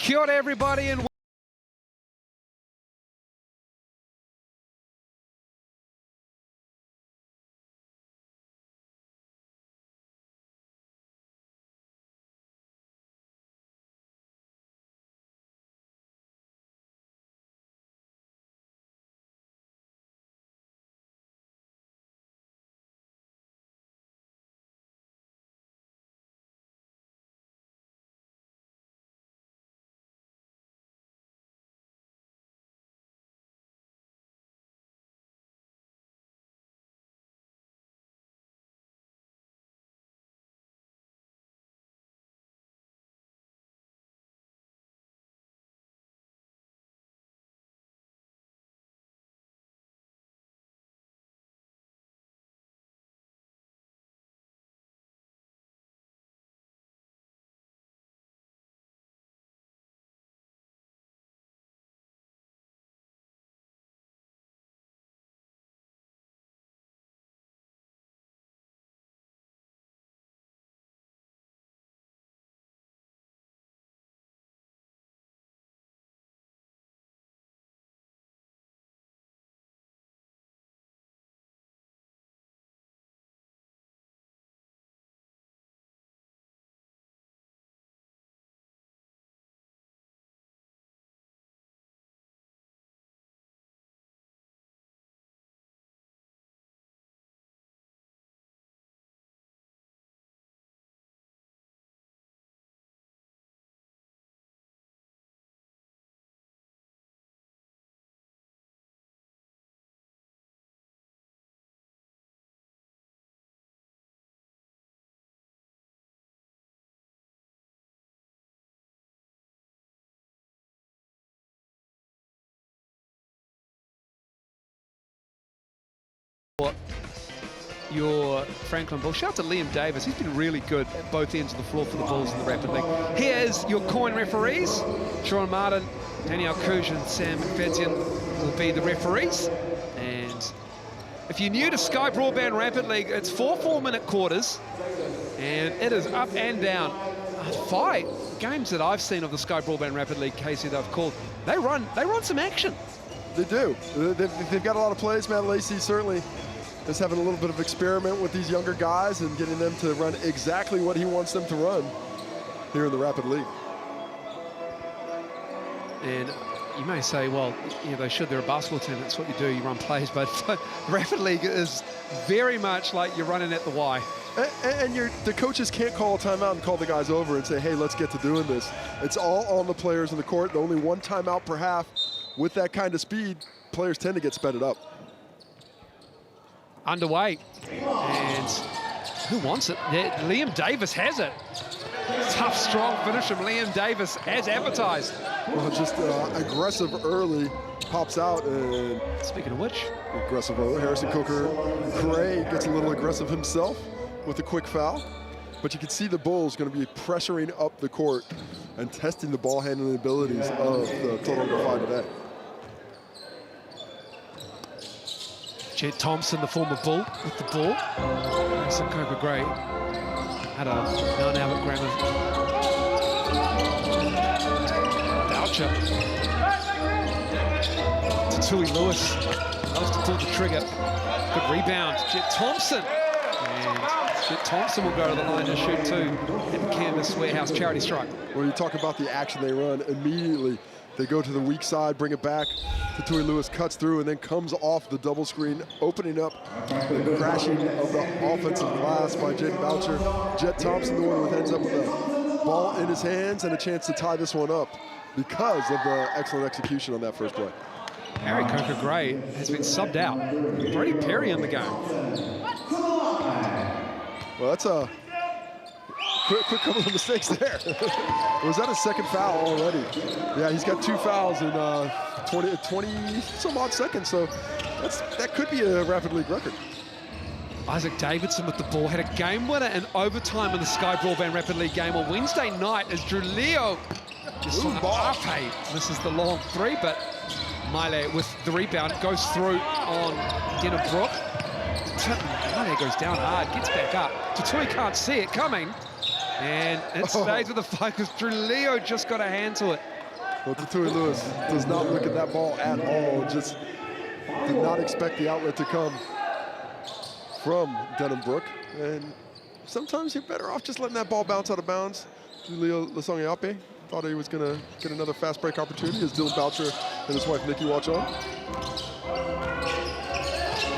Kia ora, everybody, and your Franklin Bull. Shout out to Liam Davis. He's been really good at both ends of the floor for the Bulls in the Rapid League. Here's your coin referees. Sean Martin, Daniel Kuj and Sam McFadzean will be the referees. And if you're new to Sky Broadband Rapid League, it's 4 4-minute quarters. And it is up and down. 5 games that I've seen of the Sky Broadband Rapid League, Casey, they've called. They run some action. They do. They've got a lot of plays. Matt Lacey certainly is having a little bit of experiment with these younger guys and getting them to run exactly what he wants them to run here in the Rapid League. And you may say, well, you know, they should. They're a basketball team. That's what you do. You run plays. But Rapid League is very much like you're running at the Whai. And the coaches can't call a timeout and call the guys over and say, hey, let's get to doing this. It's all on the players in the court. Only one timeout per half. With that kind of speed, players tend to get sped up. Underway, and who wants it? Liam Davis has it. Tough, strong finish from Liam Davis, as advertised. Well, just aggressive early, pops out, and speaking of which, aggressive early. Harrison Coker Gray gets a little aggressive himself with a quick foul, but you can see the Bulls going to be pressuring up the court and testing the ball handling abilities of the Toronto Whai today. Jet Thompson, the former Bull, with the ball. Harrison Coker Gray had a Mount Albert Grammar voucher. Tui Lewis loves to pull the trigger. Good rebound, Jet Thompson. And Jet Thompson will go to the line to shoot too at the Canvas Warehouse charity strike. When you talk about the action they run, immediately they go to the weak side, bring it back. Tui Lewis cuts through and then comes off the double screen, opening up the crashing of the offensive glass by Jaden Boucher. Jet Thompson, the one who ends up with a ball in his hands and a chance to tie this one up because of the excellent execution on that first play. Harry Coker Gray has been subbed out. Brady Perry in the game. Well, that's a quick couple of mistakes there. Was that a second foul already? Yeah, he's got 2 fouls in 20 some odd seconds, so that could be a Rapid League record. Isaac Davidson with the ball had a game winner in overtime in the Sky Broadband Rapid League game on Wednesday night as Drew Leo just on the arcade. This is the long 3, but Miley with the rebound goes through on Denham Brook. Miley goes down hard, gets back up. Tatui can't see it coming. And it stays with the focus. Drew Leo just got a hand to it. Well, Tatui Lewis does not look at that ball at all. Just did not expect the outlet to come from Denham-Brook. And sometimes you're better off just letting that ball bounce out of bounds. Julio Lasongiape thought he was going to get another fast break opportunity as Dylan Boucher and his wife Nikki watch on.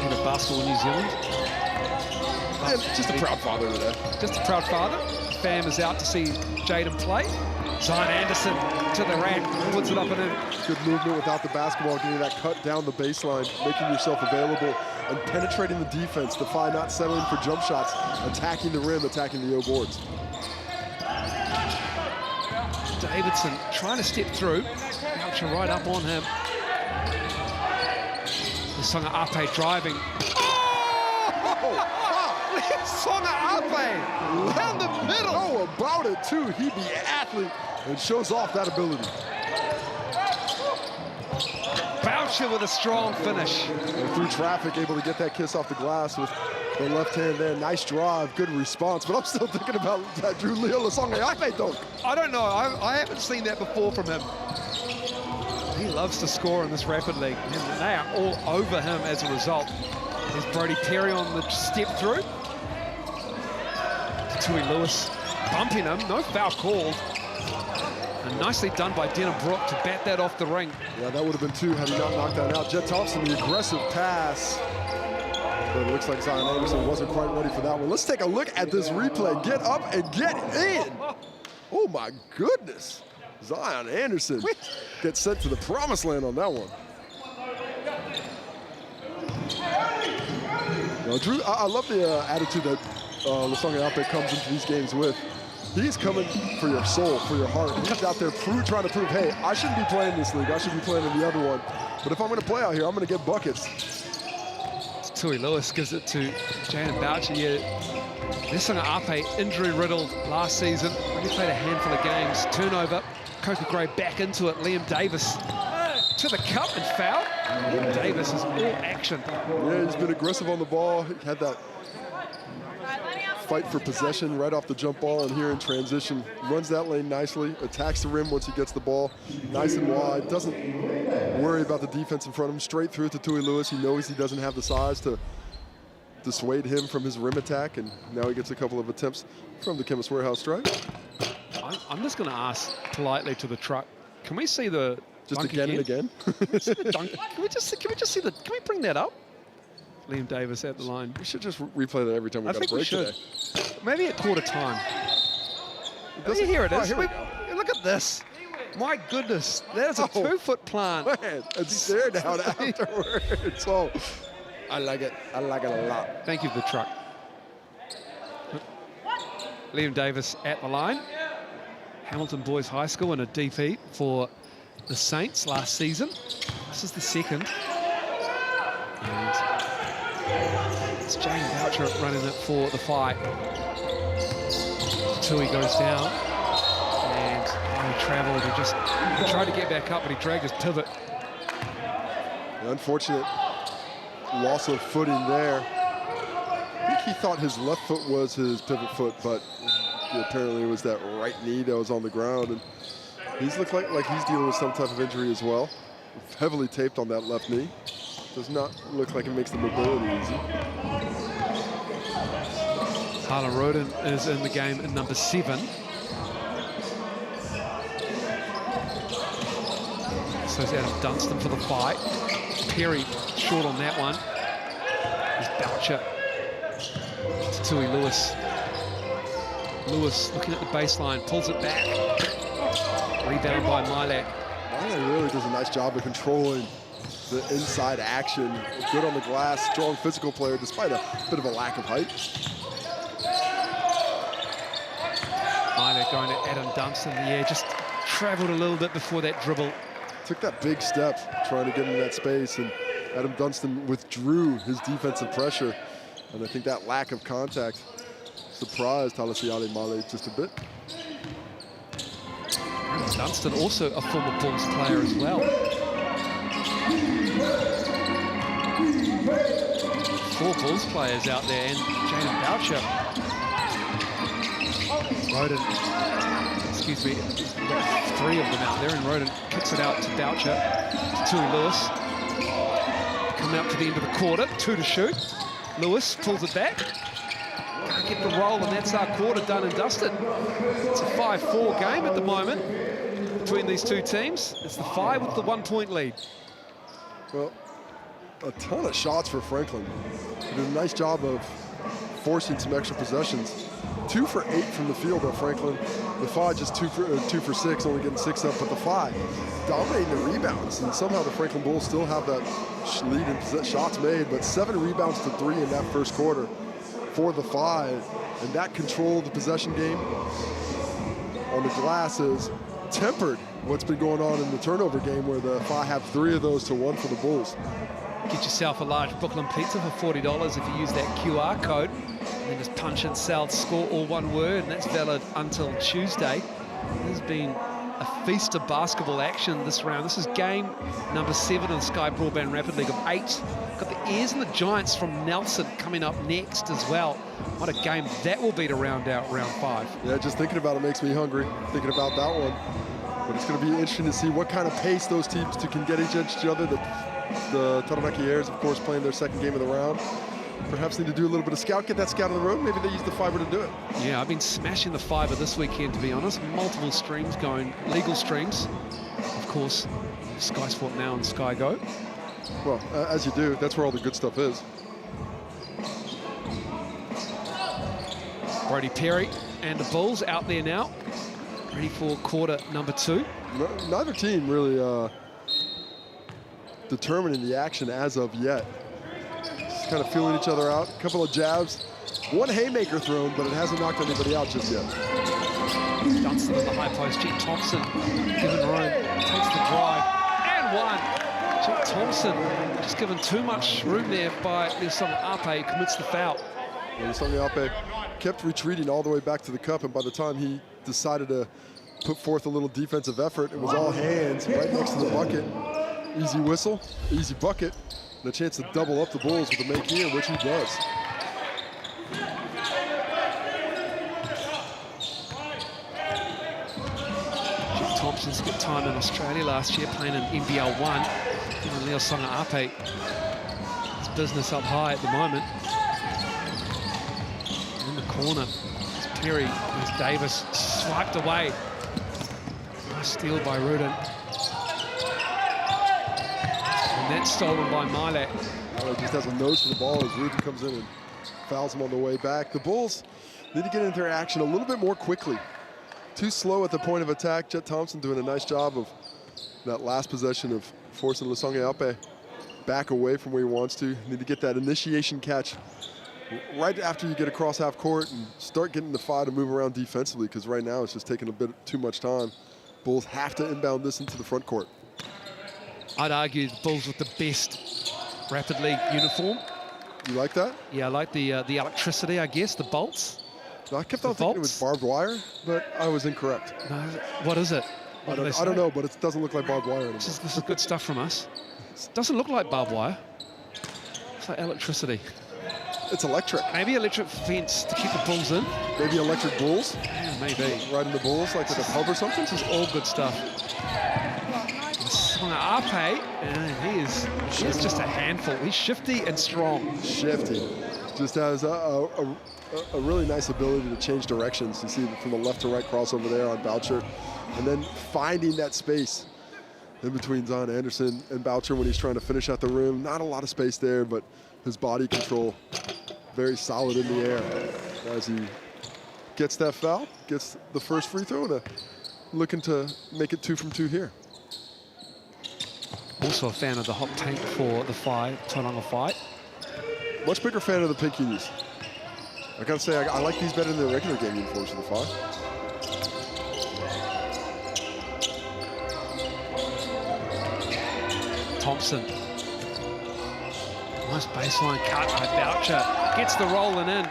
In a basketball New Zealand. And just a proud father today. Just a proud father. Fam is out to see Jaden play. Zion Anderson to the rack, puts it up and in. Good movement without the basketball, getting that cut down the baseline, making yourself available and penetrating the defense. Defy not settling for jump shots, attacking the rim, attacking the O boards. Davidson trying to step through. Boucher right up on him. Songa Ape driving. Oh! Songa Ape down the middle. Oh, about it too. He be athlete and shows off that ability. Boucher with a strong finish. And through traffic, able to get that kiss off the glass with the left hand there. Nice drive, good response. But I'm still thinking about that Julio Lasongiape dunk. I don't know. I haven't seen that before from him. He loves to score in this Rapid League, and they are all over him as a result. There's Brody Terry on the step through. Tui Lewis bumping him, no foul called. And nicely done by Denham-Brook to bat that off the ring. Yeah, that would have been two had he not knocked that out. Jet Thompson, the aggressive pass. But it looks like Zion Anderson wasn't quite ready for that one. Let's take a look at this replay. Get up and get in. Oh my goodness. Zion Anderson gets sent to the promised land on that one. Now, Drew, I love the attitude that Lasongiape comes into these games with. He's coming for your soul, for your heart. He's out there trying to prove, hey, I shouldn't be playing this league. I should be playing in the other one. But if I'm going to play out here, I'm going to get buckets. Tui Lewis gives it to Jaden Boucher. Yeah, Lasongiape injury-riddled last season. Only played a handful of games. Turnover. Coca Gray back into it. Liam Davis to the cup and foul. Liam Davis is all action. Yeah, he's been aggressive on the ball. He had that fight for possession right off the jump ball, and here in transition, runs that lane nicely, attacks the rim once he gets the ball, nice and wide, doesn't worry about the defense in front of him, straight through it to Tui Lewis. He knows he doesn't have the size to dissuade him from his rim attack, and now he gets a couple of attempts from the Chemist Warehouse strike. I'm just going to ask politely to the truck, can we see the just dunk again and again? Can we see the dunk? Can we just see the, can we bring that up? Liam Davis at the line. We should just replay that every time we got a break today. Maybe at quarter time. Here it is. Here we go. Look at this. My goodness, that is a 2-foot plant. Man, and stare down afterwards. Oh, I like it. I like it a lot. Thank you for the truck. Liam Davis at the line. Hamilton Boys High School in a defeat for the Saints last season. This is the second. And it's Jaden Boucher running it for the fight. Tui goes down. And he travelled. He tried to get back up, but he dragged his pivot. An unfortunate loss of footing there. I think he thought his left foot was his pivot foot, but apparently it was that right knee that was on the ground. And he's looked like he's dealing with some type of injury as well. Heavily taped on that left knee. Does not look like it makes the mobility easy. Harlan Roden is in the game in number 7. So it's Adam Dunstan for the fight. Perry short on that one. There's Boucher to Tui Lewis. Lewis looking at the baseline, pulls it back. Rebound by Milak. Milak really does a nice job of controlling the inside action. Good on the glass, strong physical player despite a bit of a lack of height. Milak going to Adam Dunstan. Yeah, just traveled a little bit before that dribble. Took that big step trying to get in that space, and Adam Dunstan withdrew his defensive pressure. And I think that lack of contact surprised Halasiale Male just a bit. Dunstan also a former Bulls player as well. 4 Bulls players out there, and Jaden Boucher. Roden excuse me, three of them out there, and Roden kicks it out to Boucher, to Tui Lewis. Coming up to the end of the quarter, 2 to shoot. Lewis pulls it back. Can't get the roll, and that's our quarter done and dusted. It's a 5-4 game at the moment between these two teams. It's the Whai with the 1-point lead. Well, a ton of shots for Franklin. They did a nice job of forcing some extra possessions. 2 for 8 from the field by Franklin. The Whai just 2 for 6, only getting 6 up, but the Whai dominating the rebounds, and somehow the Franklin Bulls still have that lead in shots made, but 7 rebounds to 3 in that first quarter for the Whai, and that controlled the possession game on the glass is tempered what's been going on in the turnover game, where the Whai have 3 of those to 1 for the Bulls. Get yourself a large Brooklyn pizza for $40 if you use that QR code, and then just punch in sell, score, all one word, and that's valid until Tuesday. There's been a feast of basketball action this round. This is game number 7 of the Sky Broadband Rapid League of 8. Got the Airs and the Giants from Nelson coming up next as well. What a game that will be to round out round 5. Yeah, just thinking about it makes me hungry, thinking about that one. But it's going to be interesting to see what kind of pace those teams can get against each other. The Taranaki Airs, of course, playing their second game of the round. Perhaps need to do a little bit of scout, get that scout on the road. Maybe they use the fiber to do it. Yeah, I've been smashing the fiber this weekend, to be honest. Multiple streams going, legal streams. Of course, Sky Sport Now and Sky Go. Well, as you do, that's where all the good stuff is. Brody Perry and the Bulls out there now, ready for quarter number 2. Neither team really determining the action as of yet. Just kind of feeling each other out. A couple of jabs. One haymaker thrown, but it hasn't knocked anybody out just yet. Dunstan in the high post. Jet Thompson given room, takes the drive, and one. Jet Thompson just given too much room there by Leosong Ape, commits the foul. Leosong Ape kept retreating all the way back to the cup, and by the time he decided to put forth a little defensive effort, it was all hands right next to the bucket. Easy whistle, easy bucket, and a chance to double up the Bulls with a make here, which he does. Jet Thompson spent time in Australia last year playing in NBL 1. And Leosong Ape, his business up high at the moment. In the corner, it's Perry, there's Davis, swiped away. Nice steal by Rudin. And that's stolen by Milak. He just has a nose for the ball as Rudin comes in and fouls him on the way back. The Bulls need to get into their action a little bit more quickly. Too slow at the point of attack. Jet Thompson doing a nice job of that last possession of forcing Leosong Ape back away from where he wants to. Need to get that initiation catch right after you get across half court and start getting the Whai to move around defensively, because right now it's just taking a bit too much time. Bulls have to inbound this into the front court. I'd argue the Bulls with the best Rapid League uniform. You like that? Yeah, I like the electricity, I guess, the bolts. I kept on thinking it was barbed wire, but I was incorrect. No, what is it? I don't know, but it doesn't look like barbed wire anymore. This is good stuff from us. It doesn't look like barbed wire. It's like electricity. It's electric. Maybe electric fence to keep the Bulls in. Maybe electric bulls? Yeah, maybe. Riding the Bulls like at a pub or something? This is all good stuff. Ape, and he is just a handful. He's shifty and strong. Shifty. Just has a really nice ability to change directions. You see from the left to right crossover there on Boucher. And then finding that space in between Zion Anderson and Boucher when he's trying to finish out the rim. Not a lot of space there, but his body control very solid in the air as he gets that foul, gets the first free throw, and looking to make it 2 from 2 here. Also a fan of the hot tank for the Whai, Tauranga Whai. Much bigger fan of the pink unis. I gotta say, I like these better than the regular game uniforms for the Whai. Thompson. Nice baseline cut by Boucher. Gets the rolling in.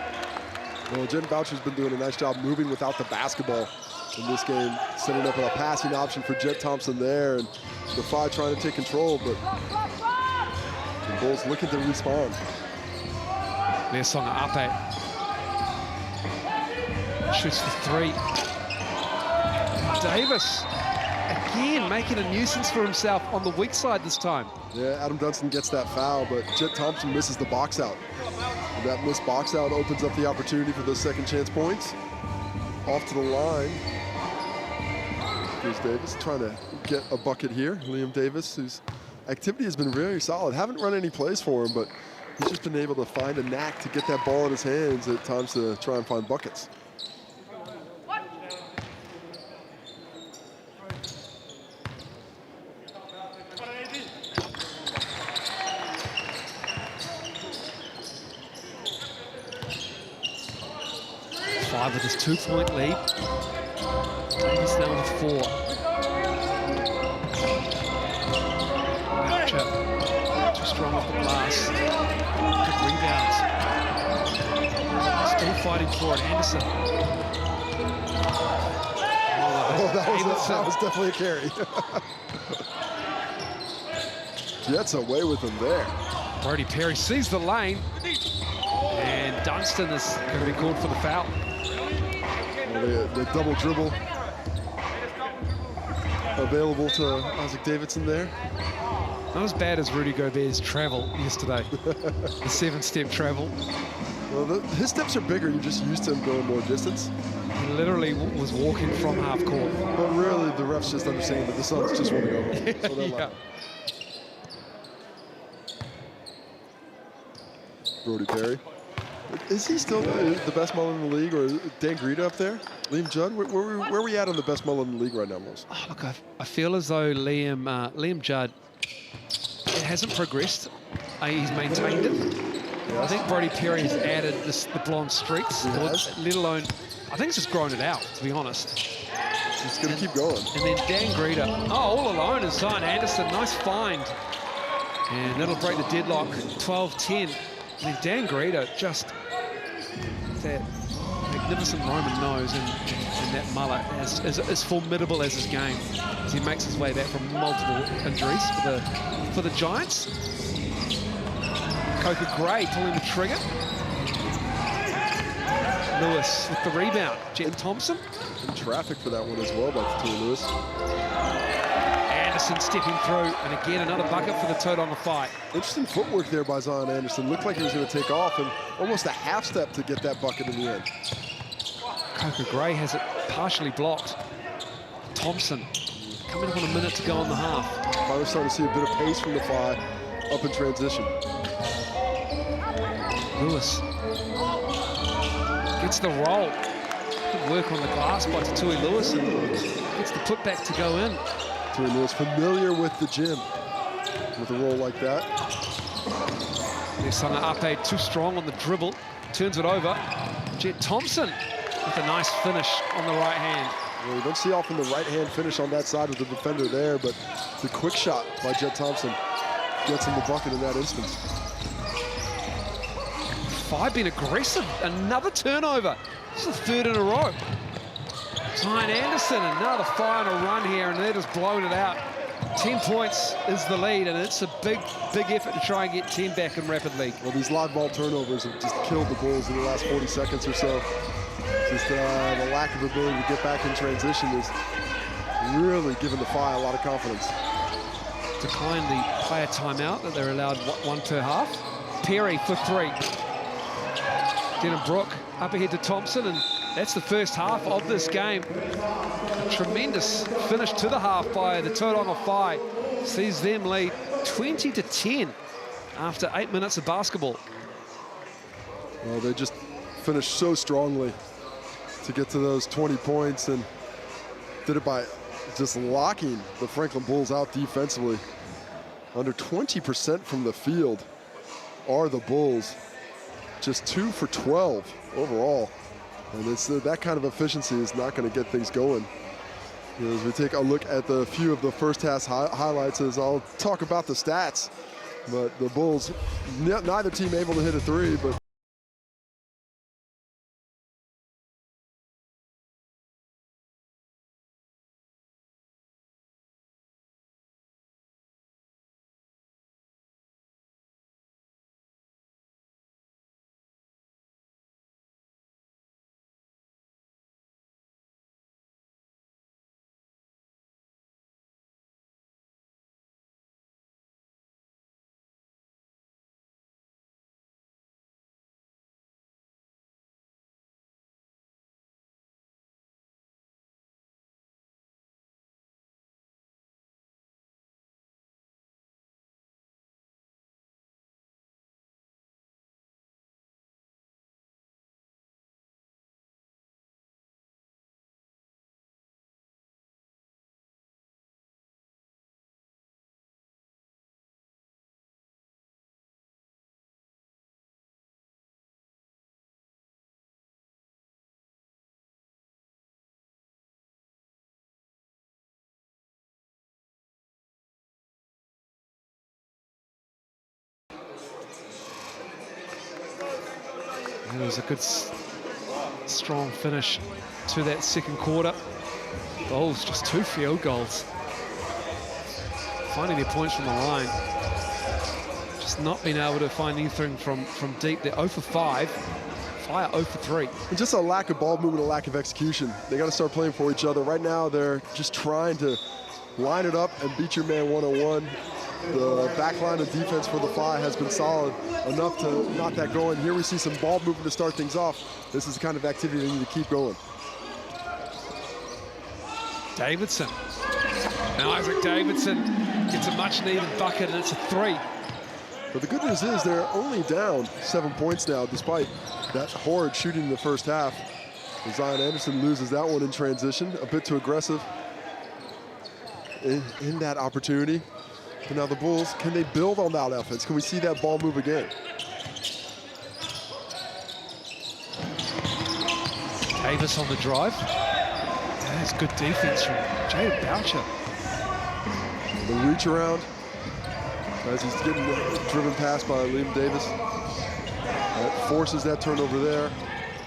Well, Jen Boucher's been doing a nice job moving without the basketball in this game, setting up a passing option for Jet Thompson there, and the Whai trying to take control, but the Bulls looking to respond. Leosong Ape shoots for 3. Davis, again, making a nuisance for himself on the weak side this time. Yeah, Adam Dunstan gets that foul, but Jet Thompson misses the box out. And that missed box out opens up the opportunity for those second chance points. Off to the line. Here's Davis trying to get a bucket here. Liam Davis, whose activity has been very solid. Haven't run any plays for him, but he's just been able to find a knack to get that ball in his hands at times to try and find buckets. Five with his 2-point lead. Davis now with 4. Boucher, too strong off the glass. Good rebounds. Still fighting for it, Anderson. Oh, that was definitely a carry. Jets away with him there. Brody Perry sees the lane. And Dunstan is going to be called for the foul. Well, the double dribble available to Isaac Davidson there. Not as bad as Rudy Gobert's travel yesterday. The 7-step travel. Well, his steps are bigger. You're just used to him going more distance. He literally was walking from half court. But really, the refs just understand that the Suns just want to go home. So Yeah. Brody Perry. Is he still the best mullet in the league, or Dan Greta up there? Liam Judd? Where are we at on the best mullet in the league right now, Mose? Oh, look, I feel as though Liam Judd hasn't progressed. He's maintained it. Yes. I think Brody Perry has added the blonde streaks, let alone, I think he's just grown it out, to be honest. He's going to keep going. And then Dan Greta, all alone is Zion Anderson. Nice find. And that'll break the deadlock, 12-10. And then Dan Greta, just that magnificent Roman nose and that mullet is as formidable as his game as he makes his way back from multiple injuries for the Giants. Coker Gray pulling the trigger. Lewis with the rebound. Jet Thompson. In traffic for that one as well by Tatua Lewis. Anderson stepping through, and again another bucket for the Tauranga fight. Interesting footwork there by Zion Anderson. Looked like he was going to take off, and almost a half step to get that bucket in the end. Coker Gray has it partially blocked. Thompson coming up on a minute to go on the half. Finally starting to see a bit of pace from the Phi up in transition. Lewis gets the roll. Good work on the glass by Tatua Lewis, and gets the putback to go in. Tatua Lewis familiar with the gym with a roll like that. Nesanga Ape too strong on the dribble, turns it over. Jet Thompson with a nice finish on the right hand. Well, you don't see often the right-hand finish on that side with the defender there, but the quick shot by Jet Thompson gets him the bucket in that instance. Phi being aggressive, another turnover. This is the third in a row. Zion Anderson, another Phi on a run here, and they're just blowing it out. 10 points is the lead, and it's a big effort to try and get 10 back in Rapid League. Well, these live ball turnovers have just killed the Bulls in the last 40 seconds or so. Just the lack of ability to get back in transition is really giving the Phi a lot of confidence. Decline the player timeout that they're allowed one per half. Perry for 3. Denham Brook up ahead to Thompson, and that's the first half of this game. A tremendous finish to the half by the Tauranga Phi. Sees them lead 20-10 after 8 minutes of basketball. Well, they just finished so strongly to get to those 20 points, and did it by just locking the Franklin Bulls out defensively. Under 20% from the field are the Bulls. Just 2 for 12 overall. And it's that kind of efficiency is not going to get things going. You know, as we take a look at the few of the first half highlights, as I'll talk about the stats, but the Bulls, neither team able to hit a 3, but And it was a good, strong finish to that second quarter. Bulls just 2 field goals. Finding their points from the line. Just not being able to find anything from deep. They're 0 for 5. Fire 0 for 3. And just a lack of ball movement, a lack of execution. They got to start playing for each other. Right now, they're just trying to line it up and beat your man one-on-one. The back line of defense for the Whai has been solid enough to knock that going. Here we see some ball movement to start things off. This is the kind of activity they need to keep going. Davidson. Now Isaac Davidson gets a much-needed bucket, and it's a 3. But the good news is they're only down 7 points now, despite that horrid shooting in the first half. Zion Anderson loses that one in transition, a bit too aggressive in that opportunity. But now the Bulls, can they build on that offense? Can we see that ball move again? Davis on the drive. That's good defense from Jaden Boucher. The reach around as he's getting driven past by Liam Davis. That forces that turnover there.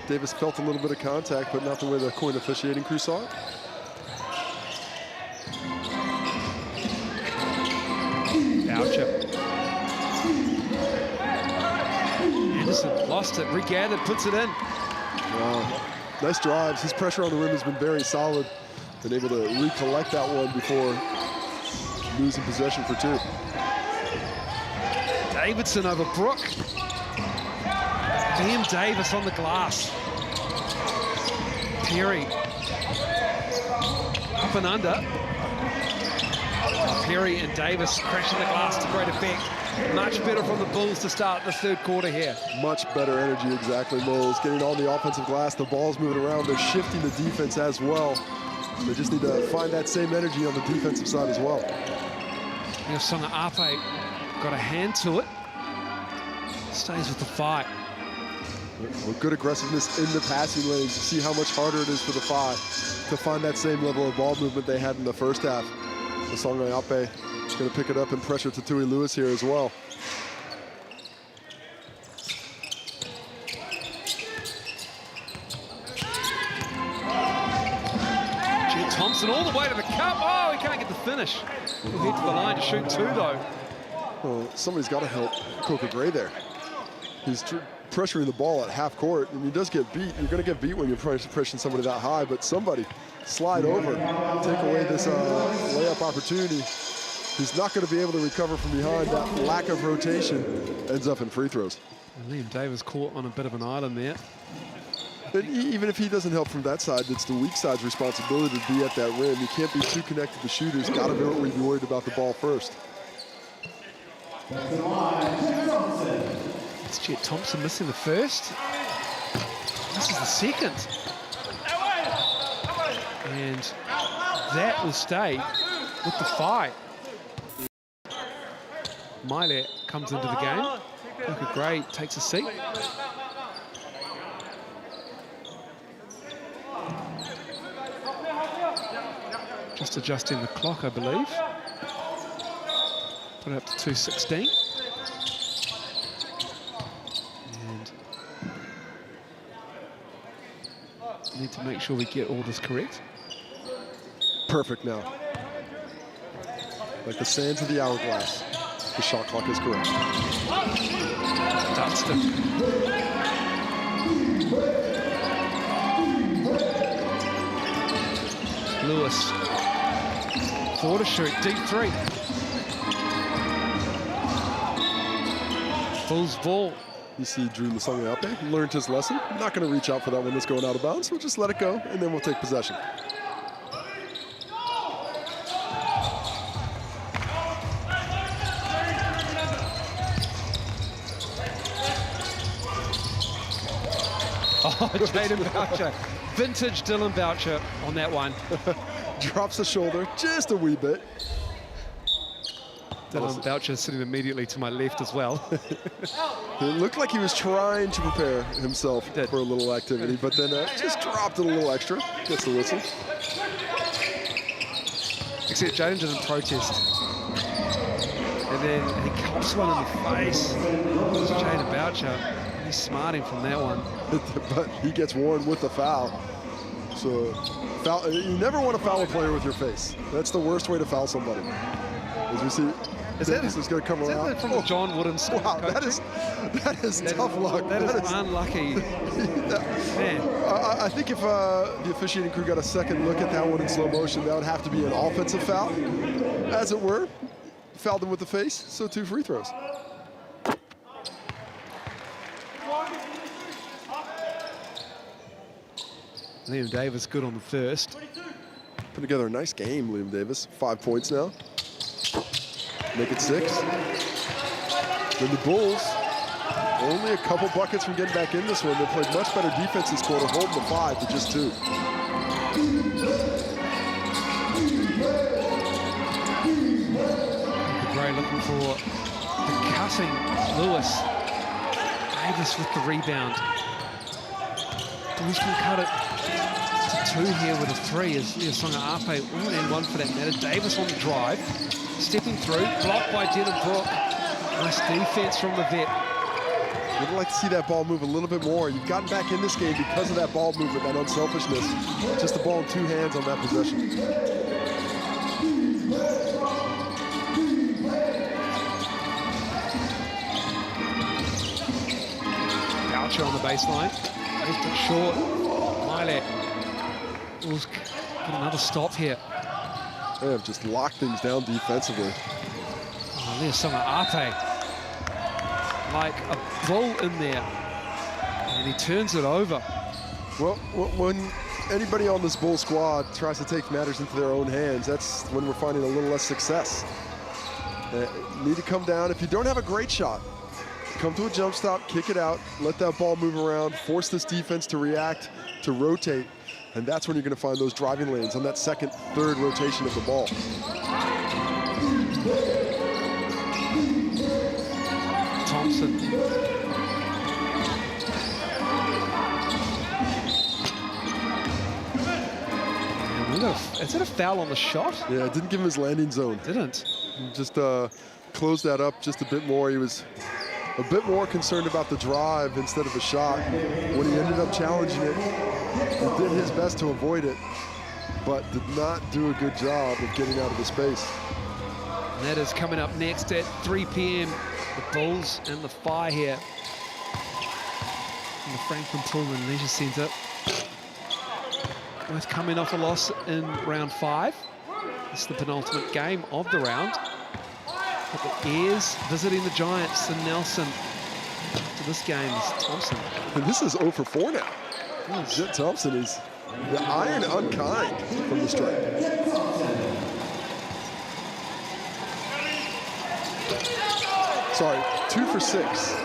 Davis felt a little bit of contact, but not the way the coin officiating crew saw it. Boucher. Anderson lost it, regathered, puts it in. Wow. Nice drives. His pressure on the rim has been very solid. Been able to recollect that one before losing possession for 2. Davidson over Brook. Liam Davis on the glass. Perry. Up and under. Perry and Davis crashing the glass to great effect. Much better from the Bulls to start the third quarter here. Much better energy, exactly, Moles. Getting on the offensive glass, the ball's moving around. They're shifting the defense as well. They just need to find that same energy on the defensive side as well. You know, Songa Ape got a hand to it. Stays with the fight. Well, good aggressiveness in the passing lanes. You see how much harder it is for the Whai to find that same level of ball movement they had in the first half. Songa Ape is going to pick it up and pressure Tatui Lewis here as well. Jed Thompson all the way to the cup. Oh, he can't get the finish. He'll head to the line to shoot 2, though. Well, somebody's got to help Coca Gray there. He's pressuring the ball at half court, and he does get beat. You're going to get beat when you're pressuring somebody that high, but somebody slide over, take away this layup opportunity. He's not going to be able to recover from behind. That lack of rotation ends up in free throws. And Liam Davis caught on a bit of an island there. But even if he doesn't help from that side, it's the weak side's responsibility to be at that rim. You can't be too connected to shooters. Got to be worried about the ball first. It's Jed Thompson missing the first. This is the second. And that will stay with the fight. Miley comes into the game. Coca Gray takes a seat. Just adjusting the clock, I believe. Put it up to 2:16. And need to make sure we get all this correct. Perfect now. Like the sands of the hourglass. The shot clock is correct. Dunstan. Lewis. 4 to shoot, deep 3. Bulls ball. You see Drew Songa Ape learned his lesson. Not going to reach out for that one that's going out of bounds. We'll just let it go, and then we'll take possession. Oh, Jaden Boucher. Vintage Dylan Boucher on that one. Drops the shoulder just a wee bit. Dylan Boucher sitting immediately to my left as well. It looked like he was trying to prepare himself for a little activity, but then just dropped it a little extra. Gets the whistle. Except Jaden didn't protest. And then he cops one in the face. It's Jaden Boucher. Just smarting from that one. But he gets warned with the foul. So you never want to foul a player with your face. That's the worst way to foul somebody. As we see, Davis is going to come around. Is that from John Wooden's wow, that is tough luck. That is unlucky. Man. I think if the officiating crew got a second look at that one in slow motion, that would have to be an offensive foul, as it were. Fouled him with the face, so 2 free throws. Liam Davis good on the first. Put together a nice game, Liam Davis. 5 points now. Make it 6. Then the Bulls, only a couple buckets from getting back in this one. They played much better defense this quarter, holding the 5 to just 2. Gray looking for the cutting Lewis. Davis with the rebound. Who's going to cut it to 2 here with a 3 is Songa Ape, and 1 for that matter. Davis on the drive, stepping through, blocked by Denham Brook. Nice defense from the vet. Would like to see that ball move a little bit more. You've gotten back in this game because of that ball movement, that unselfishness. Just the ball in 2 hands on that possession. Boucher on the baseline. Short. Milet will get another stop here. They have just locked things down defensively. Oh, there's Songa Ape. Like a bull in there. And he turns it over. Well, when anybody on this Bull squad tries to take matters into their own hands, that's when we're finding a little less success. Need to come down. If you don't have a great shot, come to a jump stop, kick it out, let that ball move around, force this defense to react, to rotate, and that's when you're going to find those driving lanes on that second, third rotation of the ball. Thompson. Is it a foul on the shot? Yeah, it didn't give him his landing zone. Didn't. Just closed that up just a bit more. He was a bit more concerned about the drive instead of the shot. When he ended up challenging it, he did his best to avoid it, but did not do a good job of getting out of the space. And that is coming up next at 3 p.m. The Bulls and the Whai here in the Franklin Pullman Leisure Centre. Both coming off a loss in round 5. This is the penultimate game of the round. But the Airs visiting the Giants and Nelson. To this game is Thompson. And this is 0 for 4 now. Jet Thompson is the iron unkind from the stripe. Sorry, 2 for 6.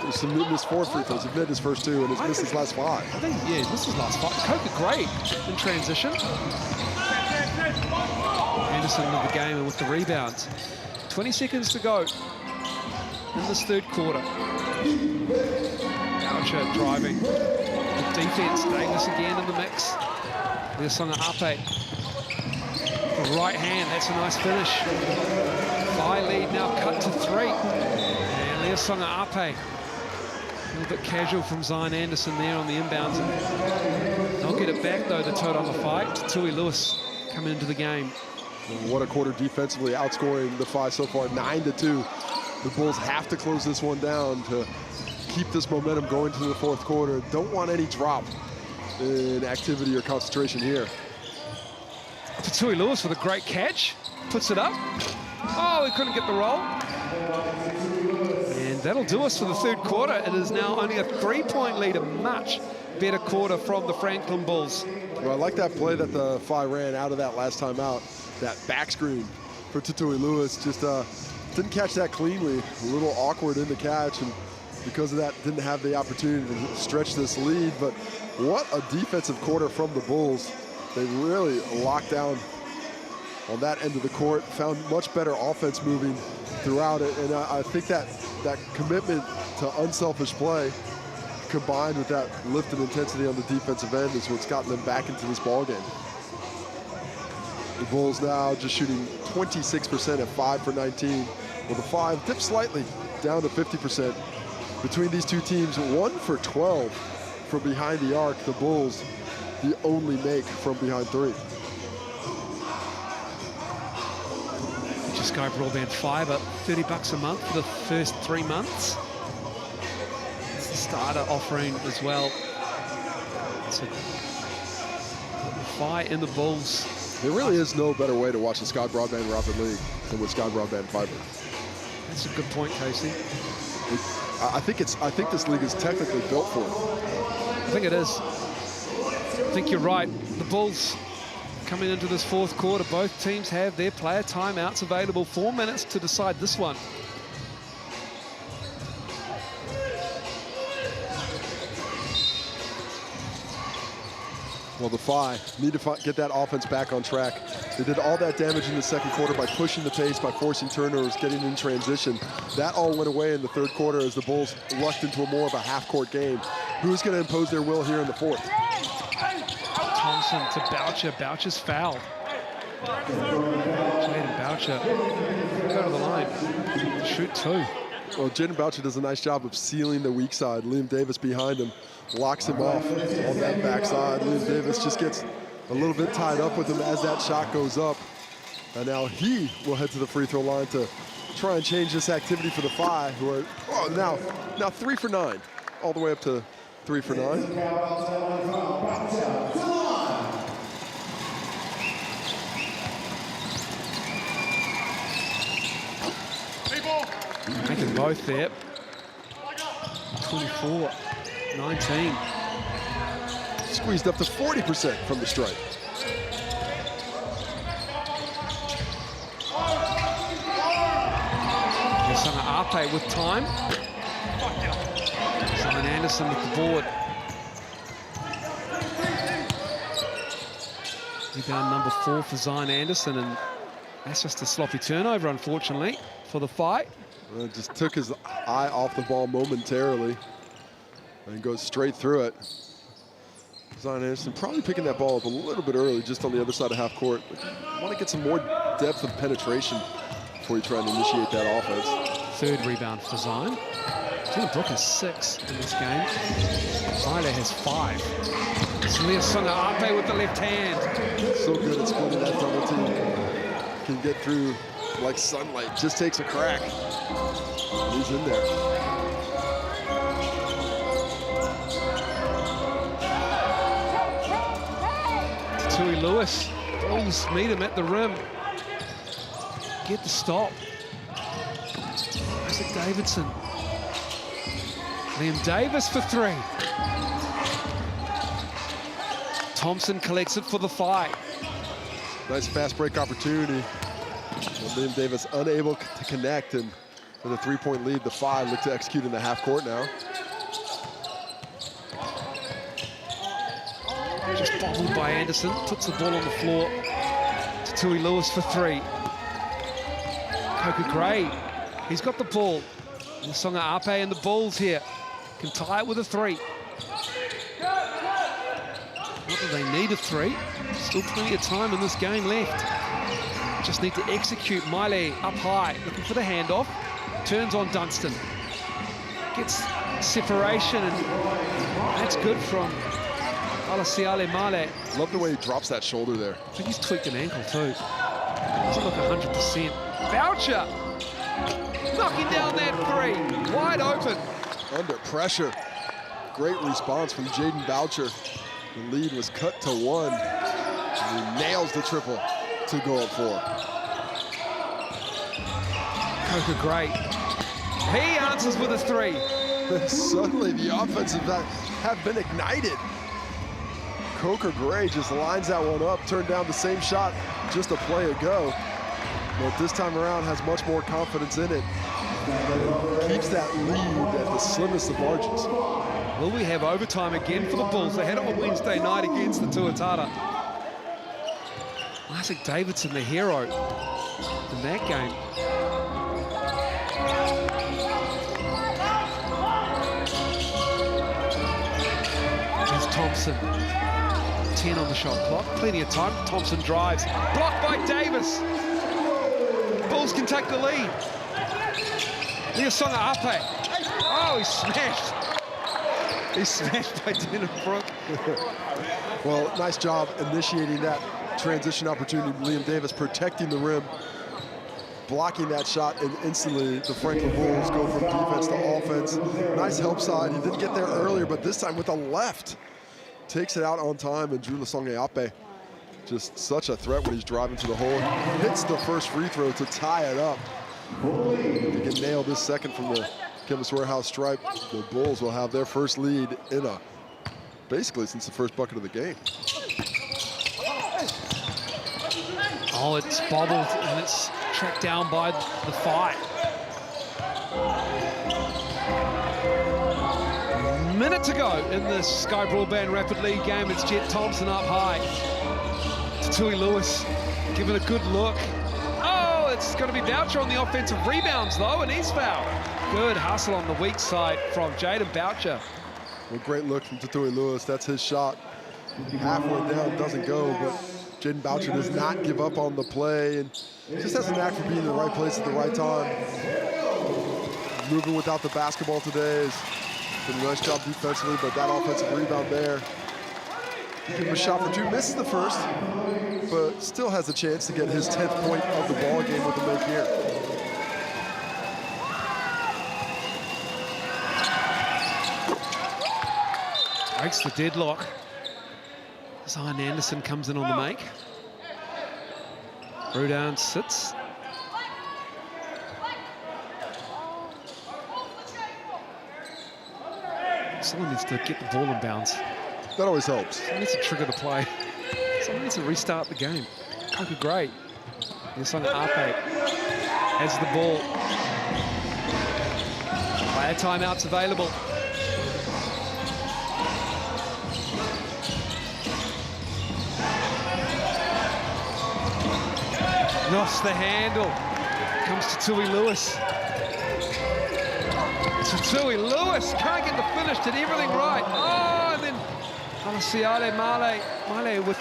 He's missed 4 free throws. He's missed his first 2 and has missed his last 5. I think, yeah, he's missed his last 5. Coker great in transition. Anderson with the game and with the rebounds. 20 seconds to go in this third quarter. Boucher driving. The defense, Davis again in the mix. There's Songa Ape. The right hand, that's a nice finish. Whai lead now cut to 3. And there's Songa Ape. A little bit casual from Zion Anderson there on the inbounds. And they'll get it back though, the total on the fight. Tui Lewis coming into the game. What a quarter defensively, outscoring the Whai so far, 9-2. The Bulls have to close this one down to keep this momentum going to the fourth quarter. Don't want any drop in activity or concentration here. Tui Lewis with a great catch, puts it up. Oh, he couldn't get the roll. And that'll do us for the third quarter. It is now only a 3-point lead, a much better quarter from the Franklin Bulls. Well, I like that play that the Whai ran out of that last time out. That back screen for Tui Lewis, just didn't catch that cleanly. A little awkward in the catch, and because of that, didn't have the opportunity to stretch this lead. But what a defensive quarter from the Bulls. They really locked down on that end of the court, found much better offense moving throughout it. And I think that commitment to unselfish play combined with that lift and intensity on the defensive end is what's gotten them back into this ball game. The Bulls now just shooting 26% at 5 for 19. Well, the 5 dipped slightly down to 50%. between these two teams, 1 for 12 from behind the arc. The Bulls, the only make from behind 3. Sky Broadband Fiber, $30 a month for the first 3 months. It's the starter offering as well. So Whai in the Bulls. There really is no better way to watch the Sky Broadband Rapid League than with Sky Broadband Fiber. That's a good point, Casey. I think this league is technically built for it. I think it is. I think you're right. The Bulls coming into this fourth quarter, both teams have their player timeouts available. 4 minutes to decide this one. Well, the Whai need to get that offense back on track. They did all that damage in the second quarter by pushing the pace, by forcing turnovers, getting in transition. That all went away in the third quarter as the Bulls rushed into more of a half-court game. Who's going to impose their will here in the fourth? Thompson to Boucher. Boucher's fouled. Jaden Boucher go to the line. Shoot 2. Well, Jaden Boucher does a nice job of sealing the weak side. Liam Davis behind him locks him off on that backside. Liam Davis just gets a little bit tied up with him as that shot goes up. And now he will head to the free throw line to try and change this activity for the Whai, who are now 3 for 9, all the way up to 3 for 9. Making both there. 24-19. Squeezed up to 40% from the stripe. Ape with time. Zion Anderson with the board. Rebound number 4 for Zion Anderson, and that's just a sloppy turnover, unfortunately, for the Whai. Well, just took his eye off the ball momentarily and goes straight through it. Zion Anderson probably picking that ball up a little bit early, just on the other side of half court. But you want to get some more depth of penetration before you try and initiate that offense. 3rd rebound for Zion. Dylan Brooke has 6 in this game. Riley has 5. Celia Ape with the left hand. So good at splitting that double team. Can get through like sunlight. Just takes a crack. He's in there. Tui Lewis. Bulls meet him at the rim. Get the stop. Isaac Davidson. Liam Davis for 3. Thompson collects it for the Whai. Nice fast break opportunity. Liam Davis unable to connect, and with a 3-point lead, the Whai look to execute in the half court now. Just bobbled by Anderson, puts the ball on the floor to Tui Lewis for 3. Coker Gray, he's got the ball. Songa Ape and the Bulls here can tie it with a 3. Not that they need a 3. Still plenty of time in this game left. Just need to execute. Miley up high, looking for the handoff. Turns on Dunstan. Gets separation, and that's good from Alasiale Male. Love the way he drops that shoulder there. I think he's tweaked an ankle too. Doesn't look 100%. Boucher knocking down that 3. Wide open. Under pressure. Great response from Jaden Boucher. The lead was cut to 1. And he nails the triple to go up 4. Coker Gray. He answers with a 3. Suddenly the offensive have been ignited. Coker Gray just lines that one up, turned down the same shot just a play ago. But this time around has much more confidence in it. And keeps that lead at the slimmest of margins. Will we have overtime again for the Bulls? They had it on Wednesday night against the Tuatara. Isaac Davidson, the hero in that game. Here's Thompson. 10 on the shot clock. Plenty of time. Thompson drives. Blocked by Davis. Bulls can take the lead. Songa Ape. Oh, he's smashed. He's smashed by Denham Brook. Well, nice job initiating that transition opportunity. Liam Davis protecting the rim, blocking that shot, and instantly the Franklin Bulls go from defense to offense. Nice help side. He didn't get there earlier, but this time with the left. Takes it out on time, and Drew Lasonge-Ape, just such a threat when he's driving to the hole. Hits the first free throw to tie it up. If he can nail this second from the Chemist Warehouse stripe, the Bulls will have their first lead in basically since the first bucket of the game. Oh, it's bobbled and it's tracked down by the fight. Minute to go in the Sky Broadband Rapid League game. It's Jet Thompson up high. Tui Lewis giving a good look. Oh, it's going to be Boucher on the offensive rebounds though, and he's fouled. Good hustle on the weak side from Jaden Boucher. Well, great look from Tui Lewis. That's his shot. Halfway down, doesn't go, but Jaden Boucher does not give up on the play and just has a knack for being in the right place at the right time. Moving without the basketball today is did a nice job defensively, but that offensive rebound there. Give him a shot for two, misses the first, but still has a chance to get his 10th point of the ball game with the make here. Breaks the deadlock. Zion Anderson comes in on the make. Rudan sits. Someone needs to get the ball in bounds. That always helps. Someone needs to trigger the play. Someone needs to restart the game. Coca great. Lasonge-Ape has the ball. Player timeouts available. Lost the handle. Comes to Tui Lewis. Tui Lewis can't get the finish, did everything right. Oh, and then Alessiale Male with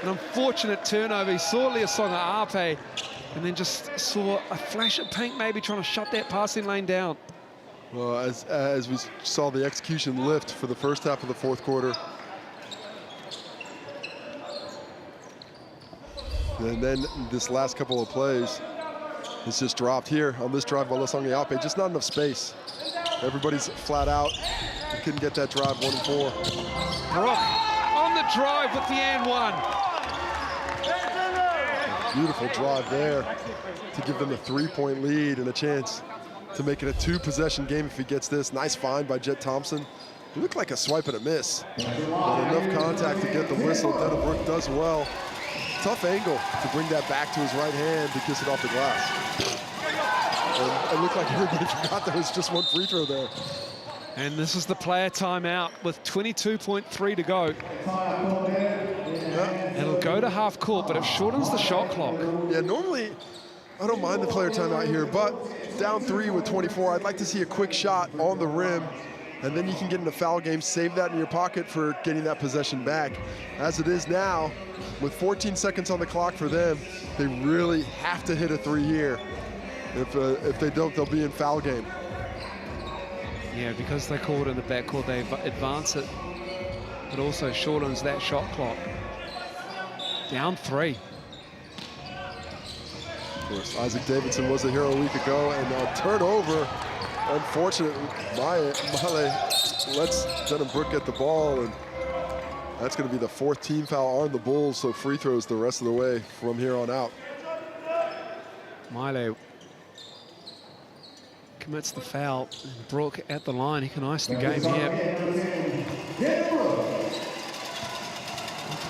an unfortunate turnover. He saw Lasonge-Ape and then just saw a flash of pink, maybe trying to shut that passing lane down. Well, as we saw the execution lift for the first half of the fourth quarter. And then this last couple of plays, it's just dropped here on this drive by Lasonge-Ape. Just not enough space. Everybody's flat out. He couldn't get that drive, 1 and 4. Brook on the drive with the and one. Beautiful drive there to give them a 3-point lead and a chance to make it a 2-possession game if he gets this. Nice find by Jet Thompson. It looked like a swipe and a miss. But enough contact to get the whistle. Denham Brook does well. Tough angle to bring that back to his right hand to kiss it off the glass. And it looked like everybody forgot there was just one free throw there. And this is the player timeout with 22.3 to go. Yeah. It'll go to half court, but it shortens the shot clock. Yeah, normally I don't mind the player timeout here, but down 3 with 24, I'd like to see a quick shot on the rim, and then you can get in a foul game, save that in your pocket for getting that possession back. As it is now, with 14 seconds on the clock for them, they really have to hit a 3 here. If they don't, they'll be in foul game. Yeah, because they call it in the backcourt, they advance it, but also shortens that shot clock. Down 3. Of course, Isaac Davidson was a hero a week ago, and a turnover. Unfortunately, Male lets Denham Brook get the ball, and that's going to be the 4th team foul on the Bulls, so free throws the rest of the way from here on out. Mile commits the foul, and Brook at the line. He can ice the game here.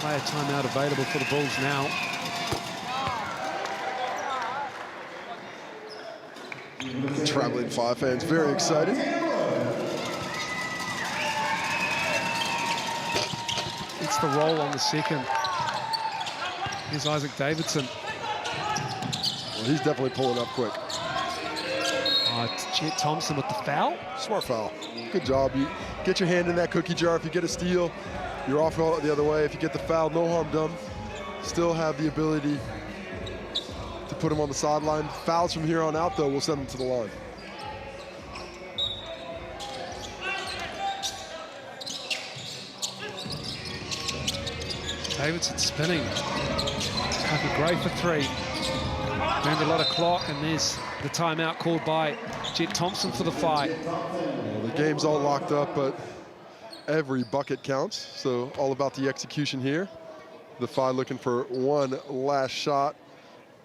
Player timeout available for the Bulls now. Traveling 5 fans very excited. It's the roll on the second. Here's Isaac Davidson. Well, he's definitely pulling up quick. It's Jet Thompson with the foul. Smart foul. Good job. You get your hand in that cookie jar. If you get a steal, you're off the other way. If you get the foul, no harm done. Still have the ability to put him on the sideline. Fouls from here on out, though, will send him to the line. Davidson spinning. Tucker Gray for three. Burned a lot of clock, and there's the timeout called by Jet Thompson for the fight. Well, the game's all locked up, but every bucket counts, so all about the execution here. The Phi looking for one last shot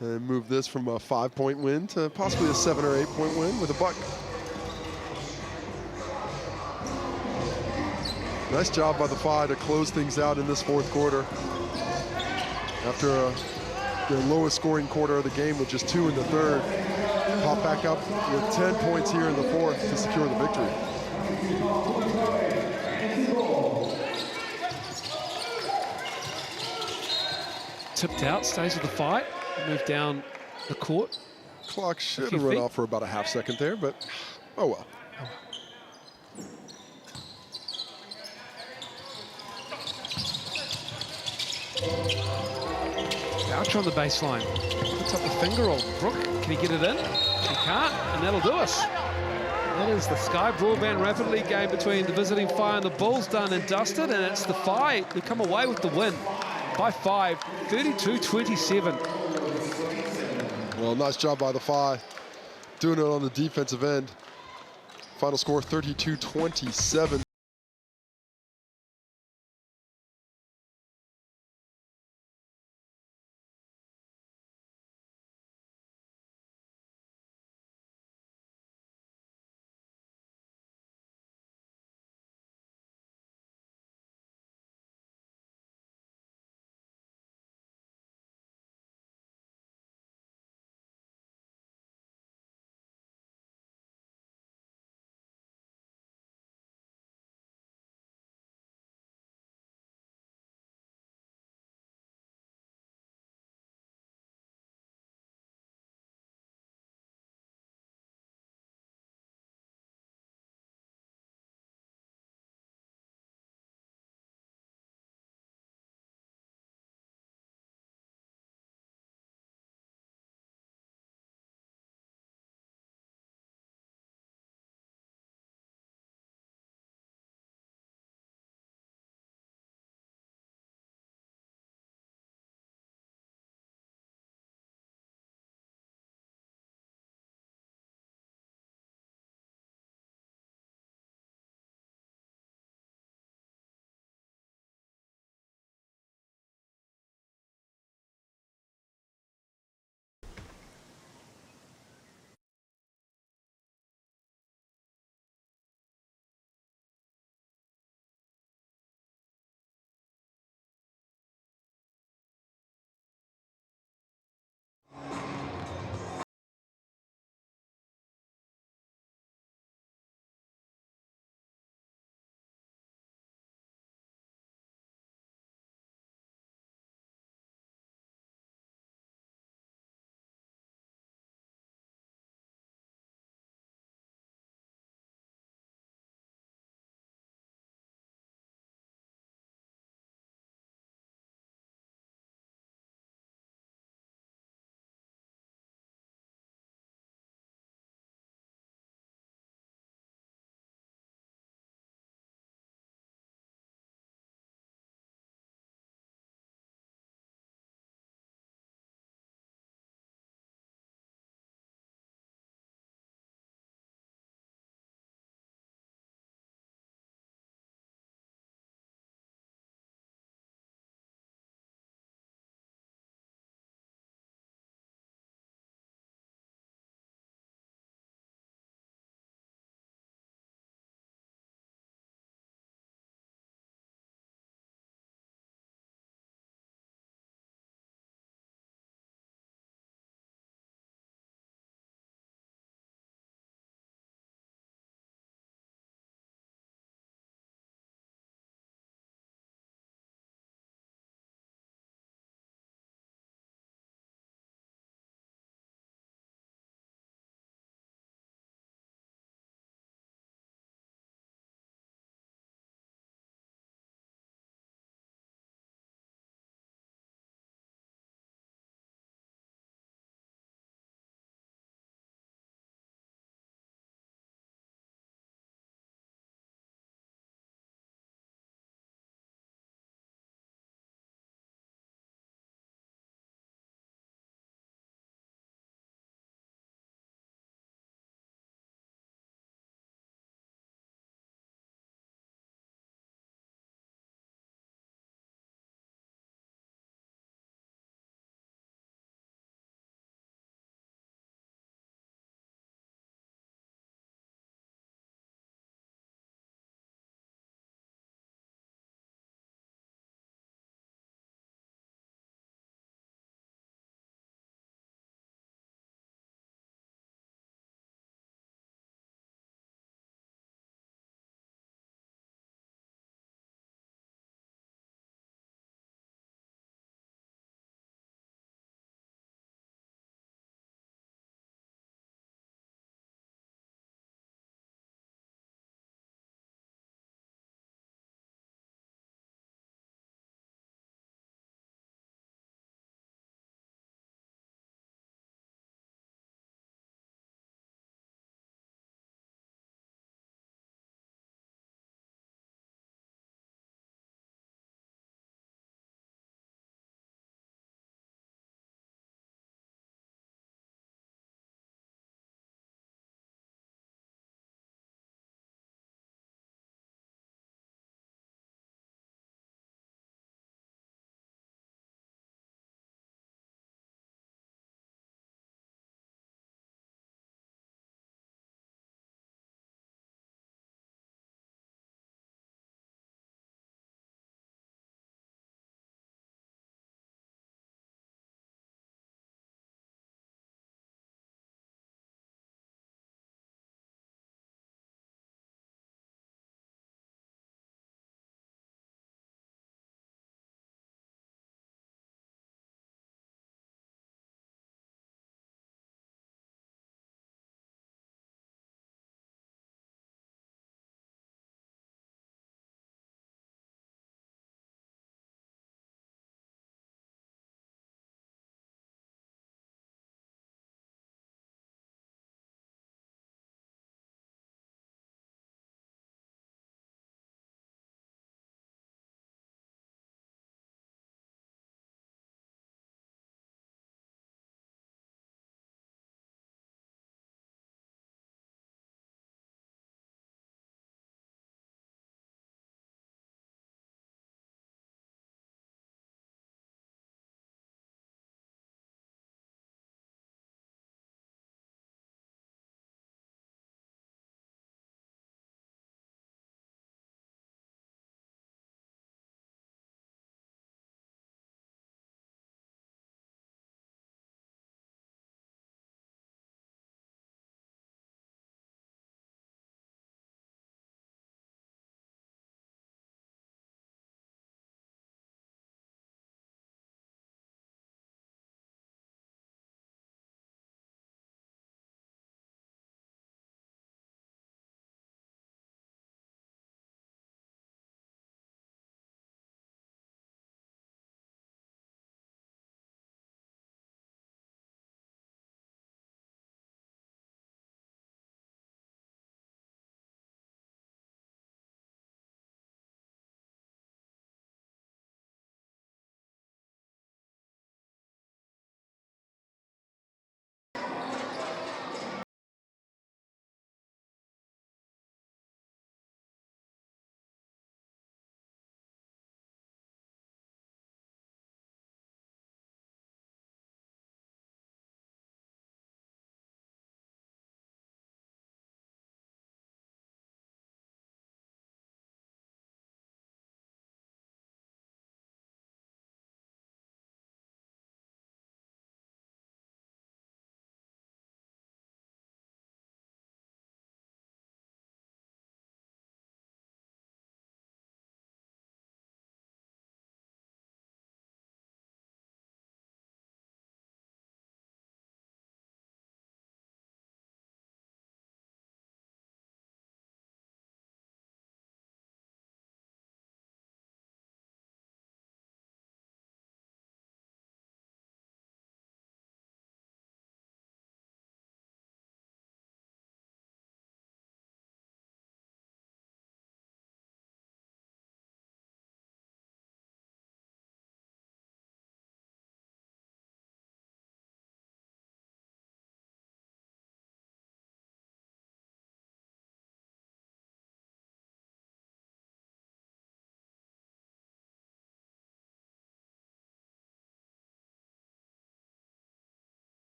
and move this from a 5-point win to possibly a 7 or 8-point win with a buck. Nice job by the Phi to close things out in this fourth quarter. After their lowest scoring quarter of the game with just 2 in the third, pop back up with 10 points here in the fourth to secure the victory. Tipped out, stays with the fight, moved down the court. Clock should have run off for about a half second there, but oh well. Boucher on the baseline, puts up the finger roll. Brook, can he get it in? He can't, and that'll do us. That is the Sky Broadband Rapid League game between the visiting Phi and the Bulls done and dusted, and it's the Phi who come away with the win by 5, 32-27. Well, nice job by the Phi, doing it on the defensive end. Final score 32-27.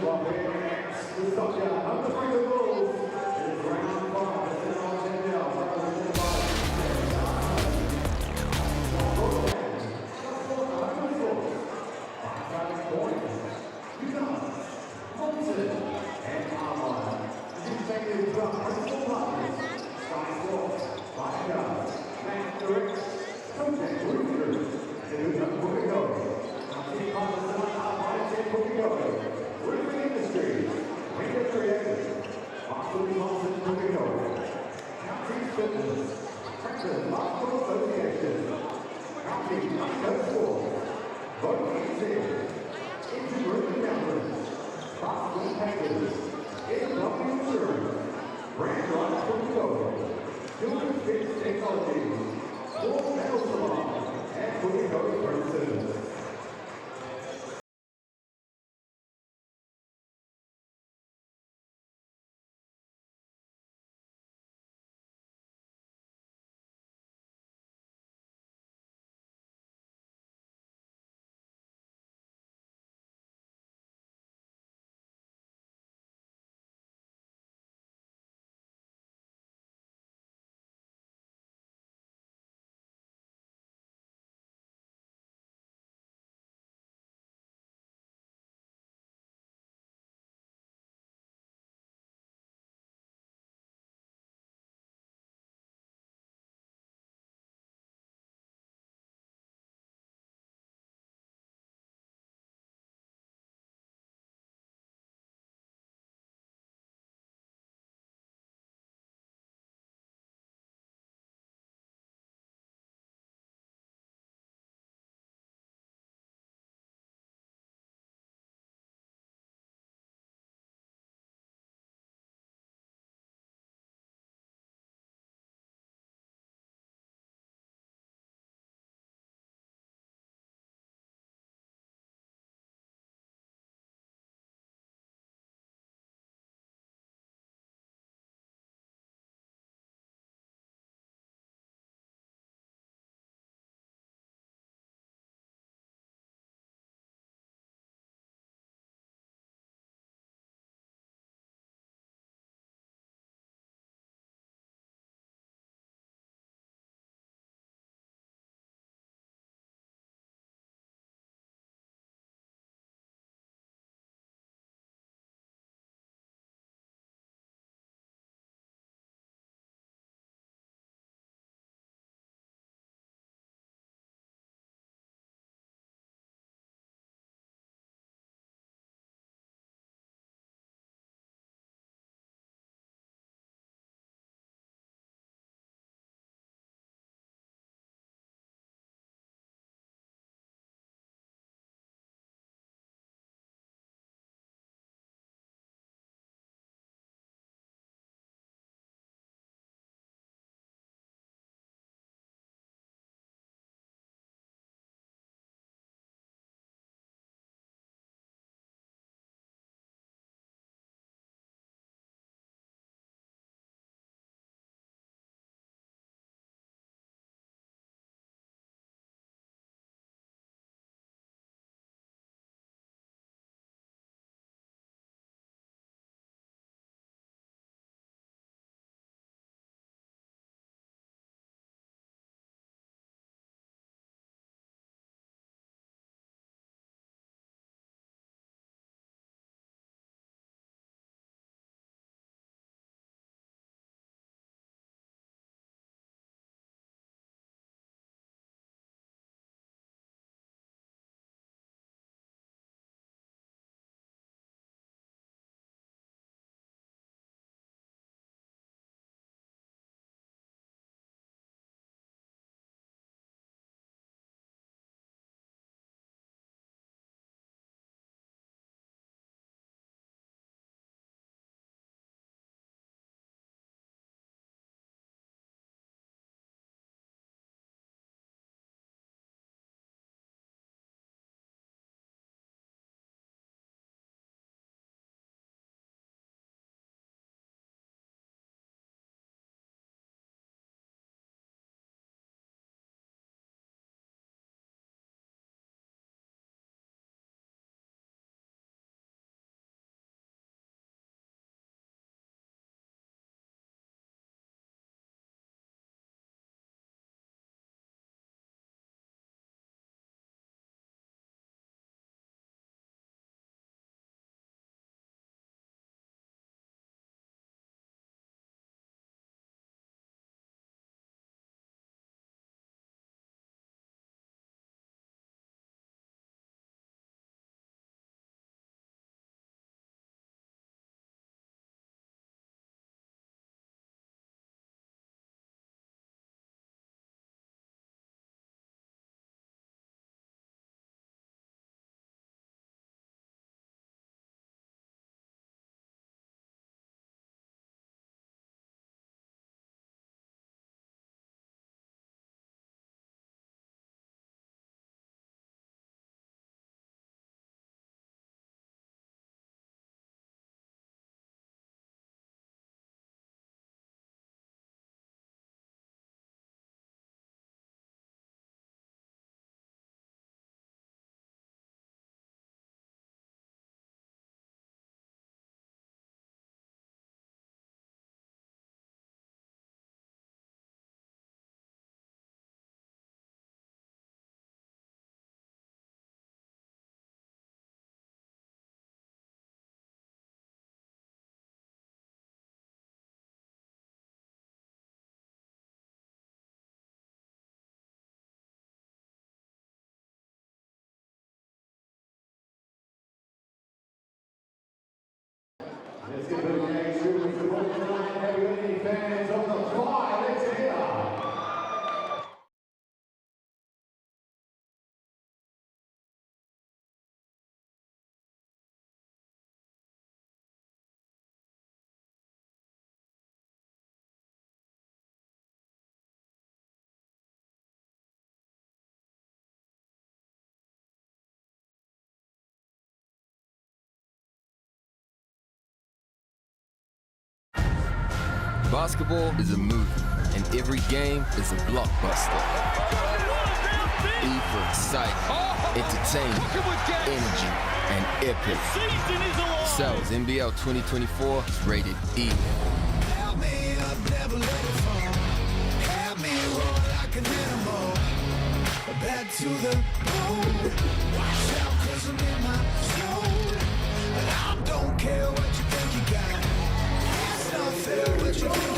Technology. Basketball is a movie, and every game is a blockbuster. E for excitement, entertainment, energy, and epic. Cells NBL 2024 is rated E. Back to the bone. Watch out, 'cause I'm in my zone. And I don't care what you think you got.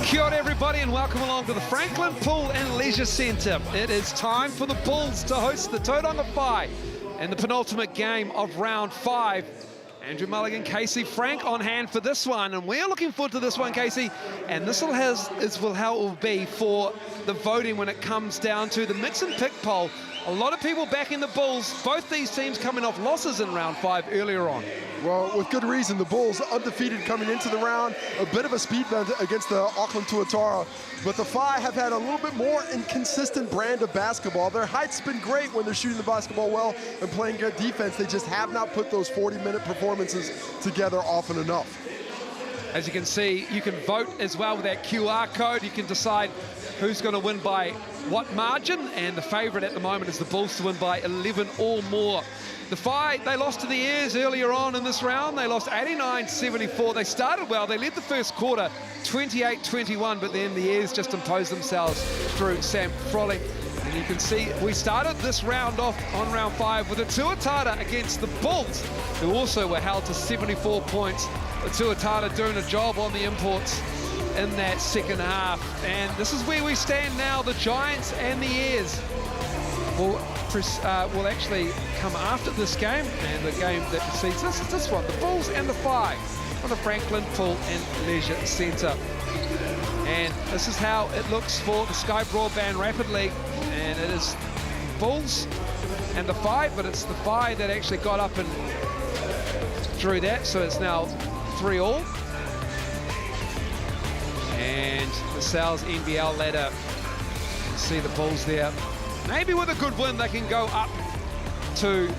Kia ora everybody and welcome along to the Franklin Pool and Leisure Centre. It is time for the Bulls to host the Tauranga Whai in the penultimate game of round 5. Andrew Mulligan, Casey Frank on hand for this one, and we're looking forward to this one, Casey. And this will how it will be for the voting when it comes down to the mix and pick poll. A lot of people backing the Bulls, both these teams coming off losses in round 5 earlier on. Well, with good reason. The Bulls undefeated coming into the round, a bit of a speed bump against the Auckland Tuatara, but the Whai have had a little bit more inconsistent brand of basketball. Their height's been great when they're shooting the basketball well and playing good defense. They just have not put those 40-minute performances together often enough. As you can see, you can vote as well with that QR code. You can decide who's going to win by what margin, and the favorite at the moment is the Bulls to win by 11 or more. The Whai, they lost to the Airs earlier on in this round. They lost 89-74. They started well. They led the first quarter 28-21, but then the Airs just imposed themselves through Sam Frolic. And you can see we started this round off on round 5 with a Tuatara against the Bulls, who also were held to 74 points. The Tuatara doing a job on the imports in that second half. And this is where we stand now. The Giants and the Airs will actually come after this game, and the game that precedes this is this one, the Bulls and the Whai on the Franklin Pool and Leisure Centre. And this is how it looks for the Sky Broadband Rapid League, and it is Bulls and the Whai, but it's the Whai that actually got up and drew that, so it's now 3-all. And the Sal's NBL ladder, you can see the Bulls there. Maybe with a good win, they can go up to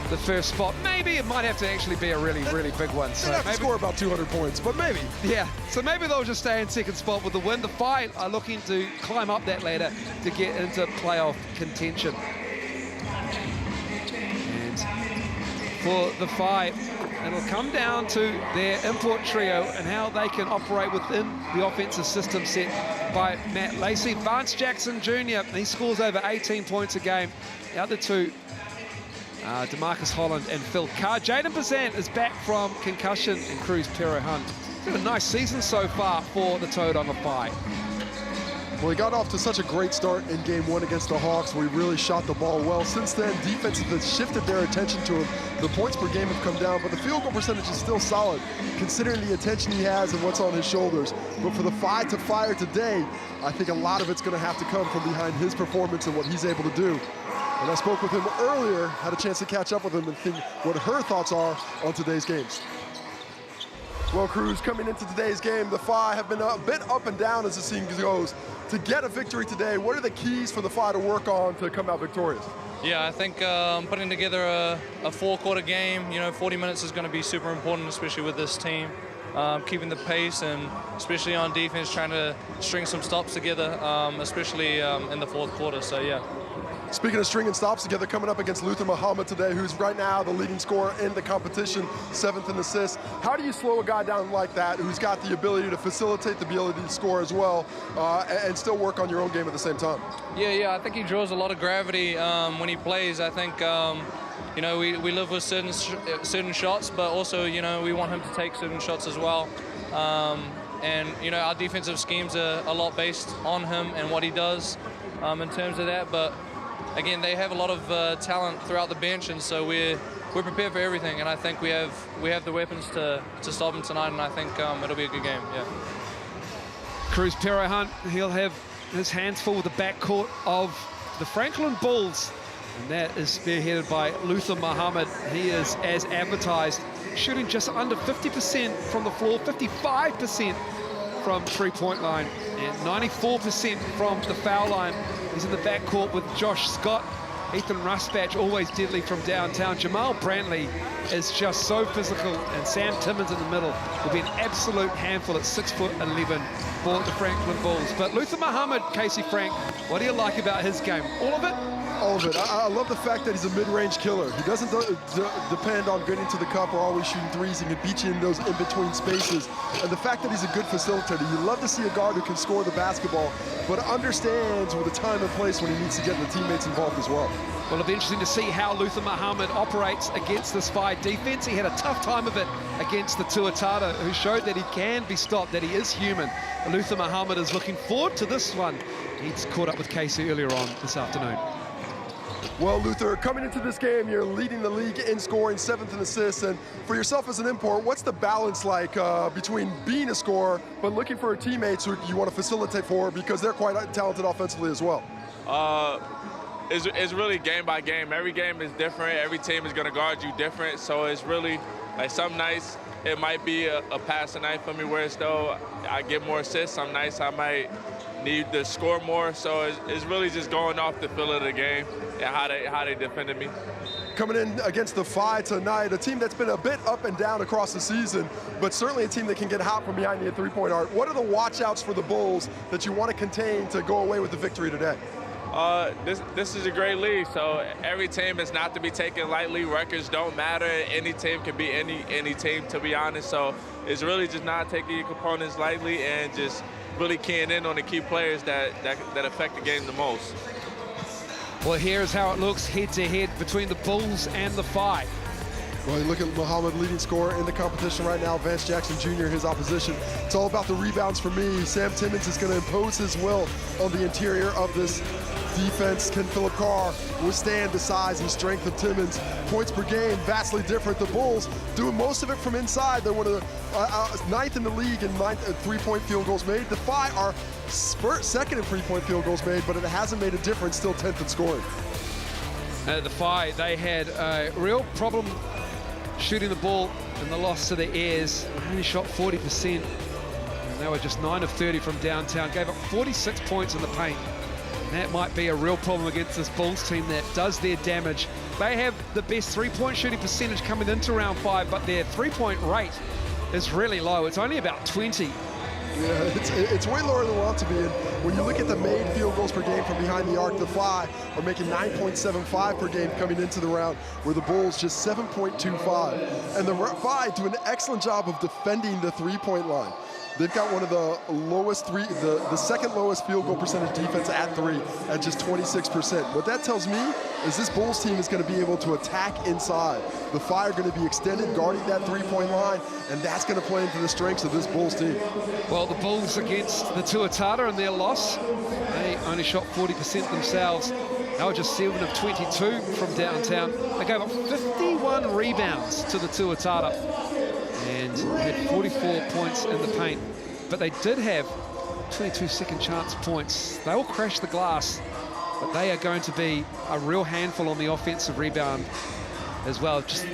the first spot. Maybe it might have to actually be a really, really big one. So maybe score about 200 points, but maybe. Yeah, so maybe they'll just stay in second spot with the win. The Whai are looking to climb up that ladder to get into playoff contention. And for the Whai, it'll come down to their import trio and how they can operate within the offensive system set by Matt Lacey. Vance Jackson Jr., he scores over 18 points a game. The other two, DeMarcus Holland and Phil Carr. Jaden Bazant is back from concussion, and Cruz Pero Hunt. It's been a nice season so far for the Tauranga Whai. Well, he got off to such a great start in game 1 against the Hawks, where he really shot the ball well. Since then, defense has shifted their attention to him. The points per game have come down, but the field goal percentage is still solid, considering the attention he has and what's on his shoulders. But for the Whai to fire today, I think a lot of it's going to have to come from behind his performance and what he's able to do. And I spoke with him earlier, had a chance to catch up with him and think what her thoughts are on today's games. Well, Cruz, coming into today's game, the Whai have been a bit up and down as the season goes. To get a victory today, what are the keys for the Whai to work on to come out victorious? Yeah, I think putting together a 4-quarter game, 40 minutes is going to be super important, especially with this team. Keeping the pace, and especially on defense, trying to string some stops together, especially in the 4th quarter, so yeah. Speaking of stringing stops together, coming up against Luther Muhammad today, who's right now the leading scorer in the competition, 7th in assists. How do you slow a guy down like that, who's got the ability to facilitate the ability to score as well, and still work on your own game at the same time? Yeah, I think he draws a lot of gravity when he plays. I think, we live with certain shots, but also, we want him to take certain shots as well. And, our defensive schemes are a lot based on him and what he does in terms of that, but again, they have a lot of talent throughout the bench, and so we're prepared for everything. And I think we have the weapons to stop them tonight, and I think it'll be a good game. Yeah. Cruz Pero Hunt, he'll have his hands full with the backcourt of the Franklin Bulls, and that is spearheaded by Luther Muhammad. He is, as advertised, shooting just under 50% from the floor, 55% from three-point line, and 94% from the foul line. He's in the backcourt with Josh Scott, Ethan Rusbatch, always deadly from downtown. Jamal Brantley is just so physical, and Sam Timmons in the middle will be an absolute handful at 6'11" for the Franklin Bulls. But Luther Muhammad, Casey Frank, what do you like about his game? All of it? All of it. I love the fact that he's a mid-range killer. He doesn't depend on getting to the cup or always shooting threes. He can beat you in those in-between spaces. And the fact that he's a good facilitator. You love to see a guard who can score the basketball, but understands with the time and place when he needs to get the teammates involved as well. Well, it'll be interesting to see how Luther Muhammad operates against this FIBA defense. He had a tough time of it against the Tuatara, who showed that he can be stopped, that he is human. Luther Muhammad is looking forward to this one. He's caught up with Casey earlier on this afternoon. Well, Luther, coming into this game, you're leading the league in scoring, 7th in assists, and for yourself as an import, what's the balance like between being a scorer but looking for teammates who you want to facilitate for because they're quite talented offensively as well? It's really game by game. Every game is different. Every team is going to guard you different, so it's really like some nights it might be a passing night for me, whereas though I get more assists. Some nights I might need to score more, so it's really just going off the feel of the game and how they defended me. Coming in against the Whai tonight, a team that's been a bit up and down across the season, but certainly a team that can get hot from behind the three-point arc. What are the watch-outs for the Bulls that you want to contain to go away with the victory today? This is a great league, so every team is not to be taken lightly. Records don't matter. Any team can be any team, to be honest. So it's really just not taking your components lightly and just really keying in on the key players that affect the game the most. Well, here's how it looks head-to-head between the Bulls and the Whai. Well, you look at Muhammad, leading scorer in the competition right now. Vance Jackson Jr., his opposition. It's all about the rebounds for me. Sam Timmons is going to impose his will on the interior of this defense. Can Philip Carr withstand the size and strength of Timmons? Points per game, vastly different. The Bulls doing most of it from inside. They're one of the 9th in the league in three-point field goals made. The Whai are second in three-point field goals made, but it hasn't made a difference, still 10th in scoring. The Whai, they had a real problem shooting the ball in the loss to the Airs. They only shot 40%, and they were just 9 of 30 from downtown. Gave up 46 points in the paint. And that might be a real problem against this Bulls team that does their damage. They have the best three-point shooting percentage coming into round 5, but their three-point rate is really low. It's only about 20. Yeah, it's way lower than we want to be. And when you look at the made field goals per game from behind the arc, the Whai are making 9.75 per game coming into the round, where the Bulls just 7.25. And the Whai do an excellent job of defending the three-point line. They've got one of the lowest the second lowest field goal percentage defense at 3 at just 26%. What that tells me is this Bulls team is going to be able to attack inside. The Whai are going to be extended, guarding that three-point line, and that's going to play into the strengths of this Bulls team. Well, the Bulls against the Tuatara in their loss, they only shot 40% themselves. They were just 7 of 22 from downtown. They gave up 51 rebounds to the Tuatara and had 44 points in the paint. But they did have 22 second chance points. They all crashed the glass, but they are going to be a real handful on the offensive rebound as well. Just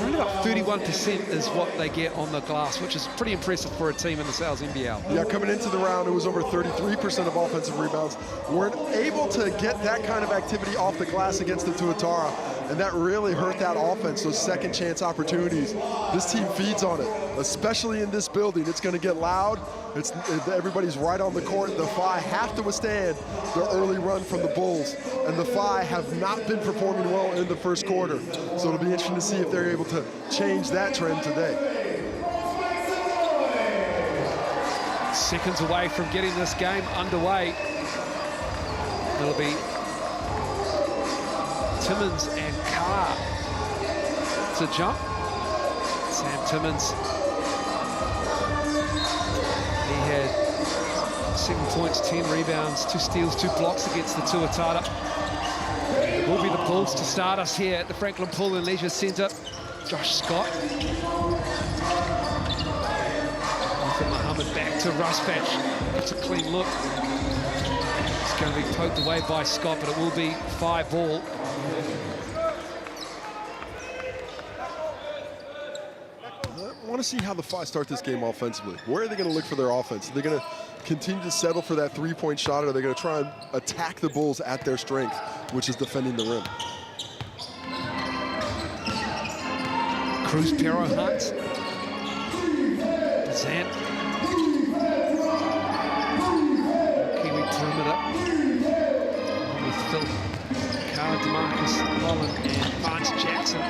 only about 31% is what they get on the glass, which is pretty impressive for a team in the South NBL. Yeah, coming into the round, it was over 33% of offensive rebounds. Weren't able to get that kind of activity off the glass against the Tuatara, and that really hurt that offense, those second chance opportunities. This team feeds on it, especially in this building. It's going to get loud. Everybody's right on the court. The Whai have to withstand the early run from the Bulls, and the Whai have not been performing well in the first quarter. So it'll be interesting to see if they're able to change that trend today. Seconds away from getting this game underway. It'll be Timmons and Carr to jump. Sam Timmons, he had 7 points, 10 rebounds, 2 steals, 2 blocks against the Tuatara. will be the Bulls to start us here at the Franklin Pool and Leisure Centre. Josh Scott. From Muhammad back to Rusbatch. It's a clean look. It's going to be poked away by Scott, but it will be FIBA ball. I want to see how the FIBA start this game offensively. Where are they going to look for their offense? Are they going to continue to settle for that three-point shot, or are they going to try and attack the Bulls at their strength, which is defending the rim? Cruz Pero Hunt. Zant. Kiwi perimeter. With Phil Carr, DeMarcus Holland, and Vance Jackson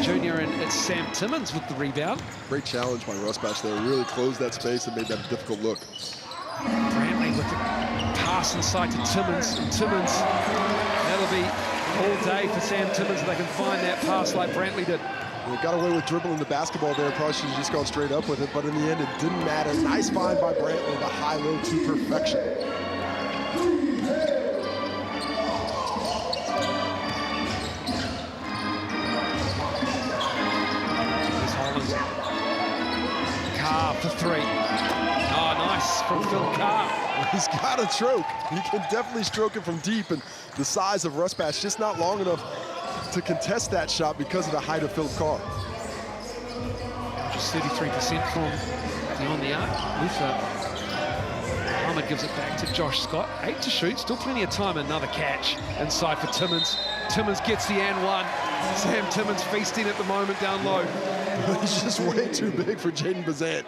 Jr. And it's Sam Timmons with the rebound. Great challenge by Rusbatch there. Really closed that space and made that a difficult look. Brantley with the pass inside to Timmons. And Timmons, that'll be all day for Sam Timmons if they can find that pass like Brantley did. They got away with dribbling the basketball there. Probably should have just gone straight up with it, but in the end, it didn't matter. Nice find by Brantley, the high-low to perfection. Here's Holland. Carr for three. Oh, nice from Phil Carr. He's got a stroke. He can definitely stroke it from deep, and the size of Rusbatch just not long enough to contest that shot because of the height of Phil Carr. Just 33% from beyond the arc. Muhammad gives it back to Josh Scott. 8 to shoot, still plenty of time. Another catch inside for Timmons. Timmons gets the and one. Sam Timmons feasting at the moment down low. He's just way too big for Jaden Bazant.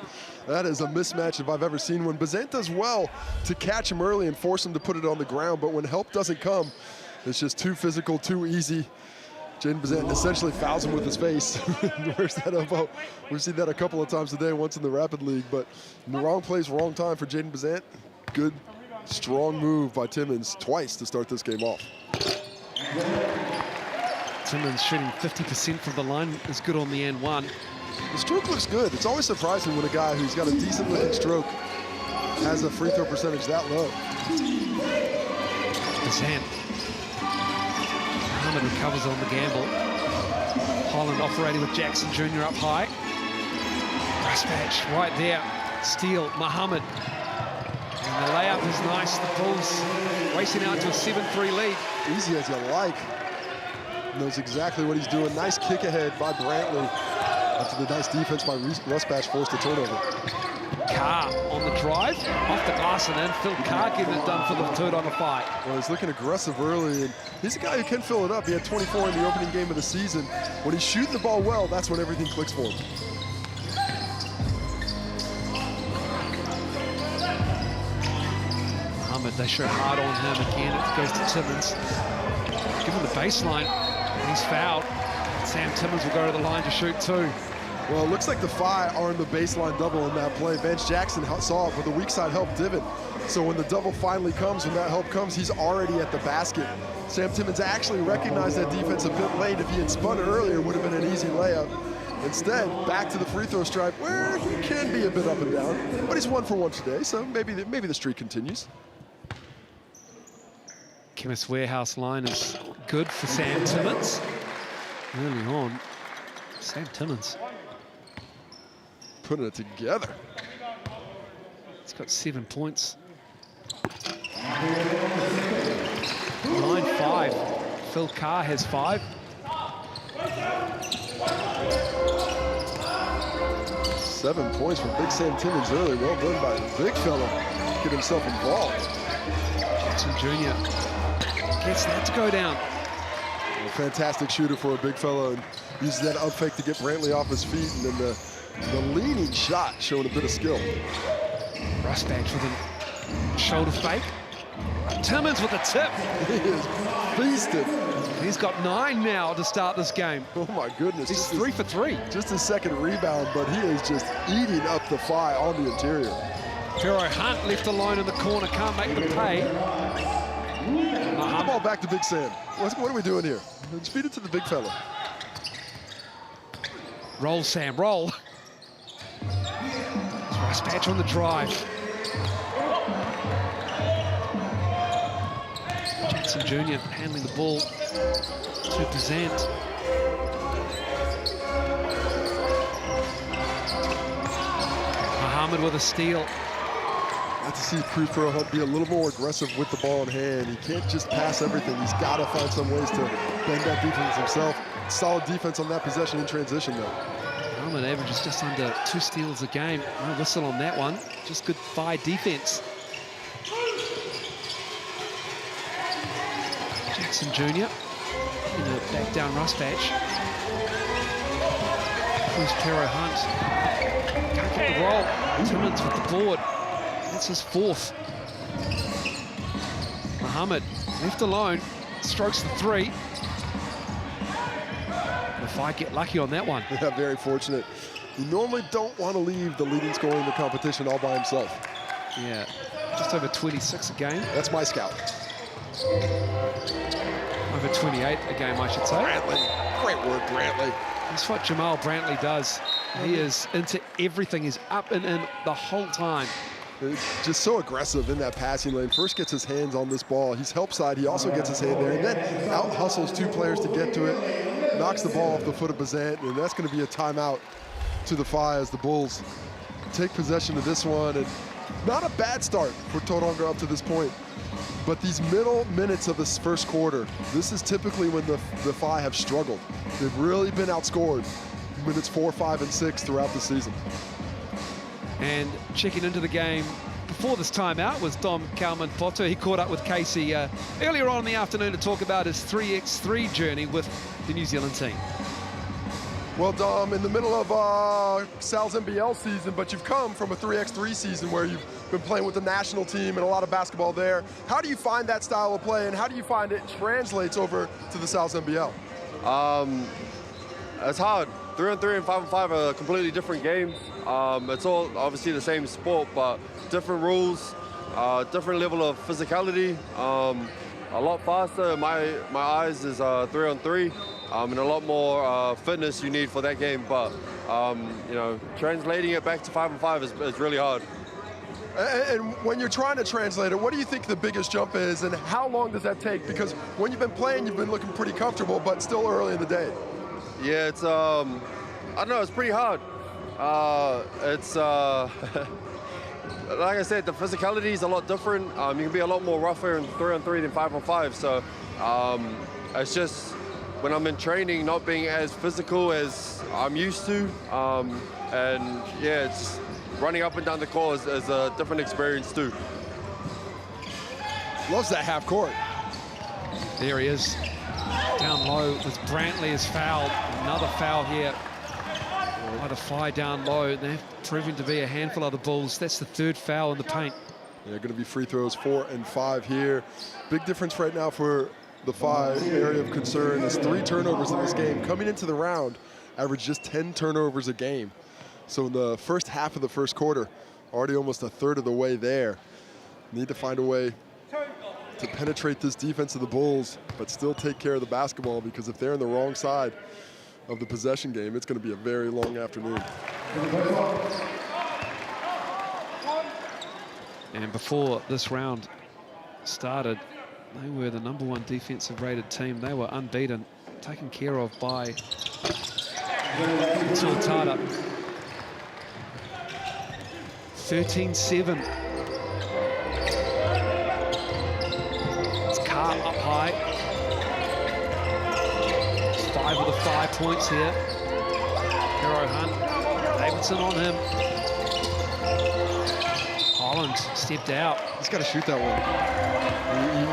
That is a mismatch if I've ever seen one. Bazant does well to catch him early and force him to put it on the ground, but when help doesn't come, it's just too physical, too easy. Jaden Bazant essentially fouls him with his face. Where's that elbow? We've seen that a couple of times today, once in the Rapid League, but in the wrong place, wrong time for Jaden Bazant. Good, strong move by Timmons twice to start this game off. Timmons shooting 50% from the line is good on the end one. The stroke looks good. It's always surprising when a guy who's got a decent looking stroke has a free throw percentage that low. Bazant. Muhammad recovers on the gamble. Holland operating with Jackson Jr. up high. Rusbatch right there. Steal, Muhammad. And the layup is nice. The Bulls racing out to a 7-3 lead. Easy as you like. Knows exactly what he's doing. Nice kick ahead by Brantley. After the nice defense by Rusbatch forced a turnover. Carr on the drive, off the glass and in. Phil Carr getting it done for the third on the fight. Well, he's looking aggressive early, and he's a guy who can fill it up. He had 24 in the opening game of the season. When he's shooting the ball well, that's when everything clicks for him. Muhammad, they show hard on him again. It goes to Timmons. Give him the baseline. He's fouled. Sam Timmons will go to the line to shoot two. Well, it looks like the FIBA are in the baseline double in that play. Vance Jackson saw it, but the weak side help divot. So when the double finally comes, when that help comes, he's already at the basket. Sam Timmons actually recognized that defense a bit late. If he had spun earlier, it would have been an easy layup. Instead, back to the free throw stripe, where he can be a bit up and down. But he's 1 for 1 today, so maybe the streak continues. Chemist Warehouse line is good for Sam Timmons. Early on, Sam Timmons putting it together. He's got 7 points. 9-5. Phil Carr has 5. Seven points from Big Sam Timmons early. Well done by the big fella. Get himself involved. Jackson Jr. gets that to go down. A fantastic shooter for a big fella, and uses that up fake to get Brantley off his feet, and then the leaning shot showing a bit of skill. Rusbatch with a shoulder fake. Timmons with a tip. He is feasted. He's got 9 now to start this game. Oh my goodness. He's 3 for 3. Just his second rebound, but he is just eating up the FIBA on the interior. Pero Hunt left alone in the corner, can't make the pay. The ball back to Big Sam. What are we doing here? Let's feed it to the big fella. Roll, Sam, roll. Rusbatch on the drive. Jackson Jackson Jr. handling the ball to Present. Muhammad with a steal. I'd like to see Prufero Hunt be a little more aggressive with the ball in hand. He can't just pass everything. He's got to find some ways to bend that defense himself. Solid defense on that possession in transition, though. Muhammad averages just under 2 steals a game. No whistle on that one. Just good Whai defense. Jackson Jr. in a back down rush patch. Here's Pero Hunt. Can't get the roll. Timmins with the board. That's his 4th. Muhammad left alone. Strokes the 3. If I get lucky on that one. Yeah, very fortunate. You normally don't want to leave the leading scorer in the competition all by himself. Yeah, just over 26 a game. That's my scout. Over 28 a game, I should say. Brantley, great work, Brantley. That's what Jamal Brantley does. He is into everything. He's up and in the whole time. Just so aggressive in that passing lane. First gets his hands on this ball. He's help side. He also gets his hand there, and then out hustles 2 players to get to it. Knocks the ball off the foot of Bazant, and that's going to be a timeout to the Whai as the Bulls take possession of this one. And not a bad start for Tauranga up to this point. But these middle minutes of this first quarter, this is typically when the Whai have struggled. They've really been outscored minutes 4, 5, and 6 throughout the season. And checking into the game before this timeout was Dom Kalman-Poto. He caught up with Casey earlier on in the afternoon to talk about his 3x3 journey with the New Zealand team. Well, Dom, in the middle of Sal's NBL season, but you've come from a 3x3 season where you've been playing with the national team and a lot of basketball there. How do you find that style of play, and how do you find it translates over to the Sal's NBL? It's hard. 3-on-3 and 5-on-5 are completely different games. It's all obviously the same sport, but different rules, different level of physicality. A lot faster in my eyes is 3-on-3, and a lot more fitness you need for that game. But you know, translating it back to 5-on-5 is really hard. And when you're trying to translate it, what do you think the biggest jump is, and how long does that take? Because when you've been playing, you've been looking pretty comfortable, but still early in the day. Yeah, it's I don't know, it's pretty hard. It's like I said, the physicality is a lot different. You can be a lot more rougher in 3-on-3 than 5-on-5. So it's just when I'm in training, not being as physical as I'm used to. And yeah, it's running up and down the court is a different experience too. Loves that half court. There he is. Down low with Brantley is fouled. Another foul here by the Whai down low. They're proving to be a handful of the Bulls. That's the 3rd foul in the paint. They're going to be free throws 4 and 5 here. Big difference right now for the Whai area of concern is 3 turnovers in this game. Coming into the round, average just 10 turnovers a game. So in the first half of the first quarter, already almost a third of the way there. Need to find a way to penetrate this defense of the Bulls, but still take care of the basketball, because if they're on the wrong side of the possession game, it's going to be a very long afternoon. And before this round started, they were the #1 defensive rated team. They were unbeaten, taken care of by Tuatara. 13-7. Up high. 5 of the 5 points here. Pero Hunt, Davidson on him. Holland stepped out. He's got to shoot that one.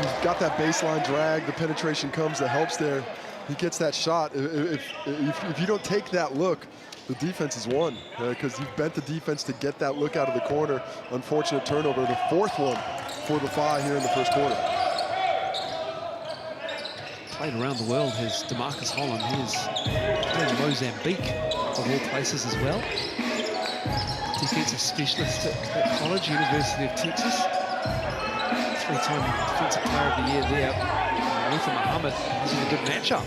He's got that baseline drag. The penetration comes, that helps there. He gets that shot. If you don't take that look, the defense is won, because you've bent the defense to get that look out of the corner. Unfortunate turnover, the 4th one for the Whai here in the first quarter. Played around the world, has DeMarcus Holland. He's played in Mozambique, of all places as well. Defensive specialist at college, University of Texas. 3-time Defensive Player of the Year there. Luther Muhammad using a good matchup.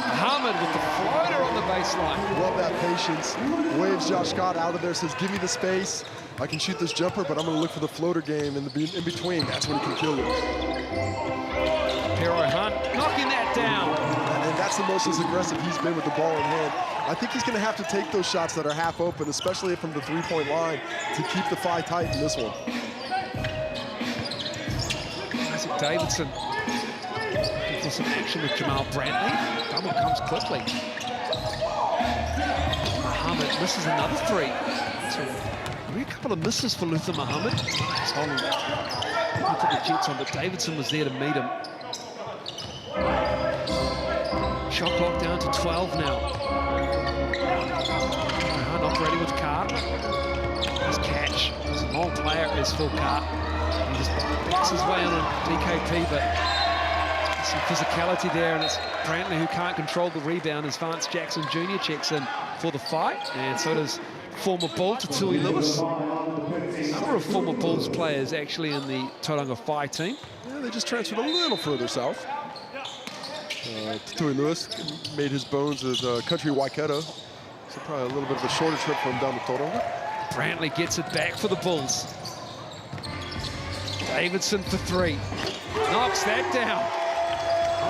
Muhammad with the floater on the baseline. Love that patience. Waves Josh Scott out of there, says, give me the space. I can shoot this jumper, but I'm going to look for the floater game in between. That's when he can kill you. Pero Hunt knocking that down. And that's the most aggressive he's been with the ball in hand. I think he's going to have to take those shots that are half open, especially from the three-point line, to keep the Whai tight in this one. Isaac Davidson looking for some action with Jamal Brantley. Double comes quickly. Muhammad misses another three. So a couple of misses for Luther Muhammad. Nice Holland. Put the Jets on, but Davidson was there to meet him. Shot clock down to 12 now. Operating with Carr. His catch. He's a long player is Phil Carr. He just backs his way on a DKP, but there's some physicality there, and it's Brantley who can't control the rebound as Vance Jackson Jr. checks in for the fight, and so does former Bull Tatui Lewis. A number of former Bulls players actually in the Tauranga Whai team. Yeah, they just transferred a little further south. Tatui Lewis made his bones at Country Waikato. So probably a little bit of a shorter trip from down to Tauranga. Brantley gets it back for the Bulls. Davidson for three. Knocks that down.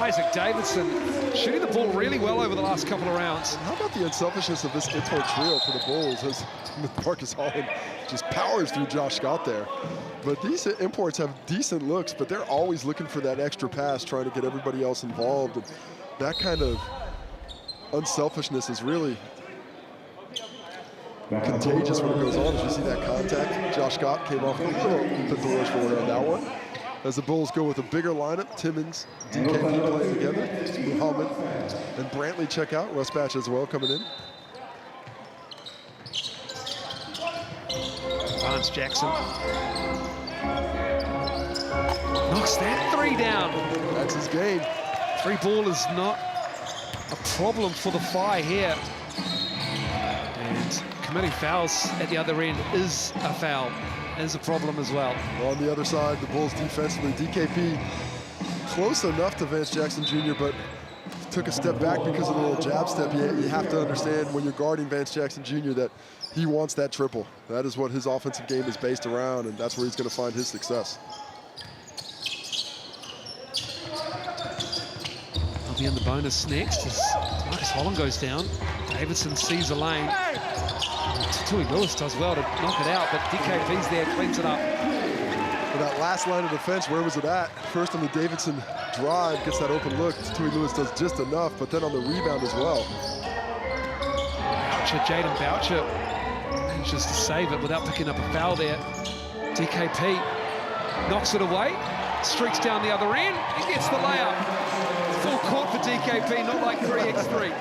Isaac Davidson shooting the ball really well over the last couple of rounds. How about the unselfishness of this import trio for the Bulls as Marcus Holland just powers through Josh Scott there. But these imports have decent looks, but they're always looking for that extra pass, trying to get everybody else involved. And that kind of unselfishness is really contagious when it goes on. As you see that contact, Josh Scott came off a little bit the worst for on that one. As the Bulls go with a bigger lineup, Timmons, DKP playing together, Muhammad and Brantley check out. Russ Batch as well coming in. Vance Jackson knocks that three down. That's his game. Three ball is not a problem for the Whai here. And committing fouls at the other end is a foul, is a problem as well. On the other side, the Bulls defensively, DKP close enough to Vance Jackson Jr., but took a step back because of the little jab step. You have to understand when you're guarding Vance Jackson Jr. that he wants that triple. That is what his offensive game is based around, and that's where he's going to find his success. I'll be in the bonus next as Marcus Holland goes down. Davidson sees a lane. Tatui Lewis does well to knock it out, but DKP's there, cleans it up. For that last line of defense, where was it at? First on the Davidson drive, gets that open look. Tatui Lewis does just enough, but then on the rebound as well. Boucher, Jaden Boucher manages to save it without picking up a foul there. DKP knocks it away, streaks down the other end, he gets the layup. Full court for DKP, not like 3x3.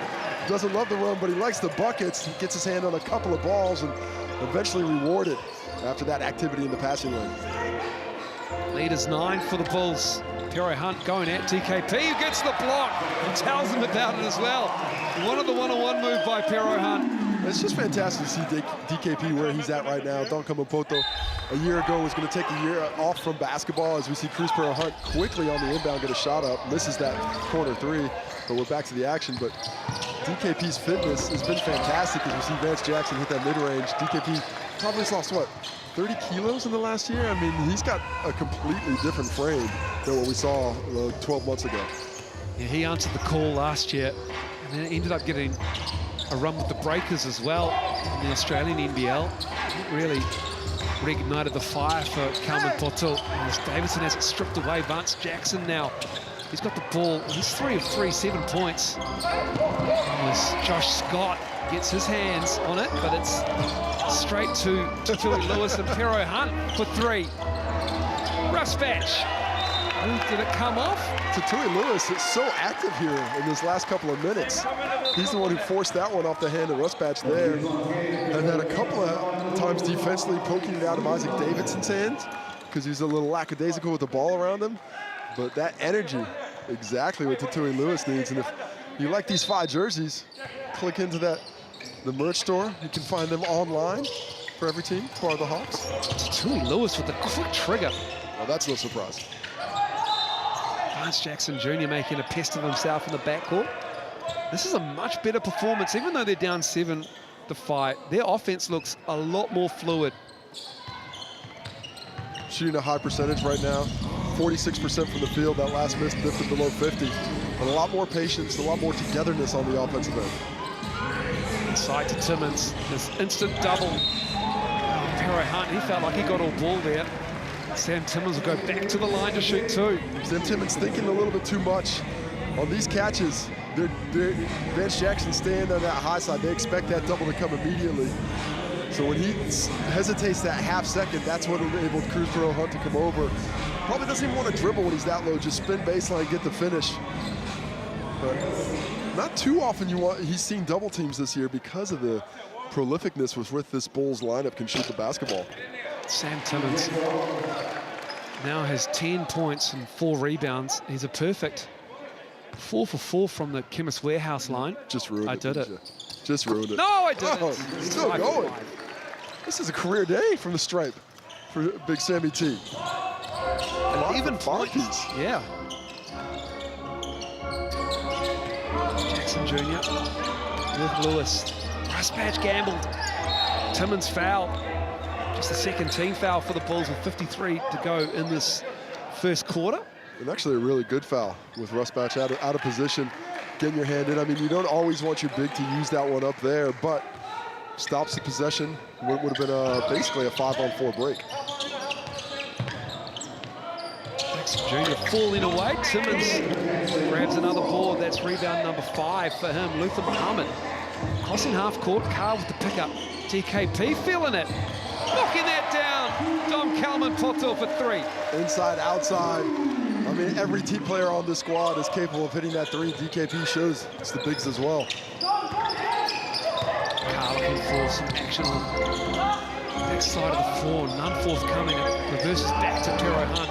Doesn't love the run, but he likes the buckets. He gets his hand on a couple of balls and eventually rewarded after that activity in the passing lane. Lead is 9 for the Bulls. Pero Hunt going at DKP, who gets the block and tells him about it as well. One one-on-one move by Pero Hunt. It's just fantastic to see DKP where he's at right now. Duncan Mapoto a year ago was going to take a year off from basketball, as we see Cruz Pero Hunt quickly on the inbound get a shot up, misses that corner three, but we're back to the action. But DKP's fitness has been fantastic as we see Vance Jackson hit that mid-range. DKP probably lost, what, 30 kilos in the last year? I mean, he's got a completely different frame than what we saw 12 months ago. Yeah, he answered the call last year and then ended up getting a run with the Breakers as well in the Australian NBL. It really reignited the fire for Kalman Poto. As Davidson has it stripped away. Vance Jackson now, he's got the ball. He's 3 of 3, 7 points. As Josh Scott gets his hands on it, but it's straight to Tatui Lewis and Pero Hunt for 3. Russ Batch. Did it come off? Tatui Lewis is so active here in this last couple of minutes. He's the one who forced that one off the hand of Russ Batch there. And then a couple of times defensively poking it out of Isaac Davidson's hands because he's a little lackadaisical with the ball around him. But that energy, exactly what Tatui Lewis needs. And if you like these 5 jerseys, click into the merch store. You can find them online for every team, part of the Hawks. Tatui Lewis with a quick trigger. Well, that's no surprise. Vance Jackson Jr. making a pest of himself in the backcourt. This is a much better performance, even though they're down 7 the fight. Their offense looks a lot more fluid. Shooting a high percentage right now. 46% from the field. That last miss dipped it below 50. But a lot more patience, a lot more togetherness on the offensive end. Inside to Timmins, this instant double. Pero Hunt, he felt like he got all ball there. Sam Timmins will go back to the line to shoot two. Sam Timmins thinking a little bit too much on these catches. Vance Jackson staying on that high side. They expect that double to come immediately. So when he hesitates that half second, that's what enabled Cruz Pero Hunt to come over. Probably doesn't even want to dribble when he's that low, just spin baseline, get the finish. But not too often he's seen double teams this year because of the prolificness with this Bulls lineup can shoot the basketball. Sam Timmins now has 10 points and 4 rebounds. He's a perfect 4 for 4 from the Chemist Warehouse line. Just ruined it. I did it. Just ruined it. No, I didn't. Oh, still going. This is a career day from the stripe for Big Sammy T. And even points. Yeah. Jackson Jr. with Lewis. Rusbatch gambled. Timmins foul. Just the second team foul for the Bulls with 53 to go in this first quarter. And actually a really good foul with Rusbatch out of position, getting your hand in. I mean, you don't always want your big to use that one up there, but stops the possession. Would have been basically a 5-on-4 break. Jackson Jr. falling away. Timmins grabs another board. That's rebound number 5 for him. Luther Muhammad crossing half court. Carr with the pickup. TKP feeling it. Knocking that down. Dom Kalman Poto for 3. Inside, outside. I mean, every team player on this squad is capable of hitting that 3. DKP shows it's the bigs as well. Carr looking for some action on back side of the floor. None forthcoming. It reverses back to Pero Hunt.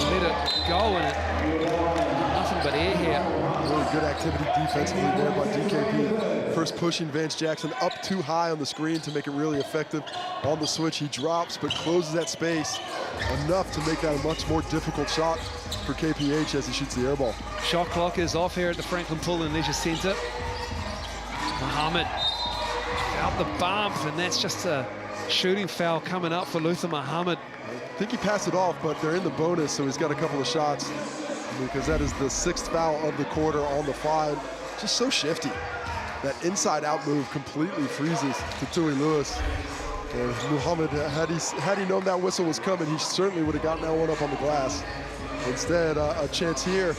Let it go, and it nothing but air here. Really good activity defensively there by DKP. First pushing Vance Jackson up too high on the screen to make it really effective. On the switch, he drops, but closes that space enough to make that a much more difficult shot for KPH as he shoots the air ball. Shot clock is off here at the Franklin Pool and Leisure Centre. Muhammad out the bump, and that's just a shooting foul coming up for Luther Muhammad. I think he passed it off, but they're in the bonus, so he's got a couple of shots because that is the 6th foul of the quarter on the 5. Just so shifty. That inside-out move completely freezes to Tui Lewis. And Muhammad, had he known that whistle was coming, he certainly would have gotten that one up on the glass. Instead, a chance here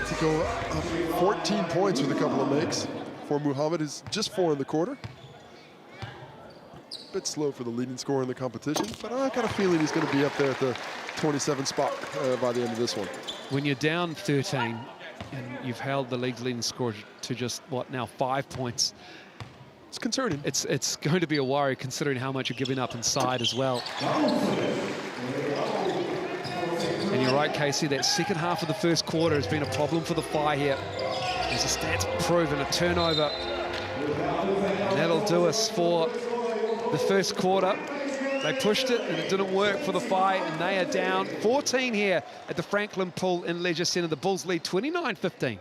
to go up 14 points with a couple of makes for Muhammad. Is just 4 in the quarter. Bit slow for the leading scorer in the competition, but I got a feeling he's going to be up there at the 27 spot by the end of this one. When you're down 13 and you've held the league's leading scorer to just, what, now 5 points, it's concerning. It's going to be a worry considering how much you're giving up inside as well. And you're right, Casey, that second half of the first quarter has been a problem for the Whai here. As the stats prove, a turnover. And that'll do us for the first quarter. They pushed it and it didn't work for the Whai, and they are down 14 here at the Franklin Pool in Leisure Centre. The Bulls lead 29-15.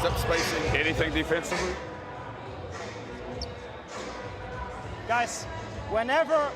Zip spacing, anything defensively? Guys, whenever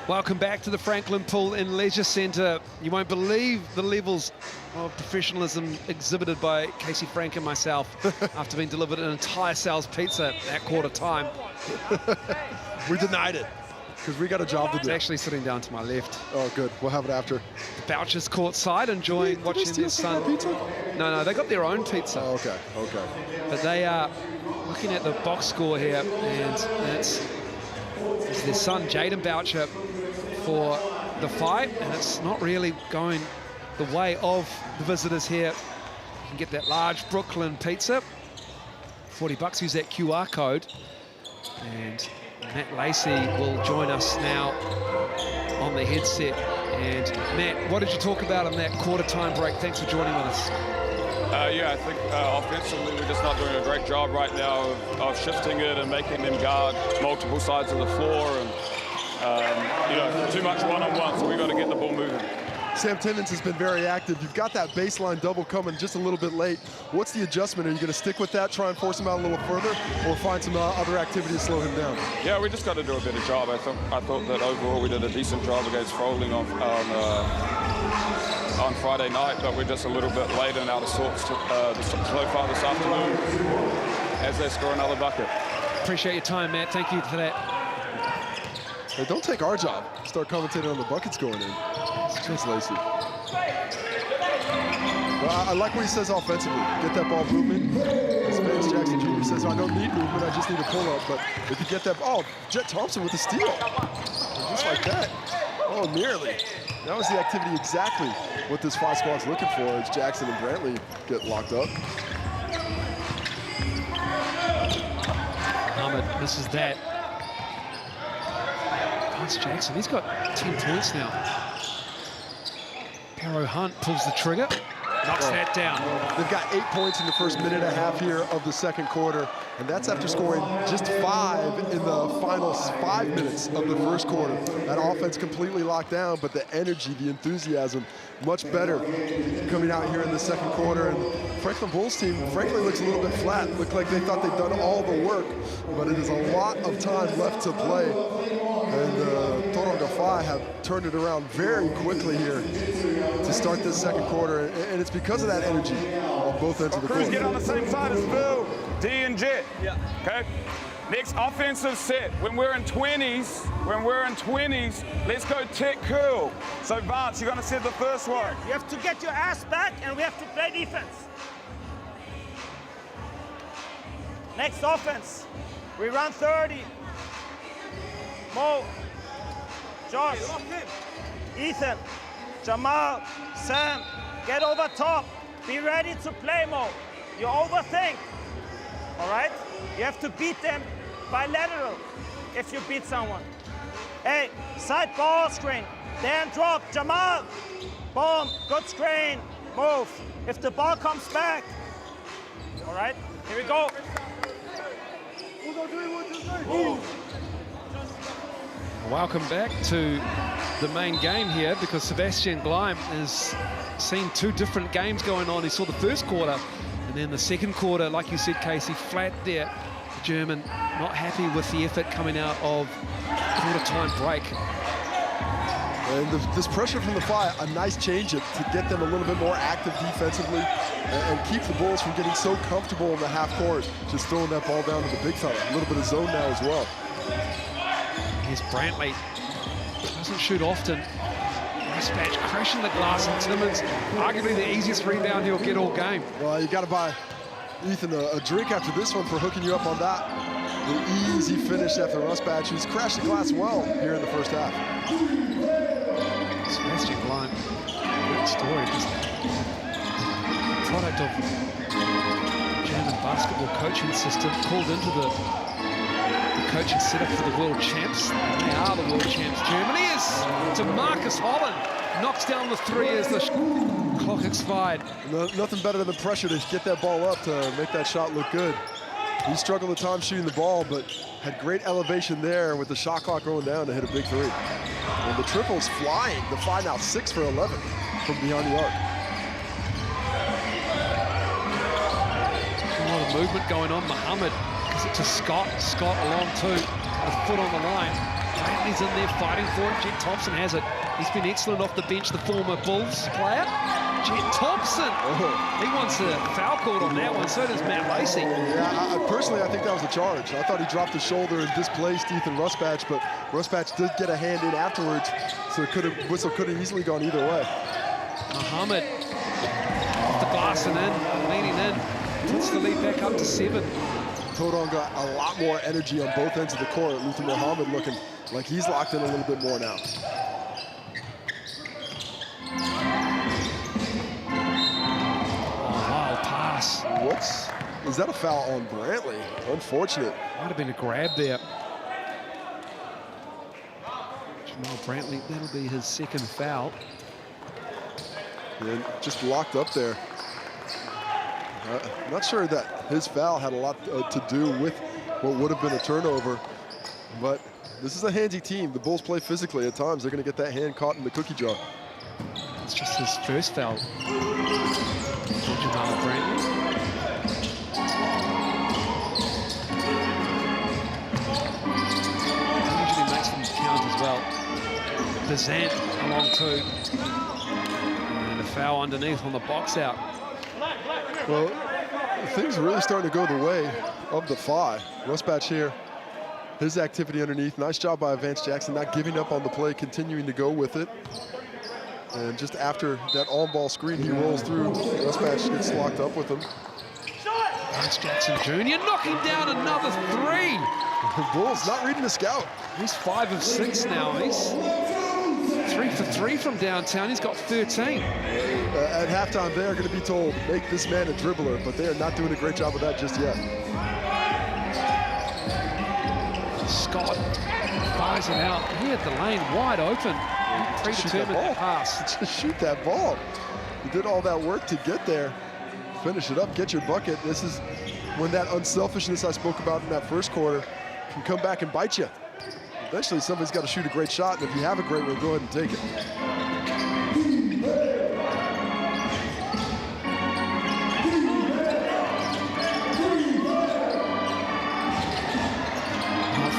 Welcome back to the Franklin Pool and Leisure Centre. You won't believe the levels of professionalism exhibited by Casey Frank and myself after being delivered an entire Sal's pizza at quarter time. We denied it because we got a job to It's do. actually sitting down to my left. Oh, good. We'll have it after. The Bouchers courtside enjoying watching their son. No, they got their own pizza. Oh, okay, okay. But they are looking at the box score here, and it's their son, Jaden Boucher, for the fight, and it's not really going the way of the visitors here. You can get that large Brooklyn pizza. $40, use that QR code. And Matt Lacey will join us now on the headset. And Matt, what did you talk about on that quarter time break? Thanks for joining with us. Yeah, I think offensively we're just not doing a great job right now of shifting it and making them guard multiple sides of the floor, and too much one-on-one, so we got to get the ball moving. Sam Timmons has been very active. You've got that baseline double coming just a little bit late. What's the adjustment? Are you going to stick with that, try and force him out a little further, or find some other activity to slow him down? Yeah, we just got to do a better job. I thought that overall we did a decent job against Froling on Friday night, but we're just a little bit late and out of sorts so far this afternoon as they score another bucket. Appreciate your time, Matt. Thank you for that. Hey, don't take our job. Start commentating on the buckets going in. It's Lacey. Well, I like what he says offensively. Get that ball moving. As Vance Jackson Jr. says, I don't need movement, I just need a pull-up. But if you get that, oh, Jet Thompson with the steal. And just like that. Oh, nearly. That was the activity exactly what this five squad's looking for as Jackson and Brantley get locked up. Ahmed misses that. Vance Jackson, he's got 10 points now. Pero Hunt pulls the trigger, knocks that down. They've got 8 points in the first minute and a half here of the second quarter, and that's after scoring just 5 in the final 5 minutes of the first quarter. That offense completely locked down, but the energy, the enthusiasm, much better coming out here in the second quarter. And Franklin Bulls team, frankly, looks a little bit flat. Looked like they thought they'd done all the work, but it is a lot of time left to play. And Toronto Whai have turned it around very quickly here to start this second quarter, and it's because of that energy on both ends of the court. Cruz, get on the same side as Phil, D and Jet. Yeah. Okay. Next offensive set. When we're in 20s, let's go tick curl. So Vance, you're gonna set the first one. You have to get your ass back, and we have to play defense. Next offense. We run 30. Mo, Josh, Ethan, Jamal, Sam, get over top. Be ready to play, Mo. You overthink, all right? You have to beat them bilateral if you beat someone. Hey, side ball screen, then drop, Jamal. Boom, good screen, move. If the ball comes back, all right? Here we go. Move. Welcome back to the main game here, because Sebastian Gleim has seen 2 different games going on. He saw the first quarter, and then the second quarter, like you said, Casey, flat there. The German not happy with the effort coming out of quarter time break. And this pressure from the Whai, a nice change to get them a little bit more active defensively and keep the Bulls from getting so comfortable in the half court, just throwing that ball down to the big fella. A little bit of zone now as well. Here's Brantley. Doesn't shoot often. Nice match, crashing the glass on Timmons. Arguably the easiest rebound he'll get all game. Well, you got to buy Ethan a drink after this one for hooking you up on that. The easy finish after Russ Batch, who's crashed the glass well here in the first half. Sebastian Gleim, great story. Just product of German basketball coaching system, called into the coaching setup for the world champs. They are the world champs. Germany is to Marcus Holland. Knocks down the 3 as the clock expired. Nothing better than pressure to get that ball up to make that shot look good. He struggled at times shooting the ball, but had great elevation there with the shot clock going down to hit a big 3. And the triple's flying. The Whai now 6 for 11 from behind the arc. A lot of movement going on. Muhammad gives it to Scott. Scott along too, a foot on the line. Brantley's in there fighting for it. Jet Thompson has it. He's been excellent off the bench, the former Bulls player. Jet Thompson. He wants a foul called on that one. So does Matt Lacey. Yeah, personally, I think that was a charge. I thought he dropped his shoulder and displaced Ethan Rusbatch, but Rusbatch did get a hand in afterwards, so whistle could have easily gone either way. Muhammad off the glass and in, leaning in, puts the lead back up to 7. Todon got a lot more energy on both ends of the court. Luther Muhammad looking like he's locked in a little bit more now. Wild pass. Is that a foul on Brantley? Unfortunate. Might have been a grab there. Jamal Brantley, that'll be his second foul. And just locked up there. I'm not sure that his foul had a lot to do with what would have been a turnover, but this is a handy team. The Bulls play physically. At times, they're going to get that hand caught in the cookie jar. It's just his first foul for Jamal Brantley. He usually makes them count as well. Bazant along too. And a foul underneath on the box out. Well, things are really starting to go the way of the Phi. Rusbatch here, his activity underneath. Nice job by Vance Jackson, not giving up on the play, continuing to go with it. And just after that on-ball screen, he rolls through. Rusbatch gets locked up with him. Vance Jackson Jr. knocking down another 3. The Bulls not reading the scout. He's 5 of 6 now. He's 3 for 3 from downtown. He's got 13. At halftime, they are going to be told, make this man a dribbler, but they are not doing a great job of that just yet. Scott fires it out. He had the lane wide open. Predetermined pass. Just shoot that ball. He did all that work to get there. Finish it up, get your bucket. This is when that unselfishness I spoke about in that first quarter can come back and bite you. Eventually, somebody's got to shoot a great shot, and if you have a great one, go ahead and take it.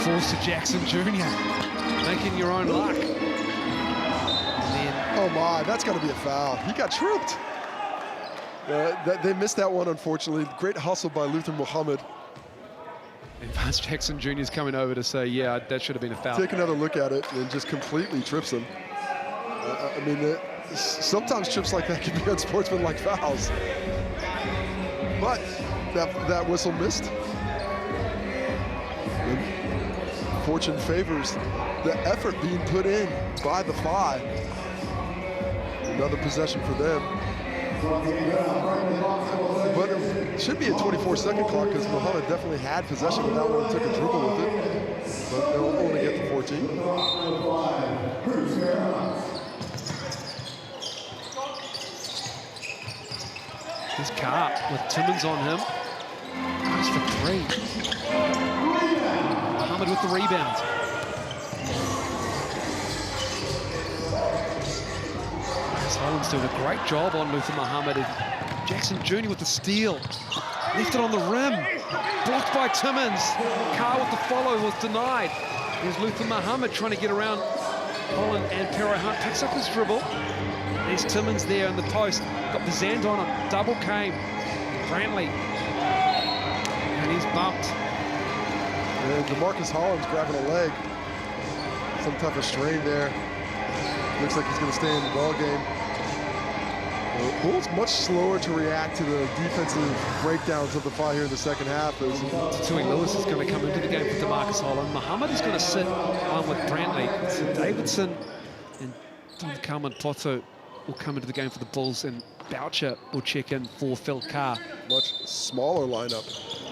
Force to Jackson Jr. Making your own luck. Oh my, that's got to be a foul. He got tripped. They missed that one, unfortunately. Great hustle by Luther Muhammad. And Vance Jackson Jr. is coming over to say, yeah, that should have been a foul. Take another look at it and just completely trips him. I mean, sometimes trips like that can be unsportsmanlike fouls. But that whistle missed. And fortune favors the effort being put in by the Phi. Another possession for them. But it should be a 24-second clock because Muhammad definitely had possession of that one and took a dribble with it. But they'll only get to 14. His car with Timmons on him. Goes for 3. Muhammad with the rebound. Holland's doing a great job on Luther Muhammad. Jackson Jr. with the steal. Left it on the rim. Blocked by Timmons. Carr with the follow was denied. Here's Luther Muhammad trying to get around Holland, and Pero Hunt picks up his dribble. There's Timmons there in the post. Got Bazant on him. Double came. Brantley. And he's bumped. And DeMarcus Holland's grabbing a leg. Some type of strain there. Looks like he's going to stay in the ball game. Bulls much slower to react to the defensive breakdowns of the Phi here in the second half. Tui Lewis is going to come into the game for DeMarcus Holland. Muhammad is going to sit on with Brantley. So Davidson and Don Carmen Poto will come into the game for the Bulls, and Boucher will check in for Phil Carr. Much smaller lineup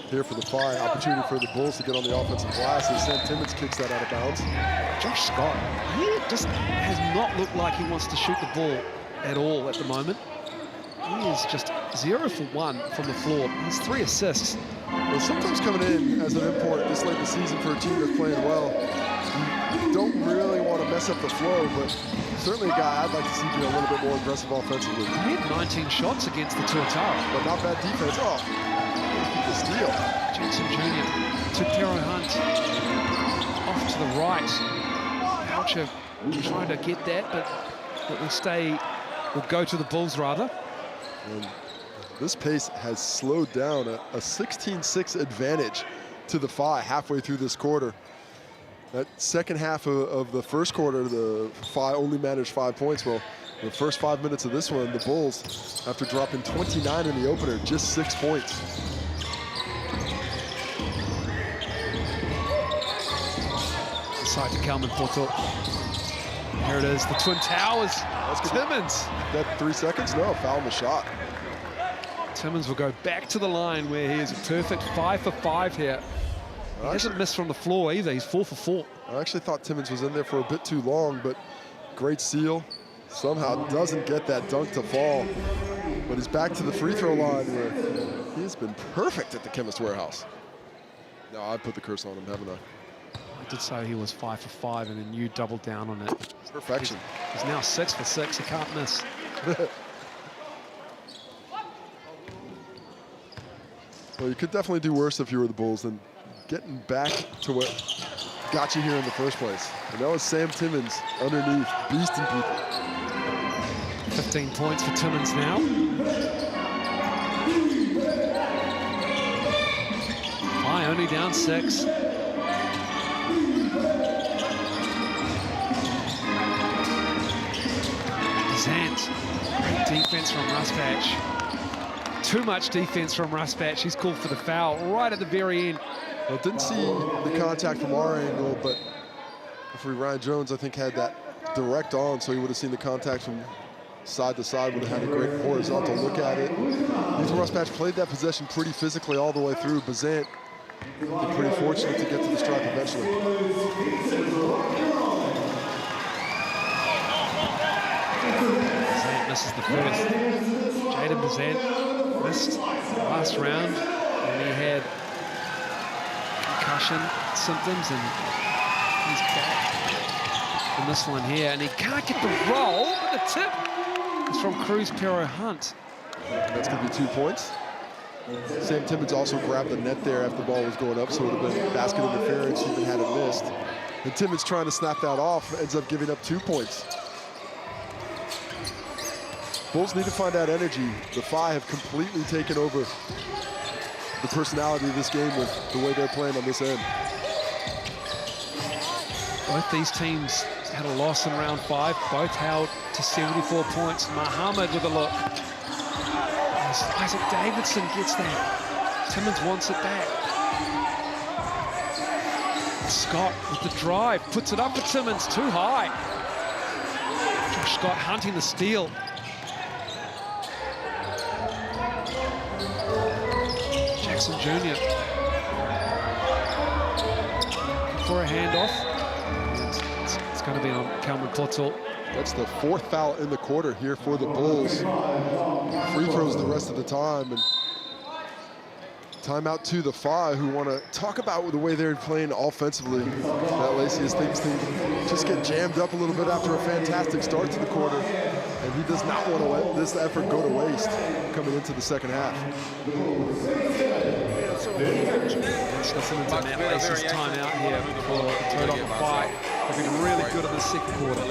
here for the Phi. Opportunity for the Bulls to get on the offensive glass as Sam Timmons kicks that out of bounds. Josh Scott, he just has not looked like he wants to shoot the ball at all at the moment. He is just 0 for 1 from the floor. He's 3 assists. Well, sometimes coming in as an import this late in the season for a team that's playing well, you don't really want to mess up the flow, but certainly a guy I'd like to see be a little bit more aggressive offensively. He had 19 shots against the Tuatara. But not bad defense. Oh, the steal. Jackson Jr. to Pero Hunt. Off to the right. culture trying to get that, but it will go to the Bulls rather. And this pace has slowed down, a 16-6 advantage to the Phi halfway through this quarter. That second half of the first quarter, the Phi only managed 5 points. Well, the first 5 minutes of this one, the Bulls, after dropping 29 in the opener, just 6 points. Side to Kalman Poto. Here it is, the Twin Towers. Timmins. That 3 seconds? No, foul on the shot. Timmins will go back to the line where he is a perfect 5 for 5 here. He hasn't missed from the floor either. He's 4 for 4. I actually thought Timmins was in there for a bit too long, but great steal. Somehow doesn't get that dunk to fall. But he's back to the free throw line where he has been perfect at the Chemist Warehouse. No, I put the curse on him, haven't I? I did say he was 5 for 5, and then you doubled down on it. Perfection. He's now 6 for 6. He can't miss. Well, you could definitely do worse if you were the Bulls than getting back to what got you here in the first place. And that was Sam Timmins underneath, beasting people. 15 points for Timmins now. Whai only down 6. Zant, great defense from Ruspatch. Too much defense from Ruspatch. He's called for the foul right at the very end. Well, didn't see the contact from our angle, but referee Ryan Jones, I think, had that direct on, so he would have seen the contact from side to side, would have had a great horizontal look at it. Youth Ruspatch played that possession pretty physically all the way through. Bazant, pretty fortunate to get to the stripe eventually. Bazant misses the first. Jaden Bazant missed last round, and he had concussion symptoms, and he's back in this one here, and he can't get the roll, but the tip is from Cruz Pero Hunt. That's going to be 2 points. Sam Timmins also grabbed the net there after the ball was going up, so it would have been basket interference even had it missed. And Timmins trying to snap that off ends up giving up 2 points. Bulls need to find that energy. The Phi have completely taken over the personality of this game with the way they're playing on this end. Both these teams had a loss in round 5, both held to 74 points. Muhammad with a look. As Isaac Davidson gets that. Timmins wants it back. Scott with the drive, puts it up for Timmins, too high. Josh Scott hunting the steal. Jackson Jr. for a handoff. It's going to be on Kalman Poto. That's the 4th foul in the quarter here for the Bulls. Free throws the rest of the time. And timeout to the Phi, who want to talk about the way they're playing offensively. Matt Lacey has things to just get jammed up a little bit after a fantastic start to the quarter. And he does not want to let this effort go to waste coming into the second half. Let's listen to Matt Lacey's timeout here for the Phi. They've been really good in the second quarter.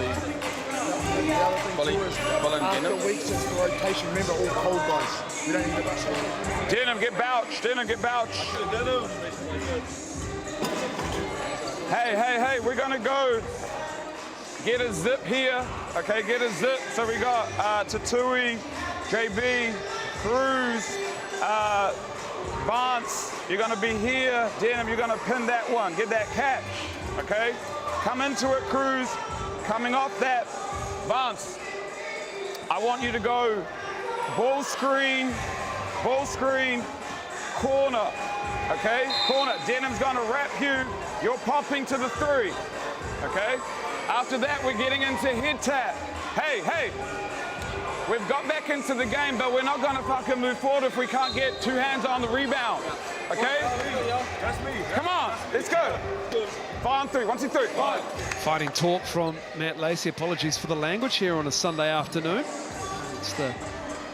After weeks since the rotation, remember all cold guys. We don't need to rush. Denham, get Bouch. Denham, get Bouch. Hey, we're going to go get a zip here. Okay, get a zip. So we got Tatui, JB, Cruz, Vance, you're going to be here. Denham, you're going to pin that one. Get that catch, okay? Come into it, Cruz. Coming off that, Vance, I want you to go ball screen, corner, okay? Corner. Denham's going to wrap you. You're popping to the 3, okay? After that, we're getting into head tap. Hey. We've got back into the game, but we're not going to fucking move forward if we can't get 2 hands on the rebound, okay? That's me. Come on, let's go. 5 on 3, 1, 2, 3. Fighting talk from Matt Lacey. Apologies for the language here on a Sunday afternoon. It's the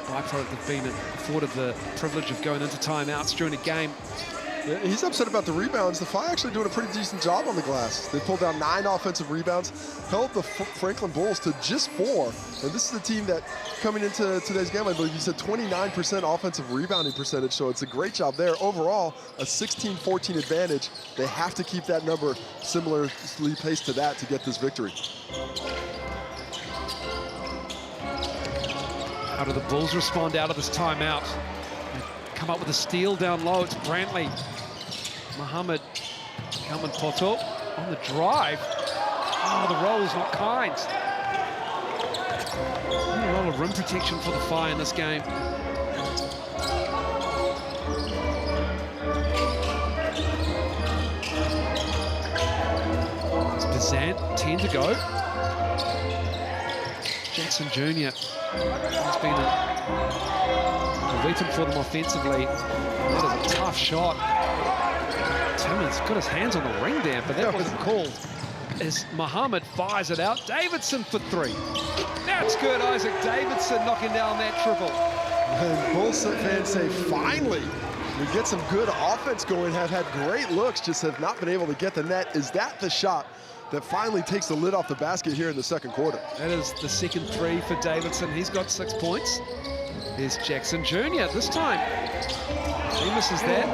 byproduct of being afforded the privilege of going into timeouts during a game. Yeah, he's upset about the rebounds. The Phi actually doing a pretty decent job on the glass. They pulled down 9 offensive rebounds, held the Franklin Bulls to just 4. And this is the team that, coming into today's game, I believe you said 29% offensive rebounding percentage, so it's a great job there. Overall, a 16-14 advantage. They have to keep that number similarly paced to that to get this victory. How do the Bulls respond out of this timeout? Come up with a steal down low. It's Brantley. Muhammad coming Poto on the drive. Oh, the roll is not kind. A lot of rim protection for the Phi in this game. It's Bazant, 10 to go. Jackson Jr. has been a weapon for them offensively. That is a tough shot. Timmons got his hands on the ring there, but that wasn't called. As Muhammad fires it out, Davidson for 3. That's good, Isaac Davidson knocking down that triple. And Bulls fans say, finally, we get some good offense going, have had great looks, just have not been able to get the net. Is that the shot that finally takes the lid off the basket here in the second quarter? That is the second 3 for Davidson. He's got 6 points. Here's Jackson Jr. this time. He misses that.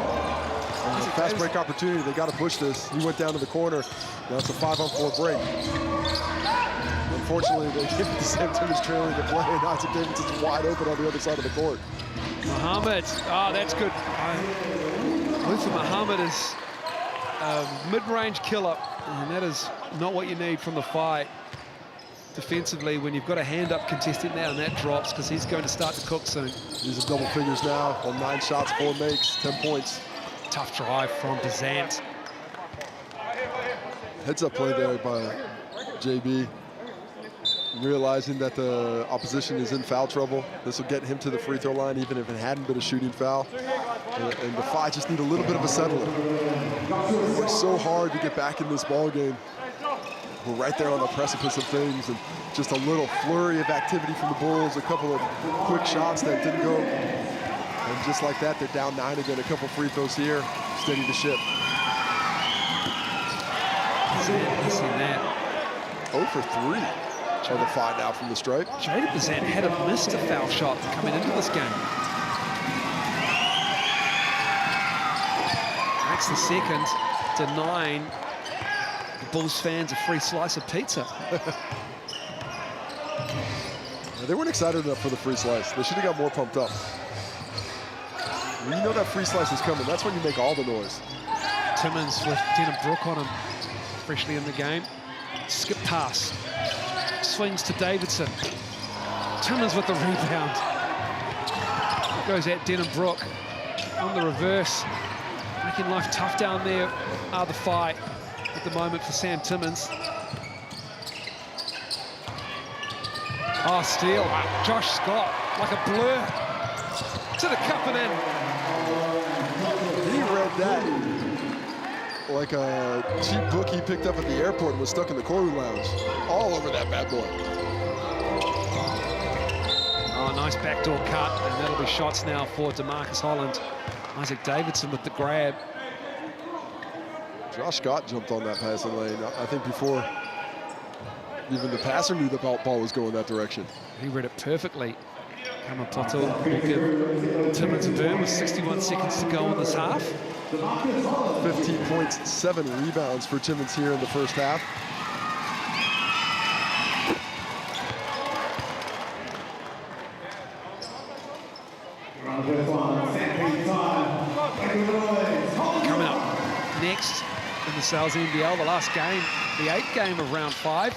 Fast break opportunity, they got to push this. He went down to the corner. Now it's a 5-on-4 break. Unfortunately, they give it to Sam Timmons trailing the play, and Isaac Davidson's wide open on the other side of the court. Muhammad, oh, that's good. Luther Muhammad is a mid-range killer, and that is not what you need from the Phi defensively when you've got a hand-up contestant now, and that drops because he's going to start to cook soon. He's in double figures now on 9 shots, 4 makes, 10 points. Tough drive from Bazant. Heads-up play there by JB. Realizing that the opposition is in foul trouble. This will get him to the free throw line, even if it hadn't been a shooting foul. And the Phi just need a little bit of a settler. They work so hard to get back in this ball game. We're right there on the precipice of things, and just a little flurry of activity from the Bulls, a couple of quick shots that didn't go. And just like that, they're down 9 again. A couple free throws here, steady the ship. Bazant, seen that. 0 for 3. On the Phi now from the stripe. Jada Bazant had missed a foul shot coming into this game. Makes the second, denying the Bulls fans a free slice of pizza. They weren't excited enough for the free slice. They should have got more pumped up. When you know that free slice is coming, that's when you make all the noise. Timmons with Denham Brook on him, freshly in the game. Skip pass. Swings to Davidson. Timmons with the rebound. Goes at Denham Brook on the reverse. Making life tough down there are the Phi at the moment for Sam Timmons. Oh, steal. Josh Scott, like a blur. To the cup and in. He read that like a cheap book he picked up at the airport and was stuck in the Koru Lounge. All over that bad boy. Oh, nice backdoor cut, and that'll be shots now for DeMarcus Holland. Isaac Davidson with the grab. Josh Scott jumped on that passing lane, I think before even the passer knew the ball was going that direction. He read it perfectly. Kamapoto will give Timmons a burn with 61 seconds to go in this half. 15 points, 7 rebounds for Timmons here in the first half. Coming up next in the Sales NBL, the last game, the 8th game of round 5,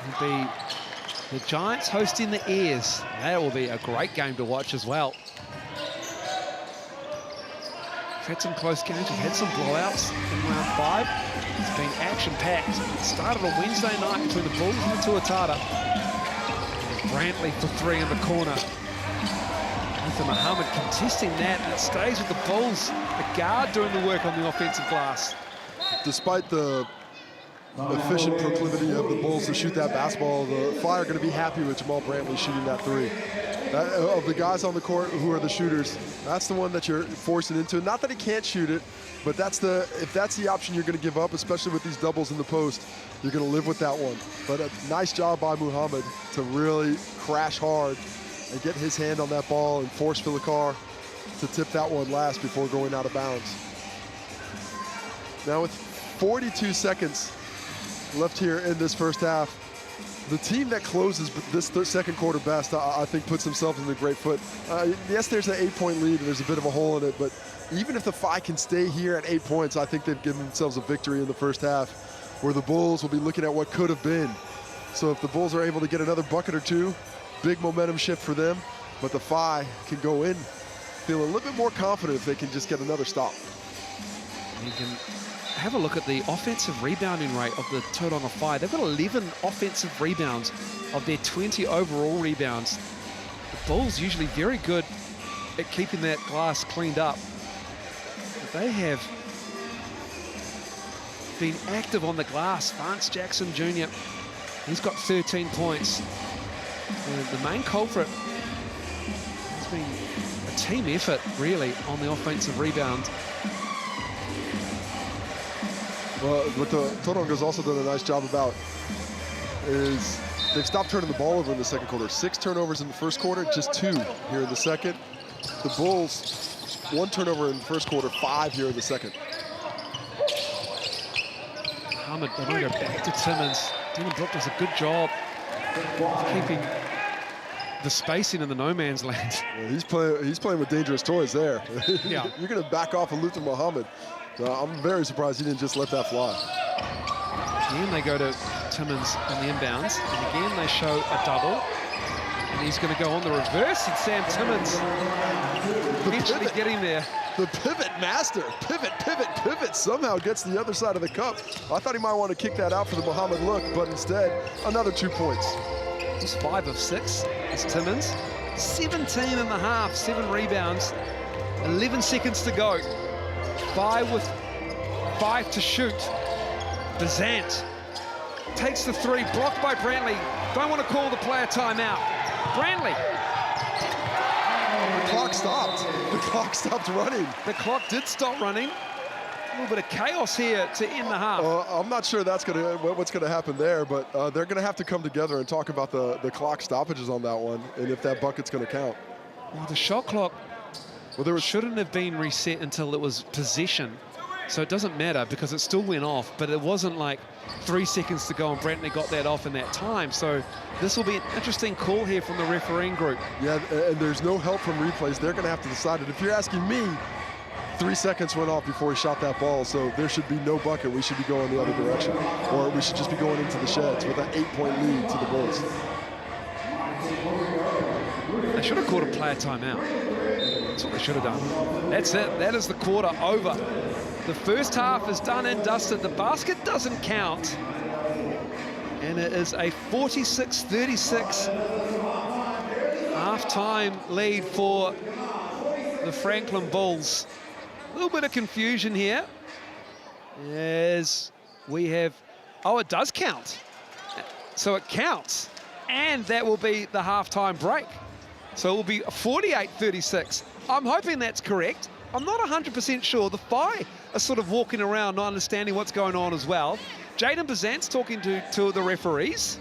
will be the Giants hosting the Airs. That will be a great game to watch as well. We've had some close games, we've had some blowouts in round 5. It's been action-packed. It started on Wednesday night between the Bulls and the Tuatara. Brantley for 3 in the corner. Luther Muhammad contesting that, and it stays with the Bulls. The guard doing the work on the offensive glass. Despite the efficient proclivity of the Bulls to shoot that basketball, the Phi are going to be happy with Jamal Brantley shooting that 3. of the guys on the court who are the shooters, that's the one that you're forcing into. Not that he can't shoot it, but if that's the option you're going to give up, especially with these doubles in the post, you're going to live with that one. But a nice job by Muhammad to really crash hard and get his hand on that ball and force Filakar to tip that one last before going out of bounds. Now with 42 seconds left here in this first half, the team that closes this second quarter best, I think, puts themselves in a great foot. Yes, there's an 8-point lead, and there's a bit of a hole in it, but even if the Phi can stay here at 8 points, I think they've given themselves a victory in the first half, where the Bulls will be looking at what could have been. So if the Bulls are able to get another bucket or two, big momentum shift for them, but the Phi can go in, feel a little bit more confident if they can just get another stop. You can have a look at the offensive rebounding rate of the Tauranga Phi. They've got 11 offensive rebounds of their 20 overall rebounds. The Bulls usually very good at keeping that glass cleaned up. But they have been active on the glass. Vance Jackson Jr., he's got 13 points. And the main culprit has been a team effort, really, on the offensive rebound. Well, what the Tauranga's also done a nice job about is they've stopped turning the ball over in the second quarter. 6 turnovers in the first quarter, just 2 here in the second. The Bulls, 1 turnover in the first quarter, 5 here in the second. Muhammad, they're going to go back to Timmins. Dylan Brooke does a good job of keeping the spacing in the no man's land. Yeah, he's playing with dangerous toys there. Yeah. You're going to back off of Luther Muhammad. So I'm very surprised he didn't just let that fly. Again, they go to Timmins on the inbounds, and again they show a double. And he's going to go on the reverse, and Sam Timmins eventually getting there. The pivot master, pivot, somehow gets to the other side of the cup. I thought he might want to kick that out for the Muhammad look, but instead, another 2 points. He's 5 of 6, is Timmins. 17 and a half, 7 rebounds, 11 seconds to go. 5 with 5 to shoot. Bazant takes the 3, blocked by Brantley. Don't want to call the player timeout. Brantley. The clock stopped. The clock stopped running. The clock did stop running. A little bit of chaos here to end the half. I'm not sure that's what's going to happen there, but they're going to have to come together and talk about the clock stoppages on that one and if that bucket's going to count. Well, the shot clock shouldn't have been reset until it was possession. So it doesn't matter because it still went off, but it wasn't like 3 seconds to go and Brantley got that off in that time. So this will be an interesting call here from the refereeing group. Yeah, and there's no help from replays. They're going to have to decide it. If you're asking me, 3 seconds went off before he shot that ball, so there should be no bucket. We should be going the other direction, or we should just be going into the sheds with an 8-point lead to the Bulls. They should have called a player timeout. That's what they should have done. That's it. That is the quarter over. The first half is done and dusted. The basket doesn't count. And it is a 46-36 half-time lead for the Franklin Bulls. A little bit of confusion here as we have, oh, it does count. So it counts. And that will be the halftime break. So it will be 48-36. I'm hoping that's correct. I'm not 100% sure. The Phi are sort of walking around not understanding what's going on as well. Jaden Bazant's talking to two of the referees.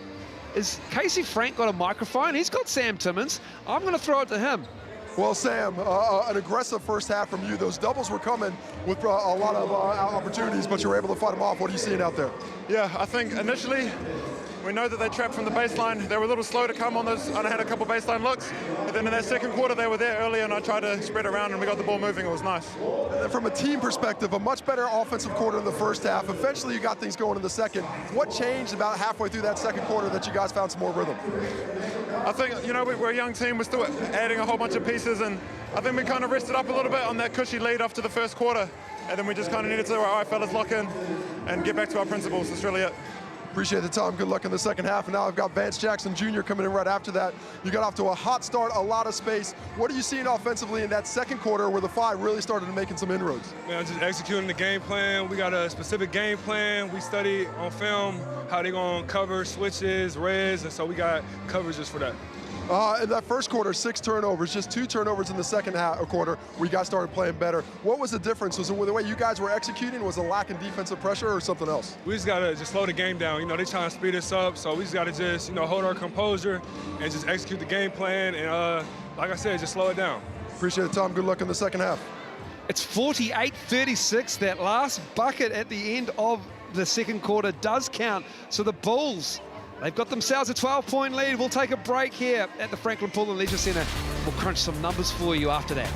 Is Casey Frank got a microphone? He's got Sam Timmins. I'm going to throw it to him. Well, Sam, an aggressive first half from you. Those doubles were coming with a lot of opportunities, but you were able to fight them off. What are you seeing out there? Yeah, I think initially we know that they trapped from the baseline. They were a little slow to come on those, and I had a couple baseline looks. But then in that second quarter, they were there early, and I tried to spread around, and we got the ball moving. It was nice. From a team perspective, a much better offensive quarter in the first half. Eventually, you got things going in the second. What changed about halfway through that second quarter that you guys found some more rhythm? I think, you know, we're a young team. We're still adding a whole bunch of pieces, and I think we kind of rested up a little bit on that cushy lead after the first quarter, and then we just kind of needed to, all right, fellas, lock in and get back to our principles. That's really it. Appreciate the time. Good luck in the second half. And now I've got Vance Jackson Jr. coming in right after that. You got off to a hot start, a lot of space. What are you seeing offensively in that second quarter where the Phi really started making some inroads? Man, just executing the game plan. We got a specific game plan. We study on film how they're going to cover switches, reds, and so we got coverages for that. In that first quarter, 6 turnovers, just 2 turnovers in the second quarter. We got started playing better. What was the difference? Was it the way you guys were executing? Was it a lack in defensive pressure or something else? We just gotta just slow the game down. You know, they trying to speed us up, so we just gotta just, you know, hold our composure and just execute the game plan. And like I said, just slow it down. Appreciate it, Tom. Good luck in the second half. It's 48-36. That last bucket at the end of the second quarter does count. So the Bulls, they've got themselves a 12-point lead. We'll take a break here at the Franklin Pullen Leisure Centre. We'll crunch some numbers for you after that.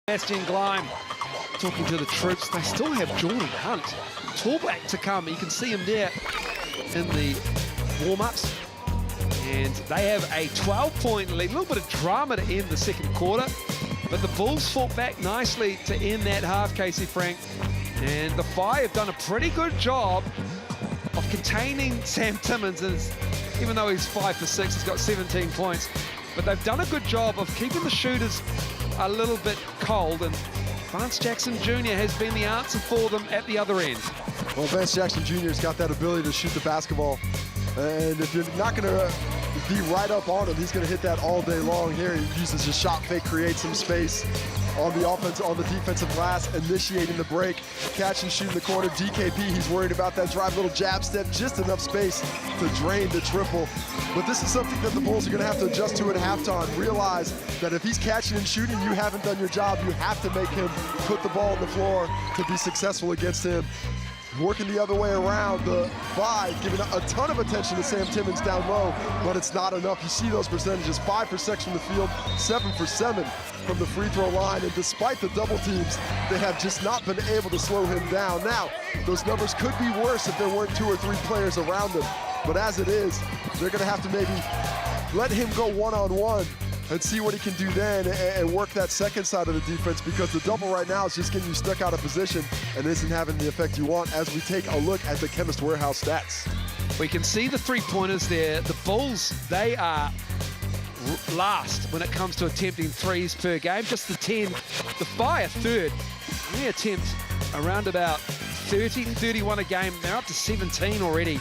Sebastian Gleim talking to the troops. They still have Jordan Hunt, tallback to come. You can see him there in the warm-ups. And they have a 12-point lead. A little bit of drama to end the second quarter. But the Bulls fought back nicely to end that half, Casey Frank. And the Whai have done a pretty good job of containing Sam Timmins. Even though he's 5 for 6, he's got 17 points. But they've done a good job of keeping the shooters a little bit cold, and Vance Jackson Jr. has been the answer for them at the other end. Well, Vance Jackson Jr. has got that ability to shoot the basketball, and if you're not going to be right up on him, he's going to hit that all day long. Here he uses his shot fake, creates some space on the offense, on the defensive glass, initiating the break, catch and shoot in the corner. DKP, he's worried about that drive, little jab step, just enough space to drain the triple. But this is something that the Bulls are going to have to adjust to at halftime. Realize that if he's catching and shooting, you haven't done your job. You have to make him put the ball on the floor to be successful against him. working the other way around. The Whai giving a ton of attention to Sam Timmons down low, but it's not enough. You see those percentages, 5 for 6 from the field, 7 for 7 from the free throw line, and despite the double teams, they have just not been able to slow him down. Now, those numbers could be worse if there weren't 2 or 3 players around him, but as it is, they're gonna have to maybe let him go one-on-one and see what he can do then and work that second side of the defense, because the double right now is just getting you stuck out of position and isn't having the effect you want as we take a look at the Chemist Warehouse stats. We can see the three-pointers there. The Bulls, they are last when it comes to attempting threes per game, just the 10. The Whai are third. They attempt around about 30, 31 a game. They're up to 17 already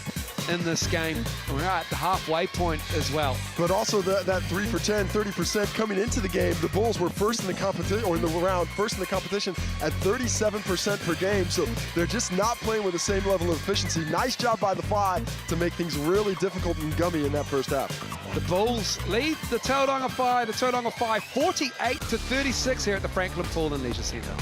in this game. We're at the halfway point as well. But also that 3 for 10, 30% coming into the game. The Bulls were first in the competition, or in the round, first in the competition at 37% per game. So they're just not playing with the same level of efficiency. Nice job by the Whai to make things really difficult and gummy in that first half. The Bulls lead the Tauranga Whai, 48-36 here at the Franklin Pool and Leisure Centre.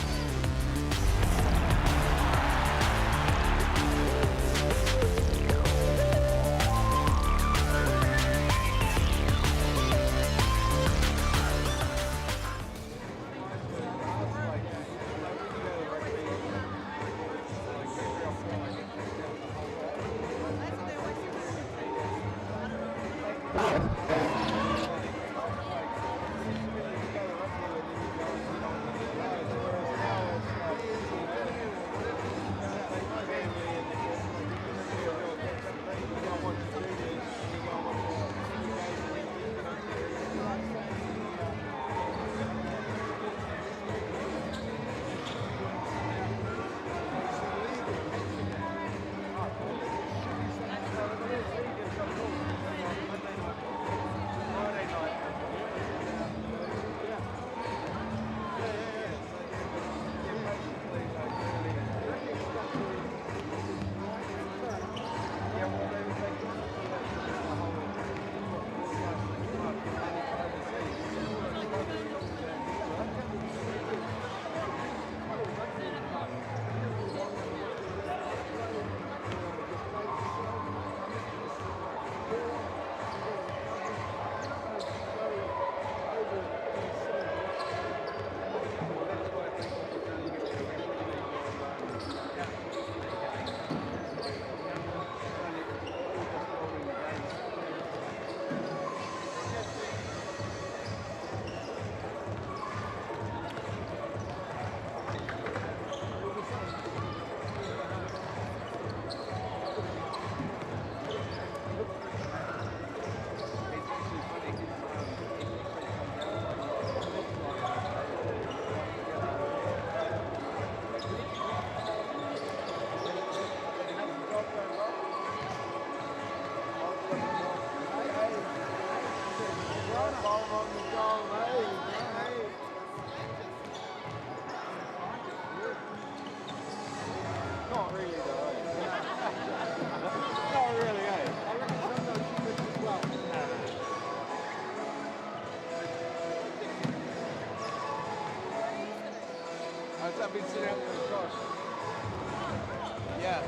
Yeah.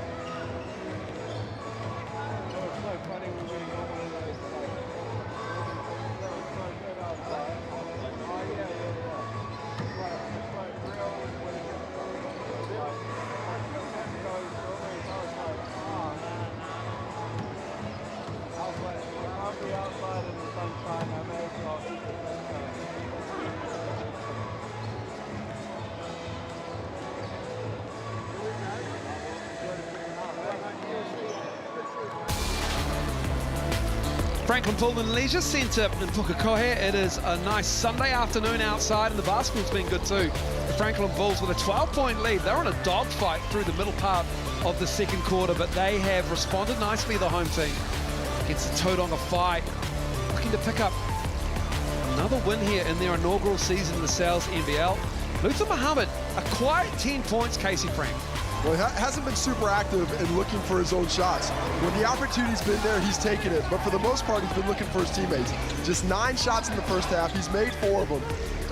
Franklin Pool and Leisure Centre in Pukekohe. It is a nice Sunday afternoon outside, and the basketball's been good too. The Franklin Bulls with a 12-point lead. They're on a dogfight through the middle part of the second quarter, but they have responded nicely, the home team, against the Tauranga Whai, looking to pick up another win here in their inaugural season in the Sales NBL. Luther Muhammad, a quiet 10 points, Casey Frank. Well, he hasn't been super active in looking for his own shots. When the opportunity's been there, he's taken it. But for the most part, he's been looking for his teammates. Just 9 shots in the first half. He's made 4 of them.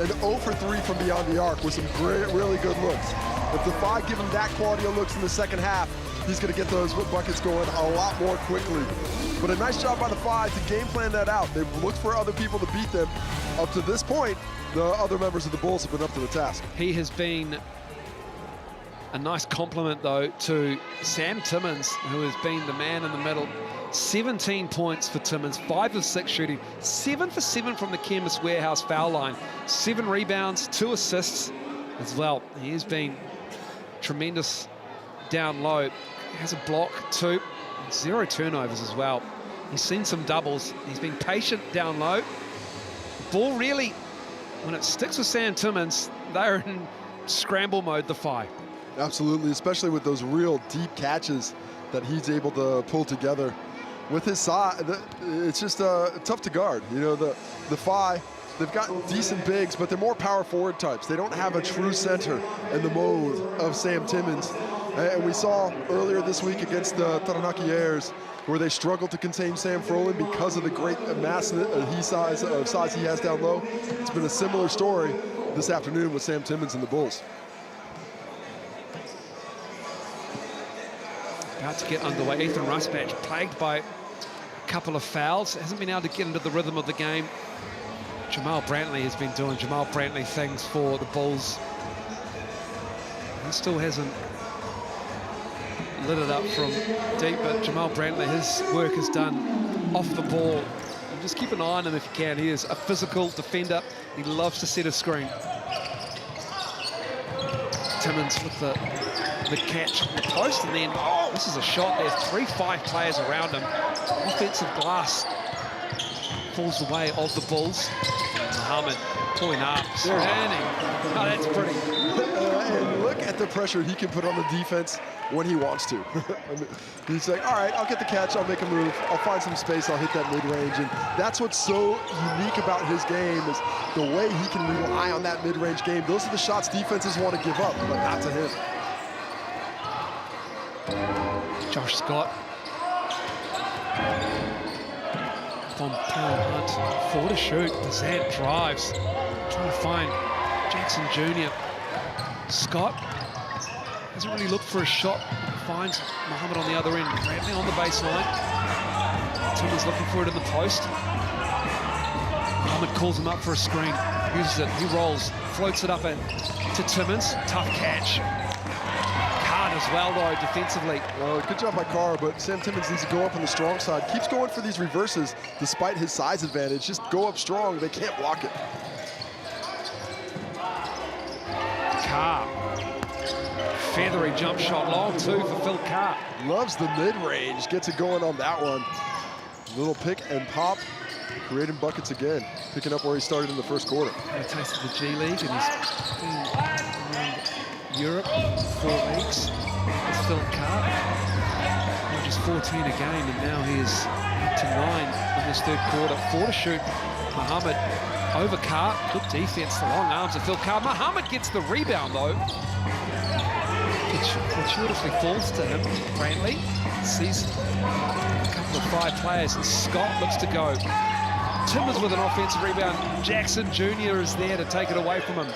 And 0 for 3 from beyond the arc with some great, really good looks. If the Whai give him that quality of looks in the second half, he's going to get those buckets going a lot more quickly. But a nice job by the Phi to game plan that out. They've looked for other people to beat them. Up to this point, the other members of the Bulls have been up to the task. He has been a nice compliment, though, to Sam Timmins, who has been the man in the middle. 17 points for Timmins, 5 of 6 shooting, 7 for 7 from the Chemist Warehouse foul line, 7 rebounds, 2 assists as well. He has been tremendous down low. Has a block, 2, 0 turnovers as well. He's seen some doubles. He's been patient down low. The ball really, when it sticks with Sam Timmins, they're in scramble mode, the Phi. Absolutely, especially with those real deep catches that he's able to pull together. With his size, it's just tough to guard. You know, the Phi, they've got decent bigs, but they're more power forward types. They don't have a true center in the mode of Sam Timmins. And we saw earlier this week against the Taranaki Airs where they struggled to contain Sam Froling because of the great mass size he has down low. It's been a similar story this afternoon with Sam Timmins and the Bulls. About to get underway. Ethan Rusbatch plagued by a couple of fouls. Hasn't been able to get into the rhythm of the game. Jamal Brantley has been doing Jamal Brantley things for the Bulls. He still hasn't lit it up from deep, but Jamal Brantley, his work is done off the ball. And just keep an eye on him if you can. He is a physical defender. He loves to set a screen. Timmins with the catch on the post, and then this is a shot. There's 3-5 players around him. Offensive glass falls the way of the Bulls. Muhammad pulling up, standing. Oh, that's pretty. And look at the pressure he can put on the defense when he wants to. I mean, he's like, all right, I'll get the catch, I'll make a move, I'll find some space, I'll hit that mid-range. And that's what's so unique about his game is the way he can rely on that mid-range game. Those are the shots defenses want to give up, but not to him. Josh Scott from Taylor Hunt, 4 to shoot. Bazant drives, trying to find Jackson Jr. Scott hasn't really looked for a shot. Finds Muhammad on the other end. Bradley on the baseline. Timmins looking for it in the post. Muhammad calls him up for a screen. Uses it. He rolls. Floats it up to Timmins. Tough catch. As well, though, defensively. Good job by Carr, but Sam Timmins needs to go up on the strong side. Keeps going for these reverses despite his size advantage. Just go up strong. They can't block it. Carr. Feathery jump shot, long 2 for Phil Carr. Loves the mid-range. Gets it going on that one. Little pick and pop. Creating buckets again. Picking up where he started in the first quarter. He tasted the G League and he's been around Europe 4 weeks. It's Phil Carr, just 14 a game, and now he is up to 9 in this third quarter. 4 to shoot. Muhammad over Carr. Good defense, the long arms of Phil Carr. Muhammad gets the rebound, though. Fortuitously falls to him. Brantley sees a couple of 5 players, and Scott looks to go. Timmins with an offensive rebound. Jackson Jr. is there to take it away from him.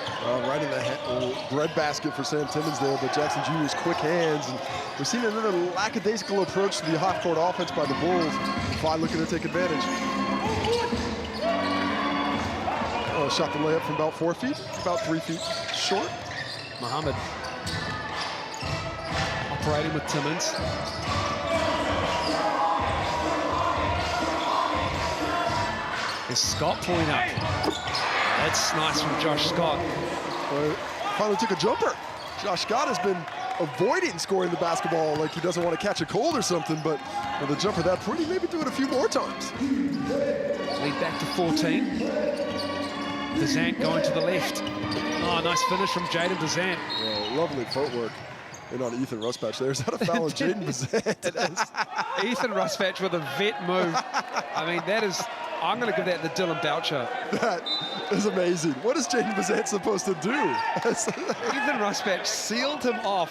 Right in the breadbasket for Sam Timmins there, but Jackson Jr.'s quick hands. And we've seen another lackadaisical approach to the half-court offense by the Bulls. Phi looking to take advantage. Shot the layup from about 4 feet, about 3 feet short. Muhammad operating with Timmins. Is Scott pulling up? That's nice from Josh Scott. Finally took a jumper. Josh Scott has been avoiding scoring the basketball like he doesn't want to catch a cold or something, but with a jumper that pretty, maybe do it a few more times. Lead back to 14. Bazant going to the left. Oh, nice finish from Jaden Bazant. Lovely footwork in on Ethan Rusbatch there. Is that a foul on Jaden Bazant? It is. Ethan Rusbatch with a vet move. I mean, that is... I'm going to give that the Dylan Boucher. That is amazing. What is Jaden Bazant supposed to do? Ethan Rusbatch sealed him off.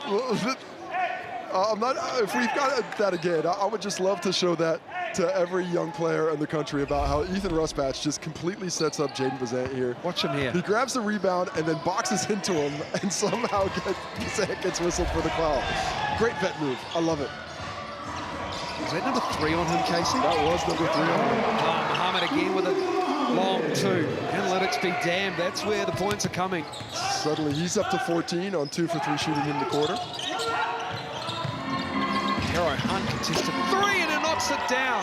I'm not. If we've got that again, I would just love to show that to every young player in the country about how Ethan Rusbatch just completely sets up Jaden Bazant here. Watch him here. He grabs the rebound and then boxes into him and somehow Bazant gets whistled for the foul. Great vet move. I love it. Was that number 3 on him, Casey? That was number 3 on him. Muhammad again with a long 2. Analytics be damned. That's where the points are coming. Suddenly he's up to 14 on 2 for 3 shooting in the quarter. Hero Hunt contested 3 and he knocks it down.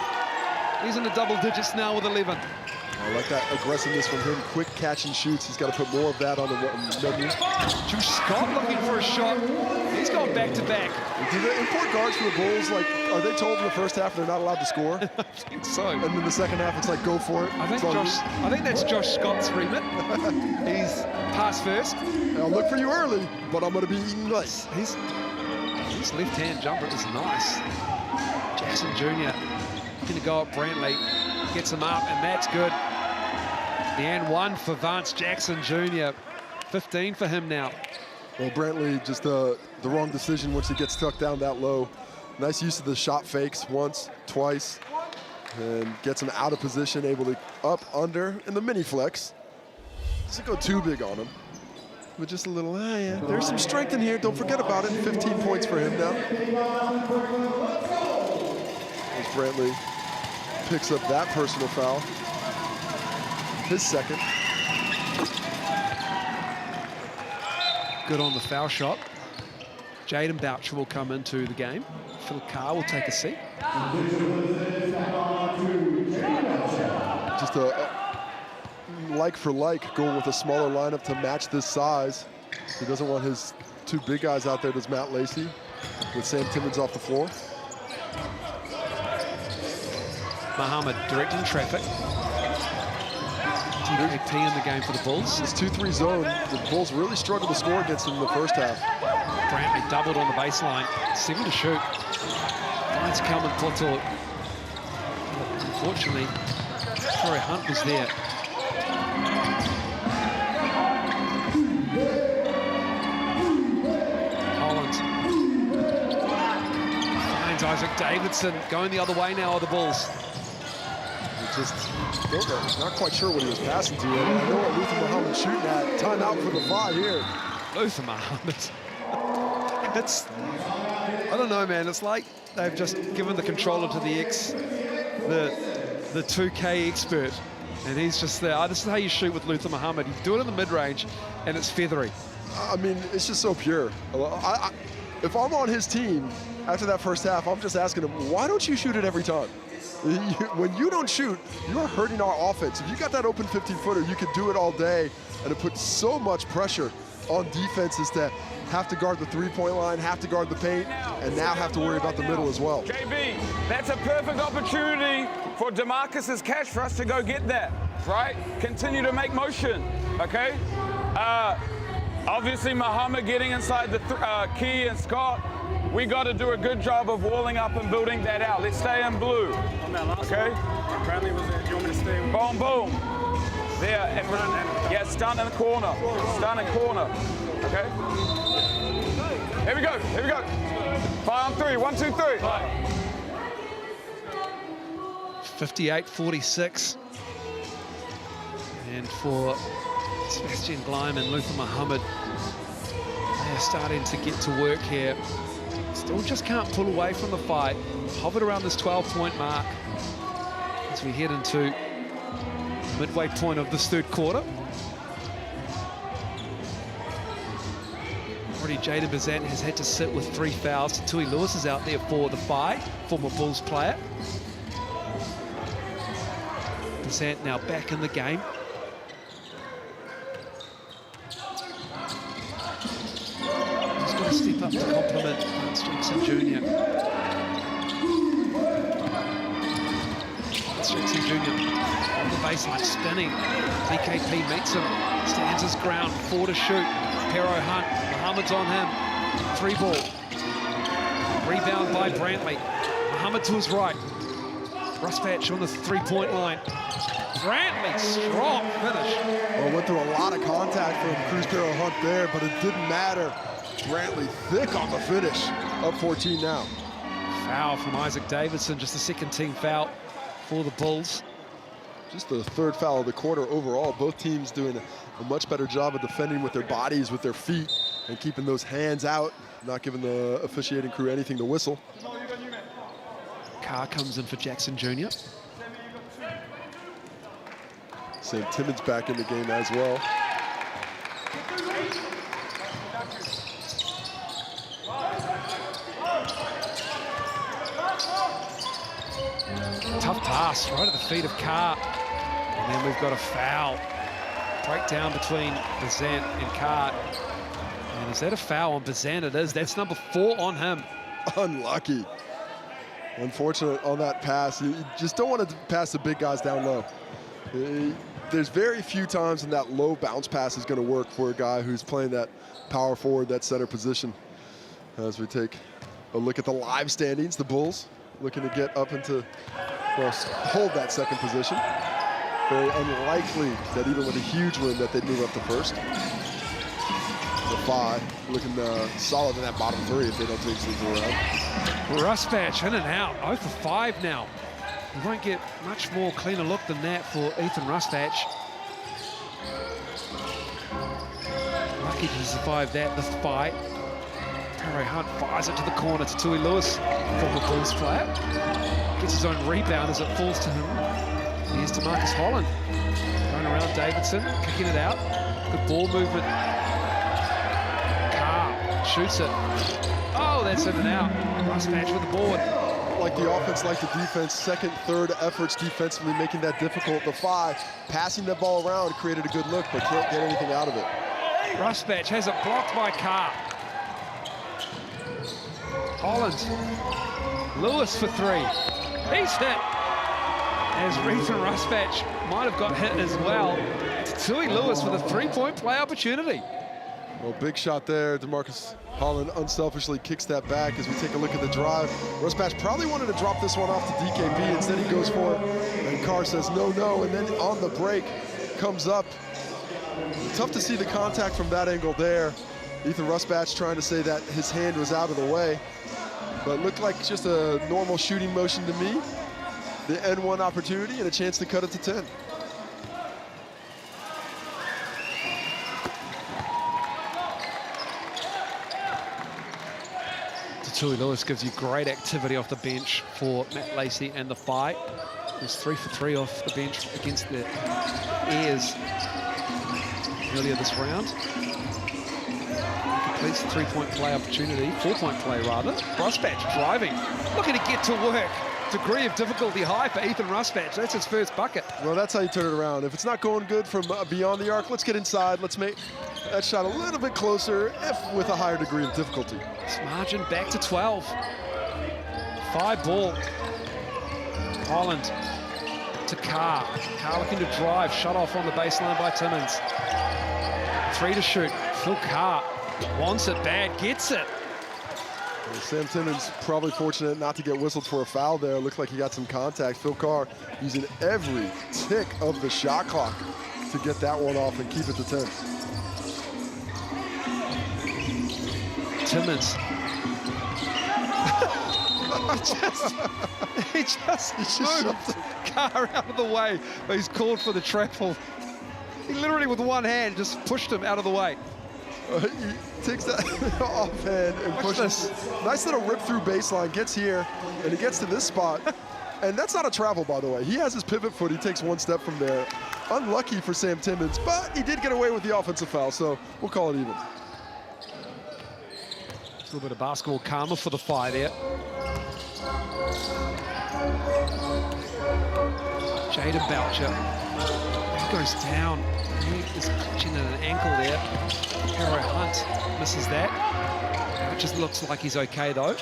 He's in the double digits now with 11. I like that aggressiveness from him. Quick catch and shoots. He's got to put more of that on the menu. Josh Scott looking for a shot. He's going back to back. Do the import guards for the Bulls, like, are they told in the first half they're not allowed to score? I think so. And then the second half, it's like, go for it. I think that's Josh Scott's remit. He's pass first. I'll look for you early, but I'm going to be eating late. His left-hand jumper is nice. Jackson Jr. going to go up Brantley. Gets him up, and that's good. The and 1 for Vance Jackson Jr. 15 for him now. Well, Brantley, just the wrong decision once he gets tucked down that low. Nice use of the shot fakes once, twice, and gets him out of position, able to up, under, in the mini flex. Doesn't go too big on him, but just a little, yeah. There's some strength in here, don't forget about it. 15 points for him now. As Brantley picks up that personal foul, his second. Good on the foul shot. Jaden Boucher will come into the game. Phil Carr will take a seat. Just a like for like, going with a smaller lineup to match this size. He doesn't want his 2 big guys out there. Does Matt Lacey with Sam Timmons off the floor. Muhammad directing traffic. TKP in the game for the Bulls. This 2-3 zone, the Bulls really struggled to score against him in the first half. Brantley doubled on the baseline, 7 to shoot. Finds Kalman Poto. Unfortunately, Troy Hunt was there. Holland finds Isaac Davidson. Going the other way now are the Bulls. Just not quite sure what he was passing to. I know what Luther Muhammad shooting at. Timeout for the Whai here. Luther Muhammad. I don't know, man. It's like they've just given the controller to the the 2K expert, and he's just there. This is how you shoot with Luther Muhammad. You do it in the mid-range, and it's feathery. I mean, it's just so pure. If I'm on his team after that first half, I'm just asking him, why don't you shoot it every time? When you don't shoot, you're hurting our offense. If you got that open 15-footer, you could do it all day, and it puts so much pressure on defenses that have to guard the 3-point line, have to guard the paint, and now have to worry about the middle as well. JB, that's a perfect opportunity for DeMarcus's catch for us to go get that, right? Continue to make motion, okay? Obviously, Muhammad getting inside the Key and Scott. We got to do a good job of walling up and building that out. Let's stay in blue. On that last okay? one, Bradley was there. Do you want me to stay? Boom, boom. There. Yeah, stun in the corner. Stun in corner. Okay? Here we go. Here we go. 5 on 3. 1, 2, 3. 58-46. And for Sebastian Gleim and Luther Muhammad, they're starting to get to work here. Still just can't pull away from the fight. Hovered around this 12-point mark as we head into the midway point of this third quarter. Already Jaden Bazant has had to sit with 3 fouls. Tui Lewis is out there for the Whai, former Bulls player. Bazant now back in the game. He's got to step up to compliment Vance Jackson Jr. Vance Jackson Jr. on the baseline, spinning. TKP meets him, stands his ground, 4 to shoot. Pero Hunt, Muhammad's on him. 3 ball. Rebound by Brantley. Muhammad to his right. Rusbatch on the 3-point line. Brantley, strong finish. Well, went through a lot of contact from Cruz Pero Hunt there, but it didn't matter. Brantley thick on the finish. Up 14 now. Foul from Isaac Davidson, just the second team foul for the Bulls. Just the third foul of the quarter overall. Both teams doing a much better job of defending with their bodies, with their feet, and keeping those hands out, not giving the officiating crew anything to whistle. Carr comes in for Jackson Jr. Sam Timmons back in the game as well. Tough pass right at the feet of Carr. And then we've got a foul. Breakdown between Bazant and Carr. And is that a foul on Bazant? It is. That's number 4 on him. Unlucky. Unfortunate on that pass. You just don't want to pass the big guys down low. There's very few times when that low bounce pass is going to work for a guy who's playing that power forward, that center position. As we take a look at the live standings, the Bulls looking to get up into, well, hold that second position. Very unlikely that even with a huge win that they'd move up to first. The Whai looking solid in that bottom 3 if they don't take things around. Rusbatch in and out, 0 for 5 now. You won't get much more cleaner look than that for Ethan Rusbatch. Lucky to survive that, the fight. Perry Hunt fires it to the corner to Tui Lewis, former Bulls player. Gets his own rebound as it falls to him. Here's to Marcus Holland. Going around Davidson, kicking it out. Good ball movement. Carr shoots it. Oh, that's in and out. Rusbatch with the board. Like the offense, like the defense, second, third efforts defensively, making that difficult. The Whai passing the ball around created a good look, but can't get anything out of it. Rusbatch has it blocked by Carr. Holland. Lewis for 3. He's hit. As Ethan Rusbatch might have got hit as well. Tui Lewis with a 3-point play opportunity. Well, big shot there. DeMarcus Holland unselfishly kicks that back as we take a look at the drive. Rusbatch probably wanted to drop this one off to DKB. Instead, he goes for it, and Carr says no, no, and then on the break comes up. Tough to see the contact from that angle there. Ethan Rusbatch trying to say that his hand was out of the way, but looked like just a normal shooting motion to me. The N1 opportunity and a chance to cut it to 10. Tui Lewis gives you great activity off the bench for Matt Lacey and the Whai. He's 3 for 3 off the bench against the Airs earlier this round. Completes the 3-point play opportunity, 4-point play rather. Rusbatch driving, looking to get to work. Degree of difficulty high for Ethan Rusbatch. That's his first bucket. Well, that's how you turn it around. If it's not going good from beyond the arc, let's get inside. Let's make that shot a little bit closer, if with a higher degree of difficulty. This margin back to 12. 5 ball. Holland to Carr. Carr looking to drive. Shut off on the baseline by Timmons. 3 to shoot. Phil Carr wants it bad, gets it. Sam Timmons probably fortunate not to get whistled for a foul there. Looked like he got some contact. Phil Carr using every tick of the shot clock to get that one off and keep it to 10. Timmons. he just moved Carr out of the way, but he's called for the travel. He literally with one hand just pushed him out of the way. He takes that offhand and pushes. Nice little rip through baseline, gets here, and he gets to this spot. And that's not a travel, by the way. He has his pivot foot. He takes 1 step from there. Unlucky for Sam Timmons, but he did get away with the offensive foul, so we'll call it even. A little bit of basketball karma for the Whai there. Jaden Boucher. He goes down. He is clutching at an ankle there. Perry Hunt misses that. It just looks like he's okay though.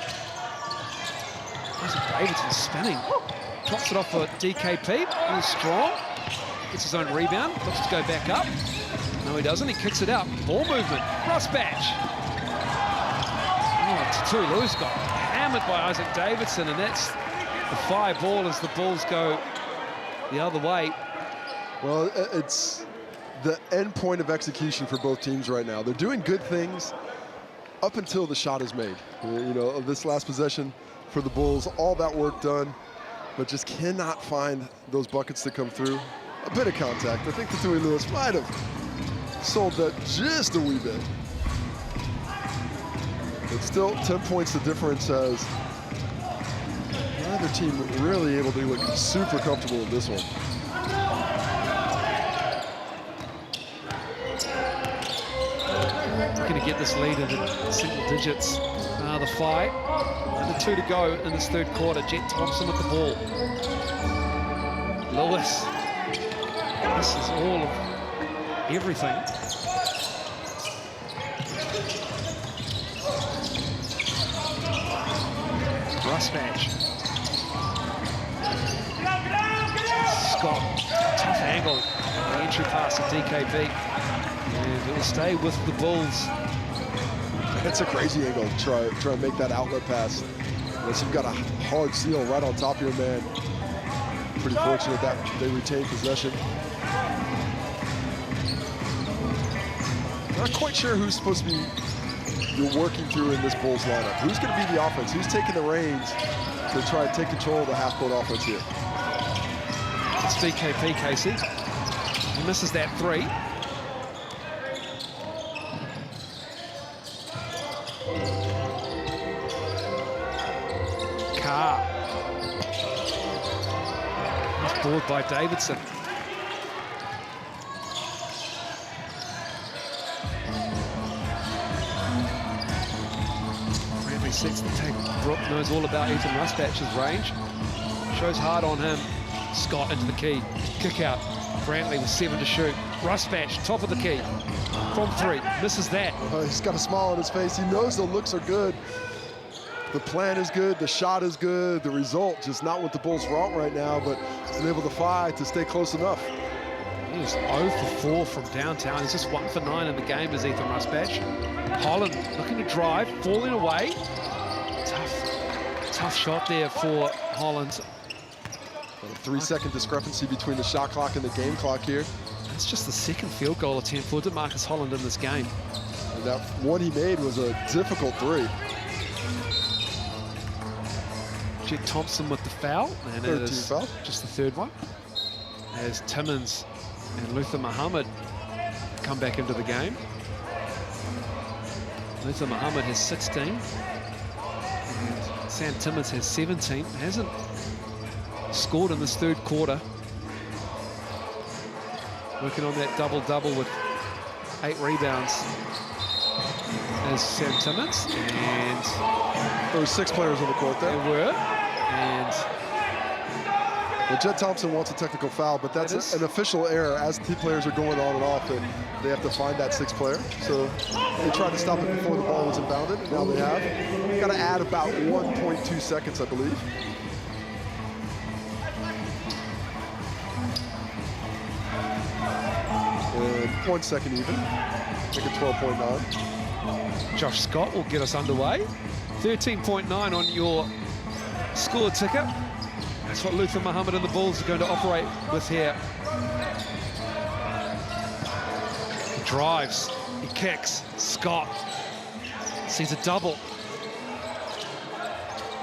Davidson spinning. Drops it off for DKP. He's strong. Gets his own rebound. Looks to go back up. No, he doesn't. He kicks it out. Ball movement. Rusbatch. Oh, Tui Lewis got hammered by Isaac Davidson, and that's the 5 ball as the Bulls go the other way. Well, it's the end point of execution for both teams right now. They're doing good things up until the shot is made. You know, this last possession for the Bulls, all that work done. but just cannot find those buckets to come through. A bit of contact. I think the Tui Lewis might have sold that just a wee bit. But still, 10 points the difference as neither team really able to look super comfortable in this one. Looking to get this lead into single digits. The Whai, and the 2 to go in this third quarter. Jet Thompson with the ball. Lewis. This is all of everything. Rusbatch. Scott, tough angle. The entry pass to DKB. And it will stay with the Bulls. It's a crazy angle to try and make that outlet pass. Unless you've got a hard seal right on top of your man. Pretty fortunate that they retain possession. Not quite sure who's supposed to be you're working through in this Bulls lineup. Who's going to be the offense? Who's taking the reins to try and take control of the half-court offense here? It's DKP, Casey. He misses that 3. Carr. He's bored by Davidson. Bradley sets the tag. Brooke knows all about Ethan Rusbatch's range. Shows hard on him. Scott into the key. Kick out. Brantley with 7 to shoot. Rusbatch, top of the key. From 3. Misses that. Oh, he's got a smile on his face. He knows the looks are good. The plan is good, the shot is good, the result just not what the Bulls want right now, but he's able to fight to stay close enough. He was 0 for 4 from downtown. He's just 1 for 9 in the game as Ethan Rusbatch. Holland looking to drive, falling away. Tough shot there for Holland. A 3-second discrepancy between the shot clock and the game clock here. That's just the second field goal attempt for DeMarcus Holland in this game. And that one he made was a difficult 3. Jet Thompson with the foul, and it is foul. Just the 3rd one. As Timmons and Luther Muhammad come back into the game. Luther Muhammad has 16, and Sam Timmons has 17. Hasn't scored in this 3rd quarter. Working on that double-double with 8 rebounds as Sam Timmons, and there were 6 players on the court there. There were. And well, Jet Thompson wants a technical foul, but that's an official error. As the players are going on and off, they have to find that 6th player. So they tried to stop it before the ball was inbounded, and now they have. Got to add about 1.2 seconds, I believe. And 1 second even. Make it 12.9. Josh Scott will get us underway. 13.9 on your score ticker. That's what Luther Muhammad and the Bulls are going to operate with here. He drives, he kicks. Scott sees a double.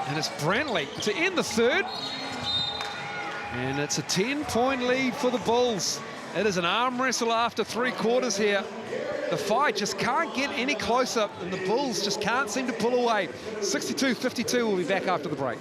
And it's Brantley to end the 3rd. And it's a 10-point lead for the Bulls. It is an arm wrestle after 3 quarters here. The Whai just can't get any closer, and the Bulls just can't seem to pull away. 62-52, we'll be back after the break.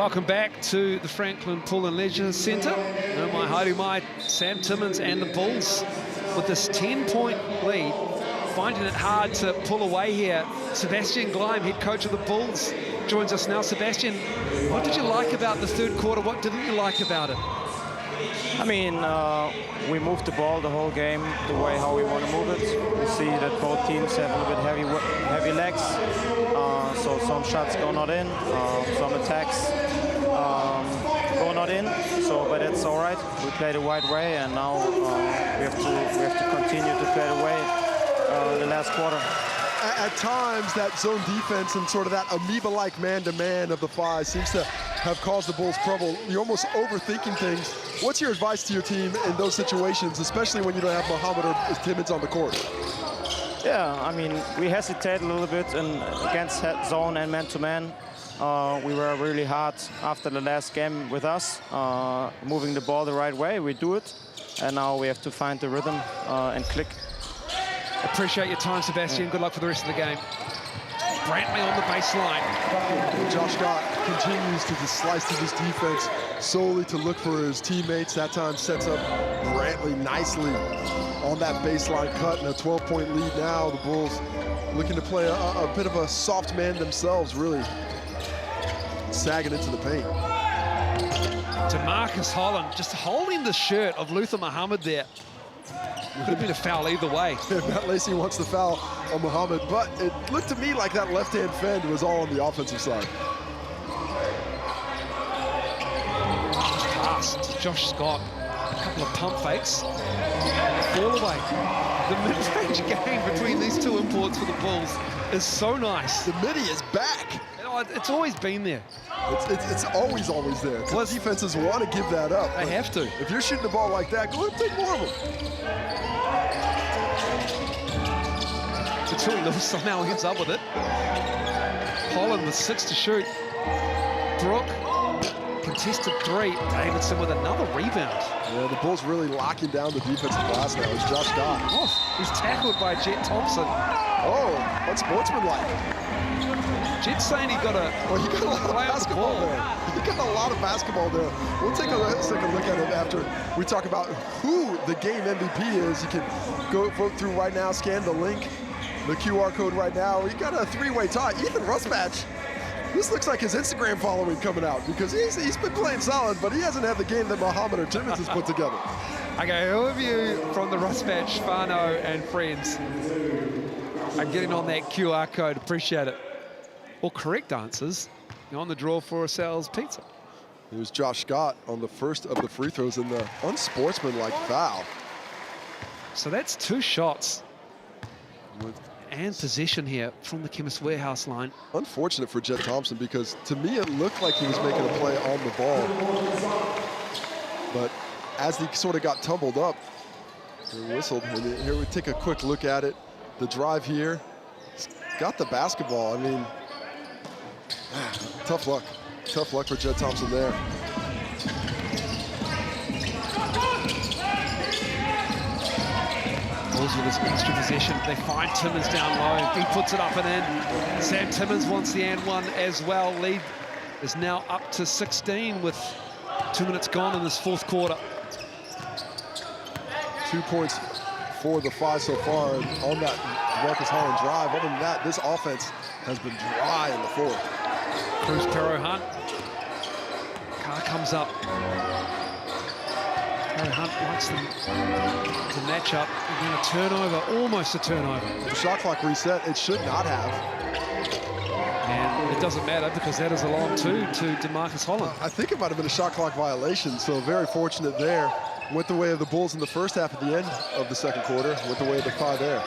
Welcome back to the Franklin Pool and Leisure Centre. My Haere, Sam Timmins and the Bulls with this 10-point lead, finding it hard to pull away here. Sebastian Gleim, head coach of the Bulls, joins us now. Sebastian, what did you like about the third quarter? What didn't you like about it? I mean, we moved the ball the whole game the way how we want to move it. We see that both teams have a little bit heavy legs, so some shots go not in, some attacks go not in. So, but it's all right. We played the right way, and now we have to continue to play the way the last quarter. At times, that zone defense and sort of that amoeba-like man-to-man of the five seems to have caused the Bulls trouble. You're almost overthinking things. What's your advice to your team in those situations, especially when you don't have Muhammad or Timmins on the court? Yeah, I mean, we hesitate a little bit against zone and man-to-man. We were really hard after the last game with us, moving the ball the right way. We do it, and now we have to find the rhythm and click. Appreciate your time, Sebastian. Good luck for the rest of the game. Brantley on the baseline. Josh Scott continues to just slice through this defense solely to look for his teammates. That time sets up Brantley nicely on that baseline cut, and a 12-point lead now. The Bulls looking to play a bit of a soft man themselves, really sagging into the paint. DeMarcus Holland just holding the shirt of Luther Muhammad there. Could have been a foul either way. Matt Lacey wants the foul on Muhammad, but it looked to me like that left-hand fend was all on the offensive side. Pass to Josh Scott. A couple of pump fakes. Fall away. The mid-range game between these two imports for the Bulls is so nice. The midi is back. It's always been there. It's always there. Because defenses want to give that up. They have to. If you're shooting the ball like that, go ahead and take more of them. Tui Lewis somehow ends up with it. Holland with 6 to shoot. Brooke, contested 3. Davidson with another rebound. Yeah, the Bulls really locking down the defensive glass now. It's Josh Scott. Oh, he's tackled by Jet Thompson. Oh, unsportsmanlike. Jet's saying he got a lot of basketball there. He got a lot of basketball there. Let's take a look at it after we talk about who the game MVP is. You can go vote through right now, scan the link, the QR code right now. We got a 3-way tie. Ethan Rusmatch. This looks like his Instagram following coming out because he's been playing solid, but he hasn't had the game that Muhammad or Timmins has put together. Okay, who of you from the Rusmatch, Fano and friends are getting on that QR code? Appreciate it. Or correct answers, you're on the draw for a Sal's Pizza. It was Josh Scott on the first of the free throws in the unsportsmanlike foul. So that's 2 shots and possession here from the Chemist Warehouse line. Unfortunate for Jet Thompson because to me it looked like he was making a play on the ball. But as he sort of got tumbled up, he whistled. And here we take a quick look at it. The drive here, he's got the basketball. I mean, tough luck. Tough luck for Jet Thompson there. Bulls with his extra possession. They find Timmins down low. He puts it up and in. Sam Timmins wants the and one as well. Lead is now up to 16 with 2 minutes gone in this fourth quarter. 2 points for the Five so far on that Marcus Holland drive. Other than that, this offense has been dry in the fourth. Cruz Perro Hunt. Carr comes up. Perro Hunt likes them to match up. And then a turnover, almost a turnover. The shot clock reset, it should not have. And it doesn't matter because that is a long 2 to DeMarcus Holland. I think it might have been a shot clock violation, so very fortunate there. Went the way of the Bulls in the first half at the end of the second quarter. Went the way of the Five there.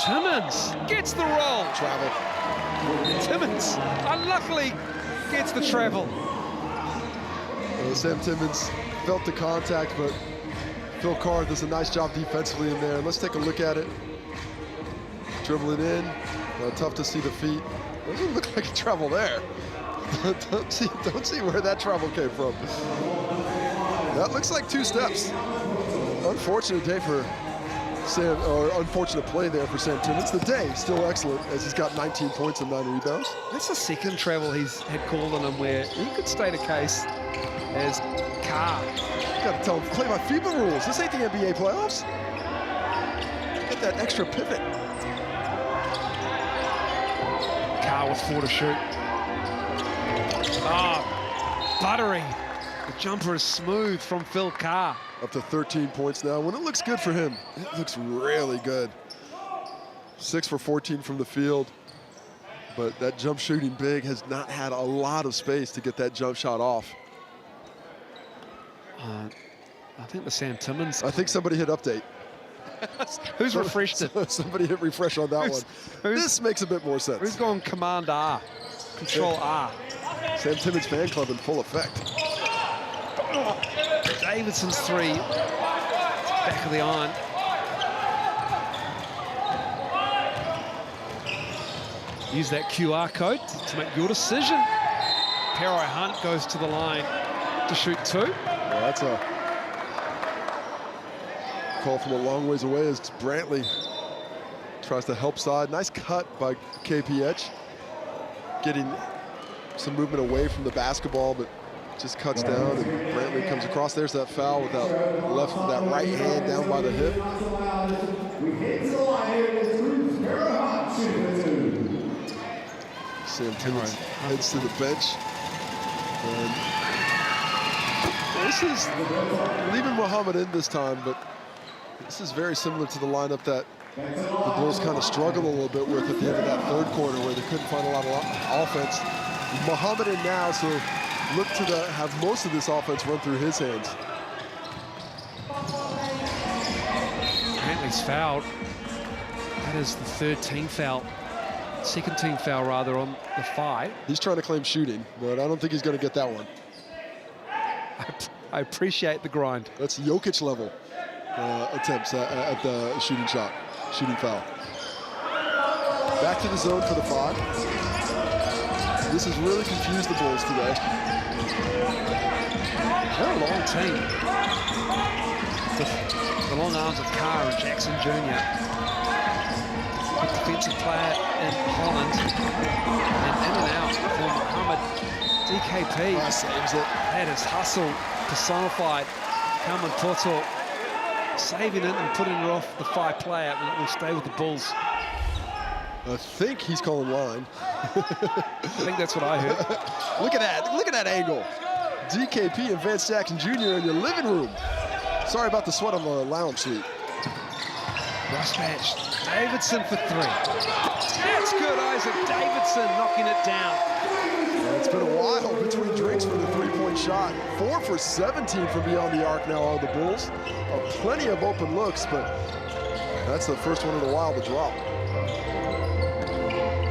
Timmins gets the roll. Travel. Timmins unluckily gets the travel. Sam Timmins felt the contact, but Phil Carr does a nice job defensively in there. Let's take a look at it. Dribbling in. Tough to see the feet. Doesn't look like a travel there. don't see where that travel came from. That looks like 2 steps. Unfortunate day for unfortunate play there for Sam Timmons. The day still excellent as he's got 19 points and 9 rebounds. That's the second travel he's had called on him where he could state a case as Carr. Got to tell him, play by FIBA rules. This ain't the NBA playoffs. Get that extra pivot. Carr with 4 to shoot. Buttery. The jumper is smooth from Phil Carr. Up to 13 points now. When it looks good for him, it looks really good. 6 for 14 from the field. But that jump shooting big has not had a lot of space to get that jump shot off. I think the Sam Timmons. I think somebody hit update. Who's refreshed it? Somebody hit refresh on that one. This makes a bit more sense. Who's gone Command R? Control R. Sam Timmons fan club in full effect. Davidson's 3. Back of the iron. Use that QR code to make your decision. Perry Hunt goes to the line to shoot 2. Well, that's a call from a long ways away as Brantley tries to help side. Nice cut by KPH. Getting some movement away from the basketball, but just cuts down, and Brantley comes across. There's that foul with that that right hand down by the hip. Sam Timmons heads to the bench. And this is leaving Muhammad in this time, but this is very similar to the lineup that the Bulls kind of struggled a little bit with at the end of that third quarter, where they couldn't find a lot of offense. Muhammad in now, so look to have most of this offense run through his hands. Brantley's fouled. That is the third team foul. Second team foul, rather, on the Whai. He's trying to claim shooting, but I don't think he's going to get that one. I appreciate the grind. That's Jokic level attempts at the shooting foul. Back to the zone for the 5. This has really confused the Bulls today. They're a long team. The long arms of Carr and Jackson Jr. Good defensive player in Holland. And in and out for Muhammad. DKP saves it. That is hustle personified. Kalman Toto saving it and putting it off the 5 player, and it will stay with the Bulls. I think he's calling line. I think that's what I heard. Look at that angle. DKP and Vance Jackson Jr. in your living room. Sorry about the sweat on the lounge suite. Rush match. Davidson for 3. That's good, Isaac Davidson knocking it down. Yeah, it's been a while between drinks for the 3-point shot. 4 for 17 from beyond the arc now on the Bulls. Plenty of open looks, but that's the first one in a while to drop.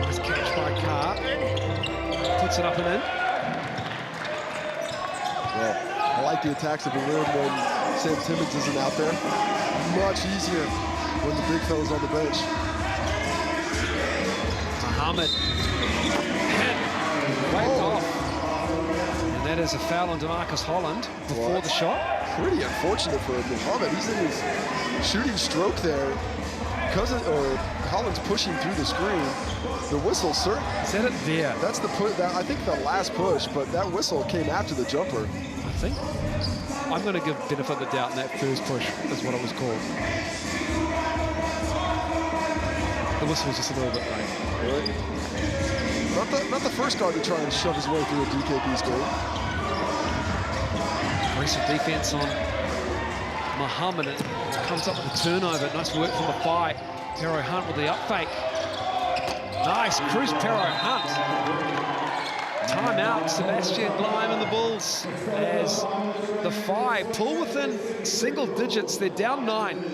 Nice catch by Carr. Puts it up and in. Well, I like the attacks of the rim when Sam Timmons isn't out there. Much easier when the big fella's on the bench. Muhammad. Waved off. And that is a foul on DeMarcus Holland before the shot. Pretty unfortunate for Muhammad. He's in his shooting stroke there. Holland's pushing through the screen. The whistle, sir. Is that it there? That's the I think the last push, but that whistle came after the jumper. I think. I'm going to give benefit of the doubt in that first push, is what it was called. The whistle was just a little bit late. Really? Not the first guard to try and shove his way through a DKP screen. Aggressive defense on Muhammad. It comes up with a turnover. Nice work from the Whai. Perry Hunt with the up fake. Nice, Cruz Perry Hunt. Timeout, Sebastian Gleim and the Bulls as the Whai pull within single digits. They're down 9.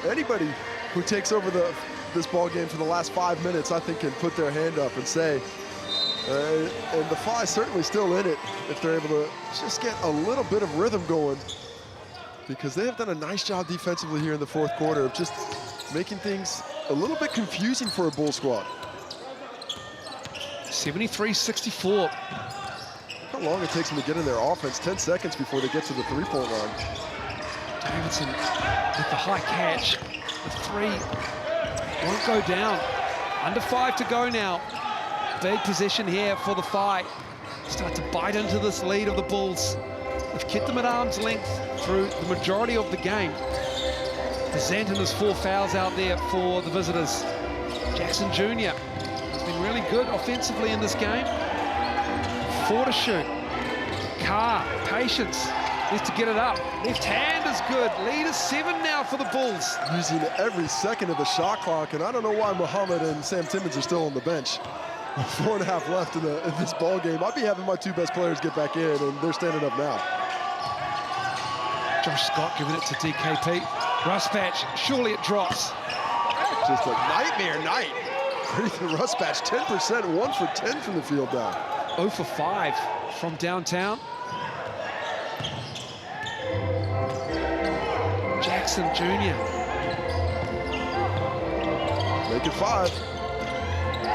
anybody who takes over this ball game for the last 5 minutes, I think, can put their hand up and say, and the Whai certainly still in it if they're able to just get a little bit of rhythm going, because they have done a nice job defensively here in the fourth quarter of just making things a little bit confusing for a Bull squad. 73-64. How long it takes them to get in their offense, 10 seconds before they get to the three-point line. Davidson with the high catch. The three won't go down. Under 5 to go now. Big position here for the Whai. Start to bite into this lead of the Bulls. They've kept them at arm's length through the majority of the game. Zanton has 4 fouls out there for the visitors. Jackson Jr. has been really good offensively in this game. 4 to shoot. Carr, patience, needs to get it up. Left hand is good. Lead is 7 now for the Bulls. Using every second of the shot clock, and I don't know why Muhammad and Sam Timmons are still on the bench. 4.5 left in this ball game. I'd be having my 2 best players get back in, and they're standing up now. Josh Scott giving it to DKP. Ruspatch, surely it drops. Just a nightmare night for Ethan Ruspatch. 10%, 1 for 10 from the field now. 0 for 5 from downtown. Jackson Jr. Make it 5.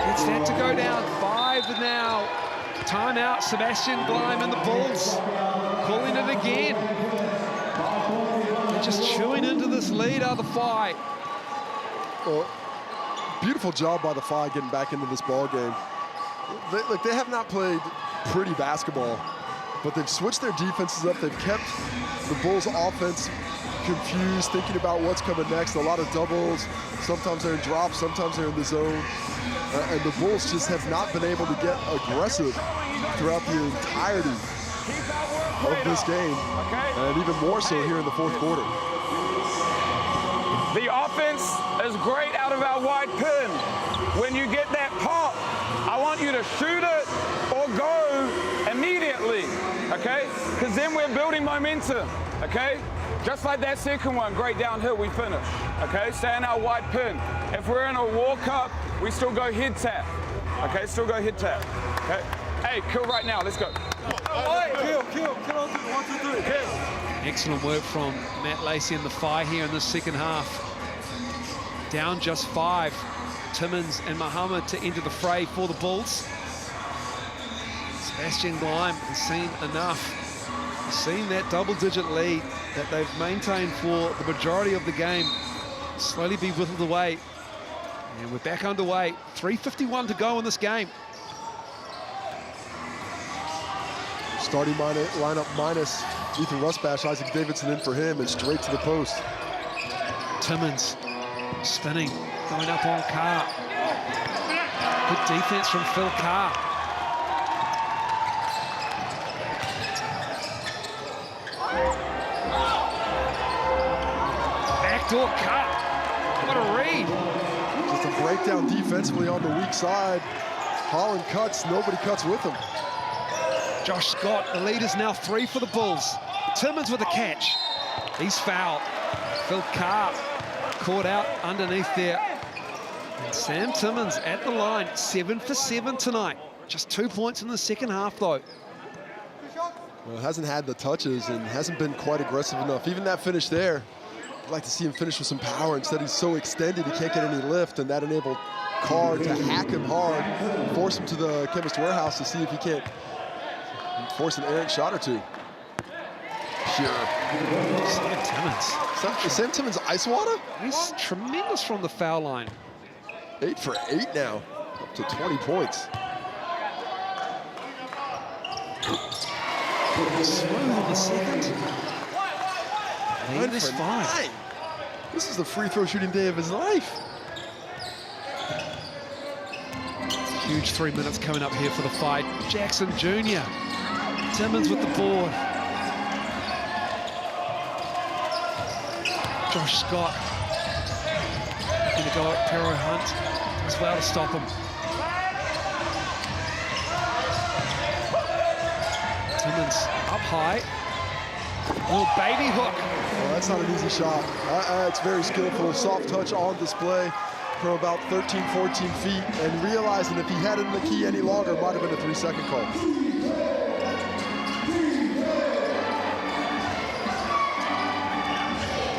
It's set to go down. 5 now. Timeout, Sebastian Gleim and the Bulls calling it again. They're just chewing into this lead, are the Whai. Well, beautiful job by the Whai getting back into this ball game. They have not played pretty basketball, but they've switched their defenses up. They've kept the Bulls' offense confused, thinking about what's coming next. A lot of doubles. Sometimes they're in drops, sometimes they're in the zone. And the Bulls just have not been able to get aggressive throughout the entirety of this game, and even more so here in the fourth quarter. The offense is great out of our wide pin. When you get that pop, I want you to shoot it or go immediately, okay? Because then we're building momentum, okay? Just like that second one, great downhill, we finish, okay? Stay in our wide pin. If we're in a walk-up, we still go head tap, okay? Still go head tap, okay? Hey, kill right now, let's go. Kill on 1, 2, 3, kill. Excellent work from Matt Lacey and the Whai here in the second half. Down just 5. Timmons and Muhammad to enter the fray for the Bulls. Sebastian Gleim has seen enough. He's seen that double-digit lead that they've maintained for the majority of the game slowly be whittled away. And we're back underway. 3:51 to go in this game. Starting lineup minus Ethan Ruspatch, Isaac Davidson in for him, and straight to the post. Timmons spinning, going up on Carr. Good defense from Phil Carr. Backdoor cut. What a read. Just a breakdown defensively on the weak side. Holland cuts, nobody cuts with him. Josh Scott, the lead is now 3 for the Bulls. Timmons with a catch. He's fouled. Phil Carr caught out underneath there. And Sam Timmons at the line, 7 for 7 tonight. Just 2 points in the second half, though. Well, hasn't had the touches and hasn't been quite aggressive enough. Even that finish there, I'd like to see him finish with some power. Instead, he's so extended, he can't get any lift, and that enabled Carr to hack him hard, force him to the Chemist Warehouse to see if he can't force an errant shot or two. Pure. Sam Timmons. Is Sam Timmons ice water? He's tremendous from the foul line. 8 for 8 now, up to 20 points. Smooth on the second. Lead is 5. This is the free throw shooting day of his life. Huge 3 minutes coming up here for the fight. Jackson Jr. Timmons with the board. Josh Scott going to go at Pero Hunt as well to stop him. Timmons up high. Little baby hook. Well, that's not an easy shot. It's very skillful. Soft touch on display from about 13, 14 feet, and realizing if he had it in the key any longer, it might have been a 3-second call.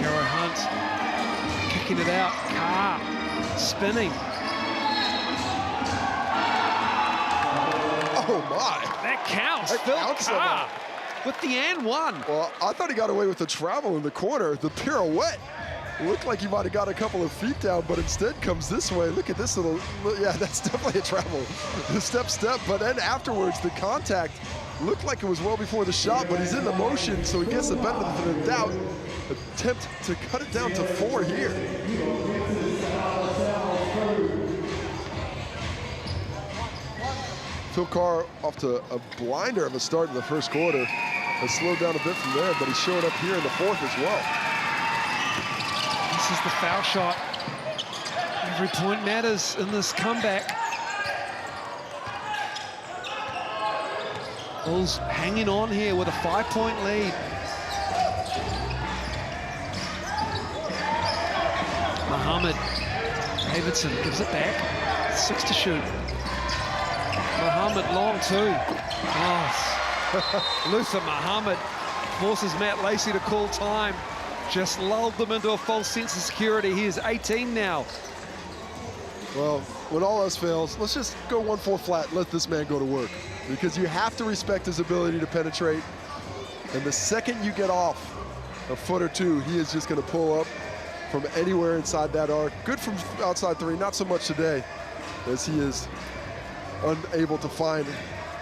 Hero Hunt kicking it out. Carr spinning. Oh my! That counts. That Phil counts Carr with the and one. Well, I thought he got away with the travel in the corner, the pirouette. It looked like he might have got a couple of feet down, but instead comes this way. Look at this little, yeah, that's definitely a travel. The step, but then afterwards, the contact looked like it was well before the shot, but he's in the motion, so he gets the benefit of the doubt. Attempt to cut it down to 4 here. Phil Carr off to a blinder of a start in the first quarter. Has slowed down a bit from there, but he's showing up here in the fourth as well. This is the foul shot. Every point matters in this comeback. Bulls hanging on here with a 5-point lead. Muhammad Davidson gives it back. 6 to shoot. Muhammad long two. Oh, Luther Muhammad forces Matt Lacey to call time. Just lulled them into a false sense of security. He is 18 now. Well, when all else fails, let's just go 1-4 flat and let this man go to work. Because you have to respect his ability to penetrate. And the second you get off a foot or two, he is just going to pull up from anywhere inside that arc. Good from outside three, not so much today, as he is unable to find.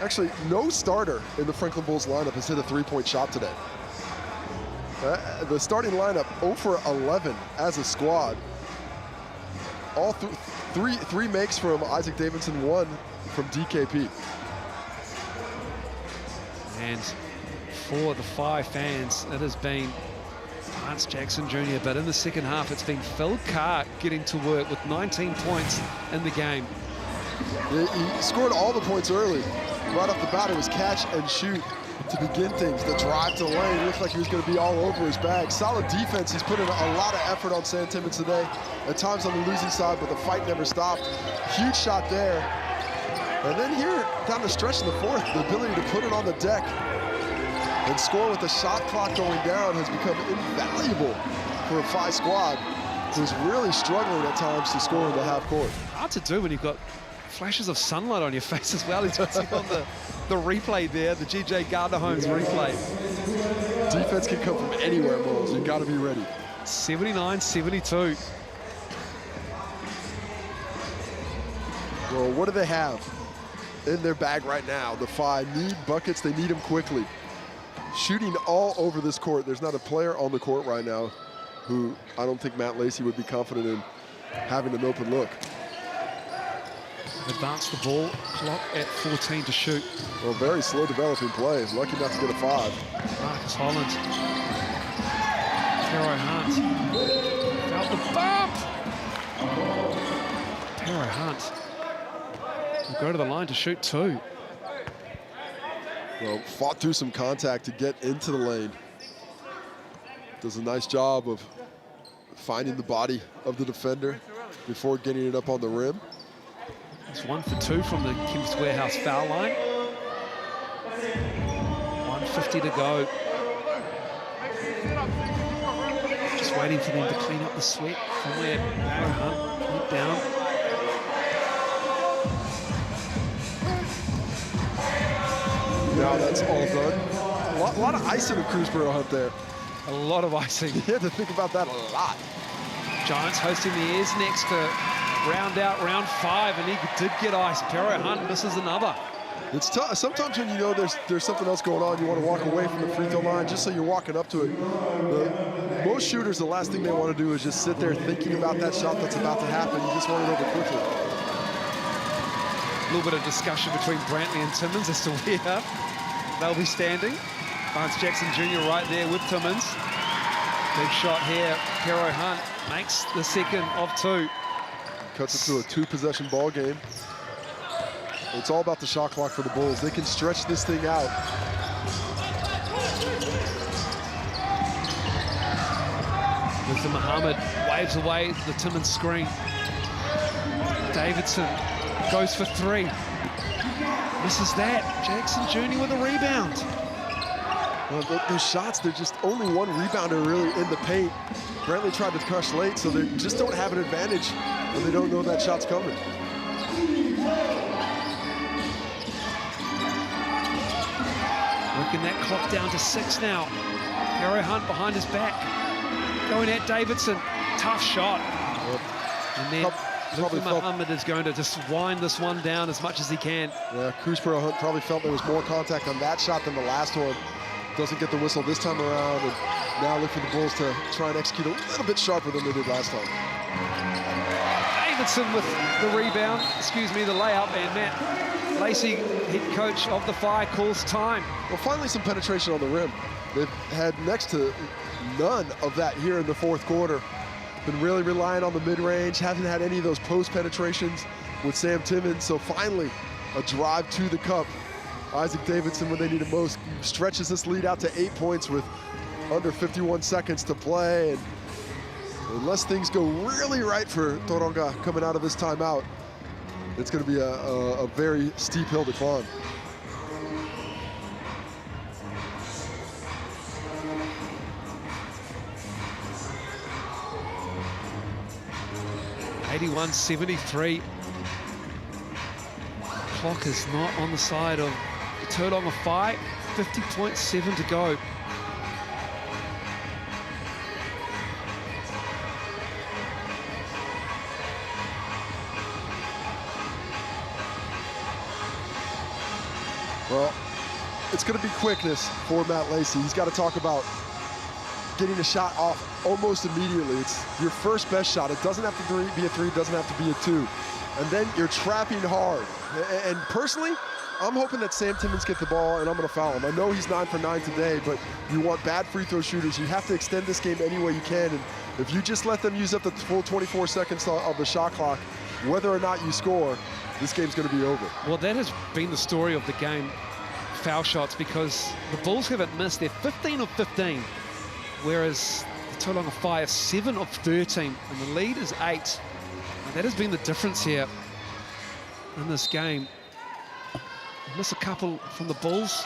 Actually, no starter in the Franklin Bulls lineup has hit a 3-point shot today. The starting lineup 0 for 11 as a squad. All three makes from Isaac Davidson, 1 from DKP. And for the 5 fans, it has been Lance Jackson Jr., but in the second half, it's been Phil Carr getting to work with 19 points in the game. He scored all the points early. Right off the bat, it was catch and shoot to begin things. The drive to the lane looked like he was going to be all over his bag. Solid defense. He's put in a lot of effort on Sam Timmons today. At times on the losing side, but the fight never stopped. Huge shot there. And then here, down the stretch in the fourth, the ability to put it on the deck and score with the shot clock going down has become invaluable for a Phi squad who's really struggling at times to score in the half court. Hard to do when you've got flashes of sunlight on your face as well. As you see on the replay there, the G.J. Gardner-Holmes replay. Defense can come from anywhere, Moles. You've got to be ready. 79-72. Well, what do they have in their bag right now? The Phi need buckets. They need them quickly. Shooting all over this court. There's not a player on the court right now who I don't think Matt Lacey would be confident in having an open look. Advance the ball, clock at 14 to shoot. Well, very slow developing play. Lucky not to get a 5. Marcus Holland. Pero Hunt. Felt the bump. Pero Hunt will go to the line to shoot 2. Well, fought through some contact to get into the lane. Does a nice job of finding the body of the defender before getting it up on the rim. It's 1 for 2 from the Kim's Warehouse foul line. 1:50 to go. Just waiting for them to clean up the sweat from where Barry Hunt went down. Now that's all done. A lot of icing at Crewsboro Hunt there. A lot of icing. You had to think about that a lot. Giants hosting the Airs next to round out round 5, and he did get iced. Pero Hunt misses another. It's tough. Sometimes when you know there's something else going on, you want to walk away from the free throw line just so you're walking up to it. Most shooters, the last thing they want to do is just sit there thinking about that shot that's about to happen. You just want it over quickly. A little bit of discussion between Brantley and Timmons as to where they'll be standing. Lance Jackson Jr. right there with Timmons. Big shot here. Pero Hunt makes the second of 2. Cuts it to a 2-possession ball game. It's all about the shot clock for the Bulls. They can stretch this thing out. With the Muhammad, waves away the Timmins screen. Davidson goes for three. Misses that. Jackson Jr. with a rebound. Well, those shots, they're just only one rebounder really in the paint. Brantley tried to crush late, so they just don't have an advantage when they don't know that shot's coming. Working that clock down to 6 now. Hero Hunt behind his back. Going at Davidson. Tough shot. And then Luka Muhammad is going to just wind this one down as much as he can. Yeah, Hero Hunt probably felt there was more contact on that shot than the last one. Doesn't get the whistle this time around, and now look for the Bulls to try and execute a little bit sharper than they did last time. Davidson with the rebound, the layup, and Matt Lacey, head coach of the Whai, calls time. Well, finally some penetration on the rim. They've had next to none of that here in the fourth quarter. Been really relying on the mid-range, haven't had any of those post penetrations with Sam Timmins, so finally a drive to the cup. Isaac Davidson, when they need it most, stretches this lead out to 8 points with under 51 seconds to play. And unless things go really right for Toronga coming out of this timeout, it's going to be a very steep hill to climb. .73. Clock is not on the side of the Toronga Whai. 50.7 to go. Well, it's going to be quickness for Matt Lacey. He's got to talk about getting a shot off almost immediately. It's your first best shot. It doesn't have to be a three, it doesn't have to be a two. And then you're trapping hard. And personally, I'm hoping that Sam Timmins gets the ball and I'm going to foul him. I know he's 9 for 9 today, but you want bad free throw shooters. You have to extend this game any way you can. And if you just let them use up the full 24 seconds of the shot clock, whether or not you score, this game's going to be over. Well, that has been the story of the game, foul shots, because the Bulls haven't missed. They're 15 of 15, whereas the Toronga Whai are 7 of 13, and the lead is 8. And that has been the difference here in this game. You miss a couple from the Bulls,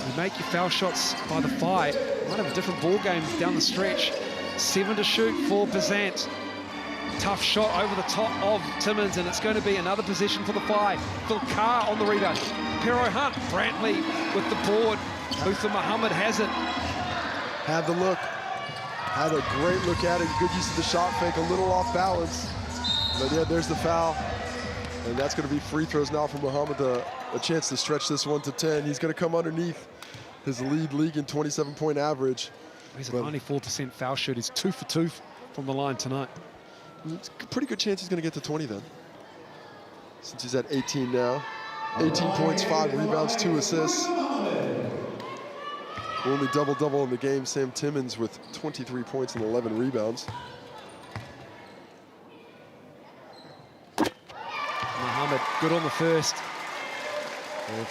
you make your foul shots by the Whai. Might have a different ball game down the stretch. 7 to shoot for Bazant. Tough shot over the top of Timmins, and it's going to be another possession for the Whai. Phil Carr on the rebound. Hero Hunt, Brantley with the board. Luther Muhammad has it. Had the look. Had a great look at it. Good use of the shot fake, a little off balance. But yeah, there's the foul. And that's going to be free throws now for Muhammad, a chance to stretch this one to 10. He's going to come underneath his league in 27-point average. He's a 94% foul shooter. He's 2 for 2 from the line tonight. It's a pretty good chance he's going to get to 20 then, since he's at 18 now. 18 points, 5 rebounds, 2 assists. Only double-double in the game. Sam Timmins with 23 points and 11 rebounds. Muhammad, good on the first.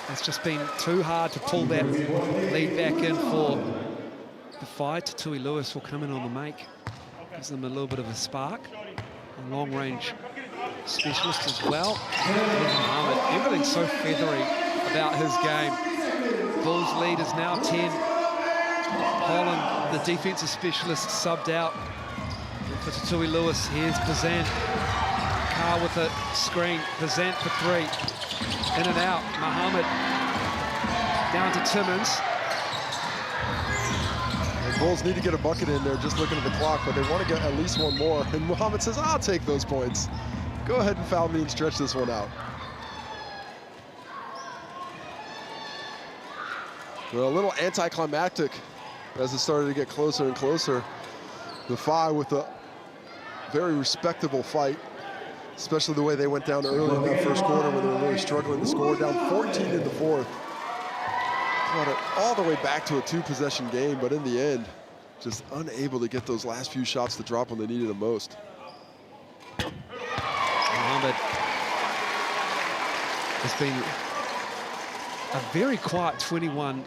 It's just been too hard to pull that lead back in for the Whai. Tui Lewis will come in on the make. Gives them a little bit of a spark. A long-range specialist as well. Muhammad, everything's so feathery about his game. Bulls lead is now 10. Holland, the defensive specialist, subbed out. For Tui Lewis, here's Bazant. Carr with a screen. Bazant for 3. In and out. Muhammad down to Timmins. The Bulls need to get a bucket in there, just looking at the clock, but they want to get at least one more. And Muhammad says, I'll take those points. Go ahead and foul me and stretch this one out. Well, a little anticlimactic as it started to get closer and closer. The Whai with a very respectable fight, especially the way they went down early in that first quarter when they were really struggling to score. Down 14 in the fourth. Brought it all the way back to a 2-possession game, but in the end, just unable to get those last few shots to drop when they needed them most. Muhammad has been a very quiet 21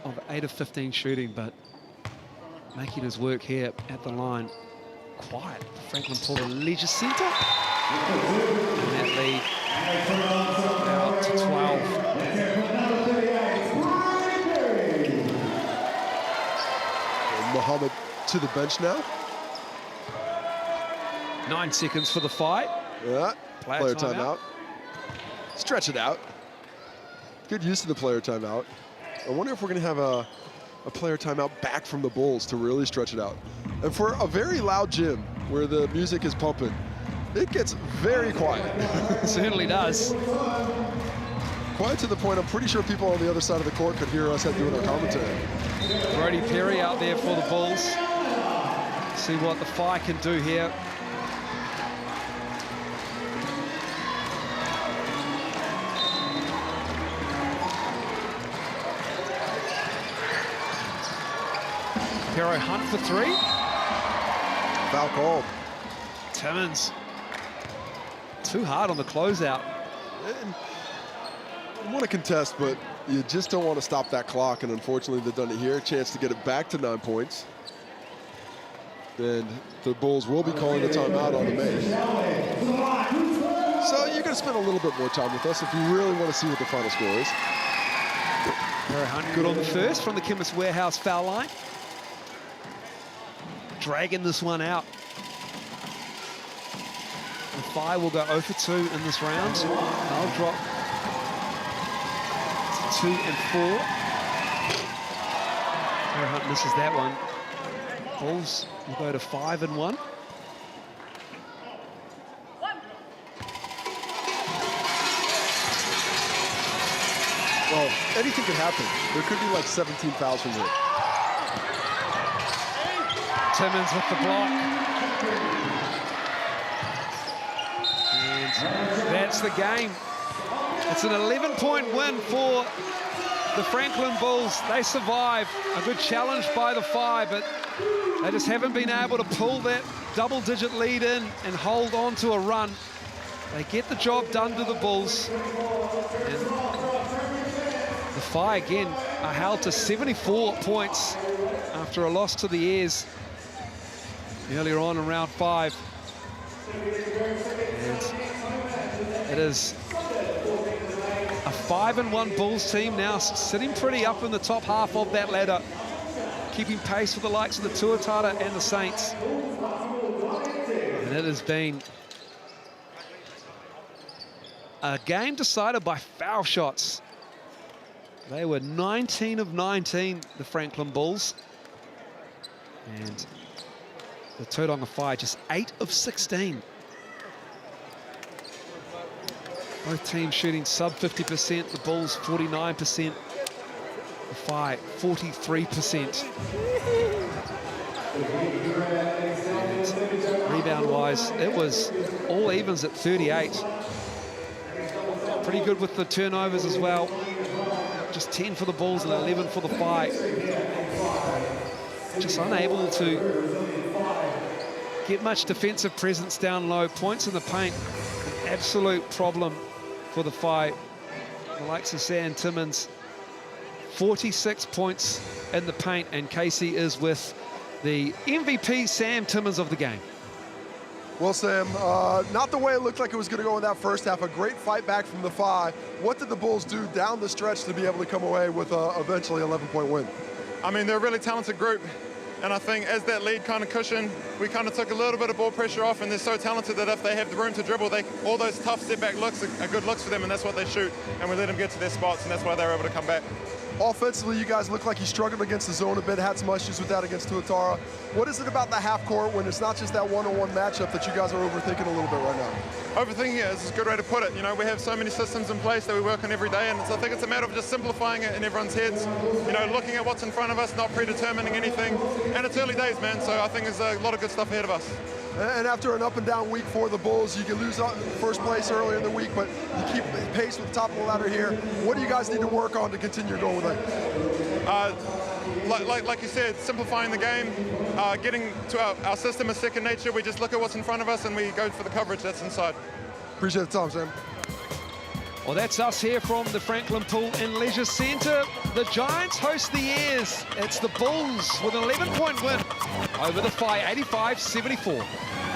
of 8 of 15 shooting, but making his work here at the line quiet. Franklin Porter Leisure Centre. And that lead out to 12. And Muhammad to the bench now. 9 seconds for the fight. Yeah, player timeout. Stretch it out. Good use of the player timeout. I wonder if we're going to have a player timeout back from the Bulls to really stretch it out. And for a very loud gym where the music is pumping, it gets very quiet. It certainly does. Quiet to the point I'm pretty sure people on the other side of the court could hear us doing our commentary. Brody Perry out there for the Bulls. See what the Whai can do here. Perro Hunt for 3. Foul called. Timmons. Too hard on the closeout. You want to contest, but you just don't want to stop that clock, and unfortunately they've done it here. A chance to get it back to 9 points. And the Bulls will be calling the timeout on the make. So you're going to spend a little bit more time with us if you really want to see what the final score is. Perro Hunt good on the first from the Chemist Warehouse foul line. Dragging this one out. The Whai will go 0 for 2 in this round. They'll drop to 2 and 4. Perro Hunt misses that one. Bulls will go to 5 and 1. Well, anything could happen. There could be like 17 fouls from here. Timmons with the block. And that's the game. It's an 11-point win for the Franklin Bulls. They survive. A good challenge by the Whai, but they just haven't been able to pull that double-digit lead in and hold on to a run. They get the job done to the Bulls. And the Whai, again, are held to 74 points after a loss to the Airs earlier on in round 5. And it is a 5-1 Bulls team now, sitting pretty up in the top half of that ladder, keeping pace with the likes of the Tuatara and the Saints. And it has been a game decided by foul shots. They were 19 of 19, the Franklin Bulls. And the Tauranga Whai just 8 of 16. Both teams shooting sub 50%, the Bulls 49%, the Whai 43%. And rebound-wise, it was all evens at 38. Pretty good with the turnovers as well. Just 10 for the Bulls and 11 for the Whai. Just unable to get much defensive presence down low. Points in the paint, an absolute problem for the Whai. The likes of Sam Timmons, 46 points in the paint, and Casey is with the MVP Sam Timmons of the game. Well, Sam, not the way it looked like it was going to go in that first half. A great fight back from the Whai. What did the Bulls do down the stretch to be able to come away with eventually an 11-point win? I mean, they're a really talented group. And I think as that lead kind of cushioned, we kind of took a little bit of ball pressure off, and they're so talented that if they have the room to dribble, all those tough step-back looks are good looks for them, and that's what they shoot. And we let them get to their spots, and that's why they were able to come back. Offensively, you guys look like you struggled against the zone a bit, had some issues with that against Tuatara. What is it about the half court when it's not just that one-on-one matchup that you guys are overthinking a little bit right now? Overthinking it is a good way to put it. You know, we have so many systems in place that we work on every day, and I think it's a matter of just simplifying it in everyone's heads. You know, looking at what's in front of us, not predetermining anything. And it's early days, man, so I think there's a lot of good stuff ahead of us. And after an up-and-down week for the Bulls, you can lose first place earlier in the week, but you keep pace with the top of the ladder here. What do you guys need to work on to continue going with it? Like you said, simplifying the game, getting to our system is second nature. We just look at what's in front of us and we go for the coverage that's inside. Appreciate the time, Sam. Well, that's us here from the Franklin Pool and Leisure Centre. The Giants host the Airs. It's the Bulls with an 11-point win over the Whai, 85-74.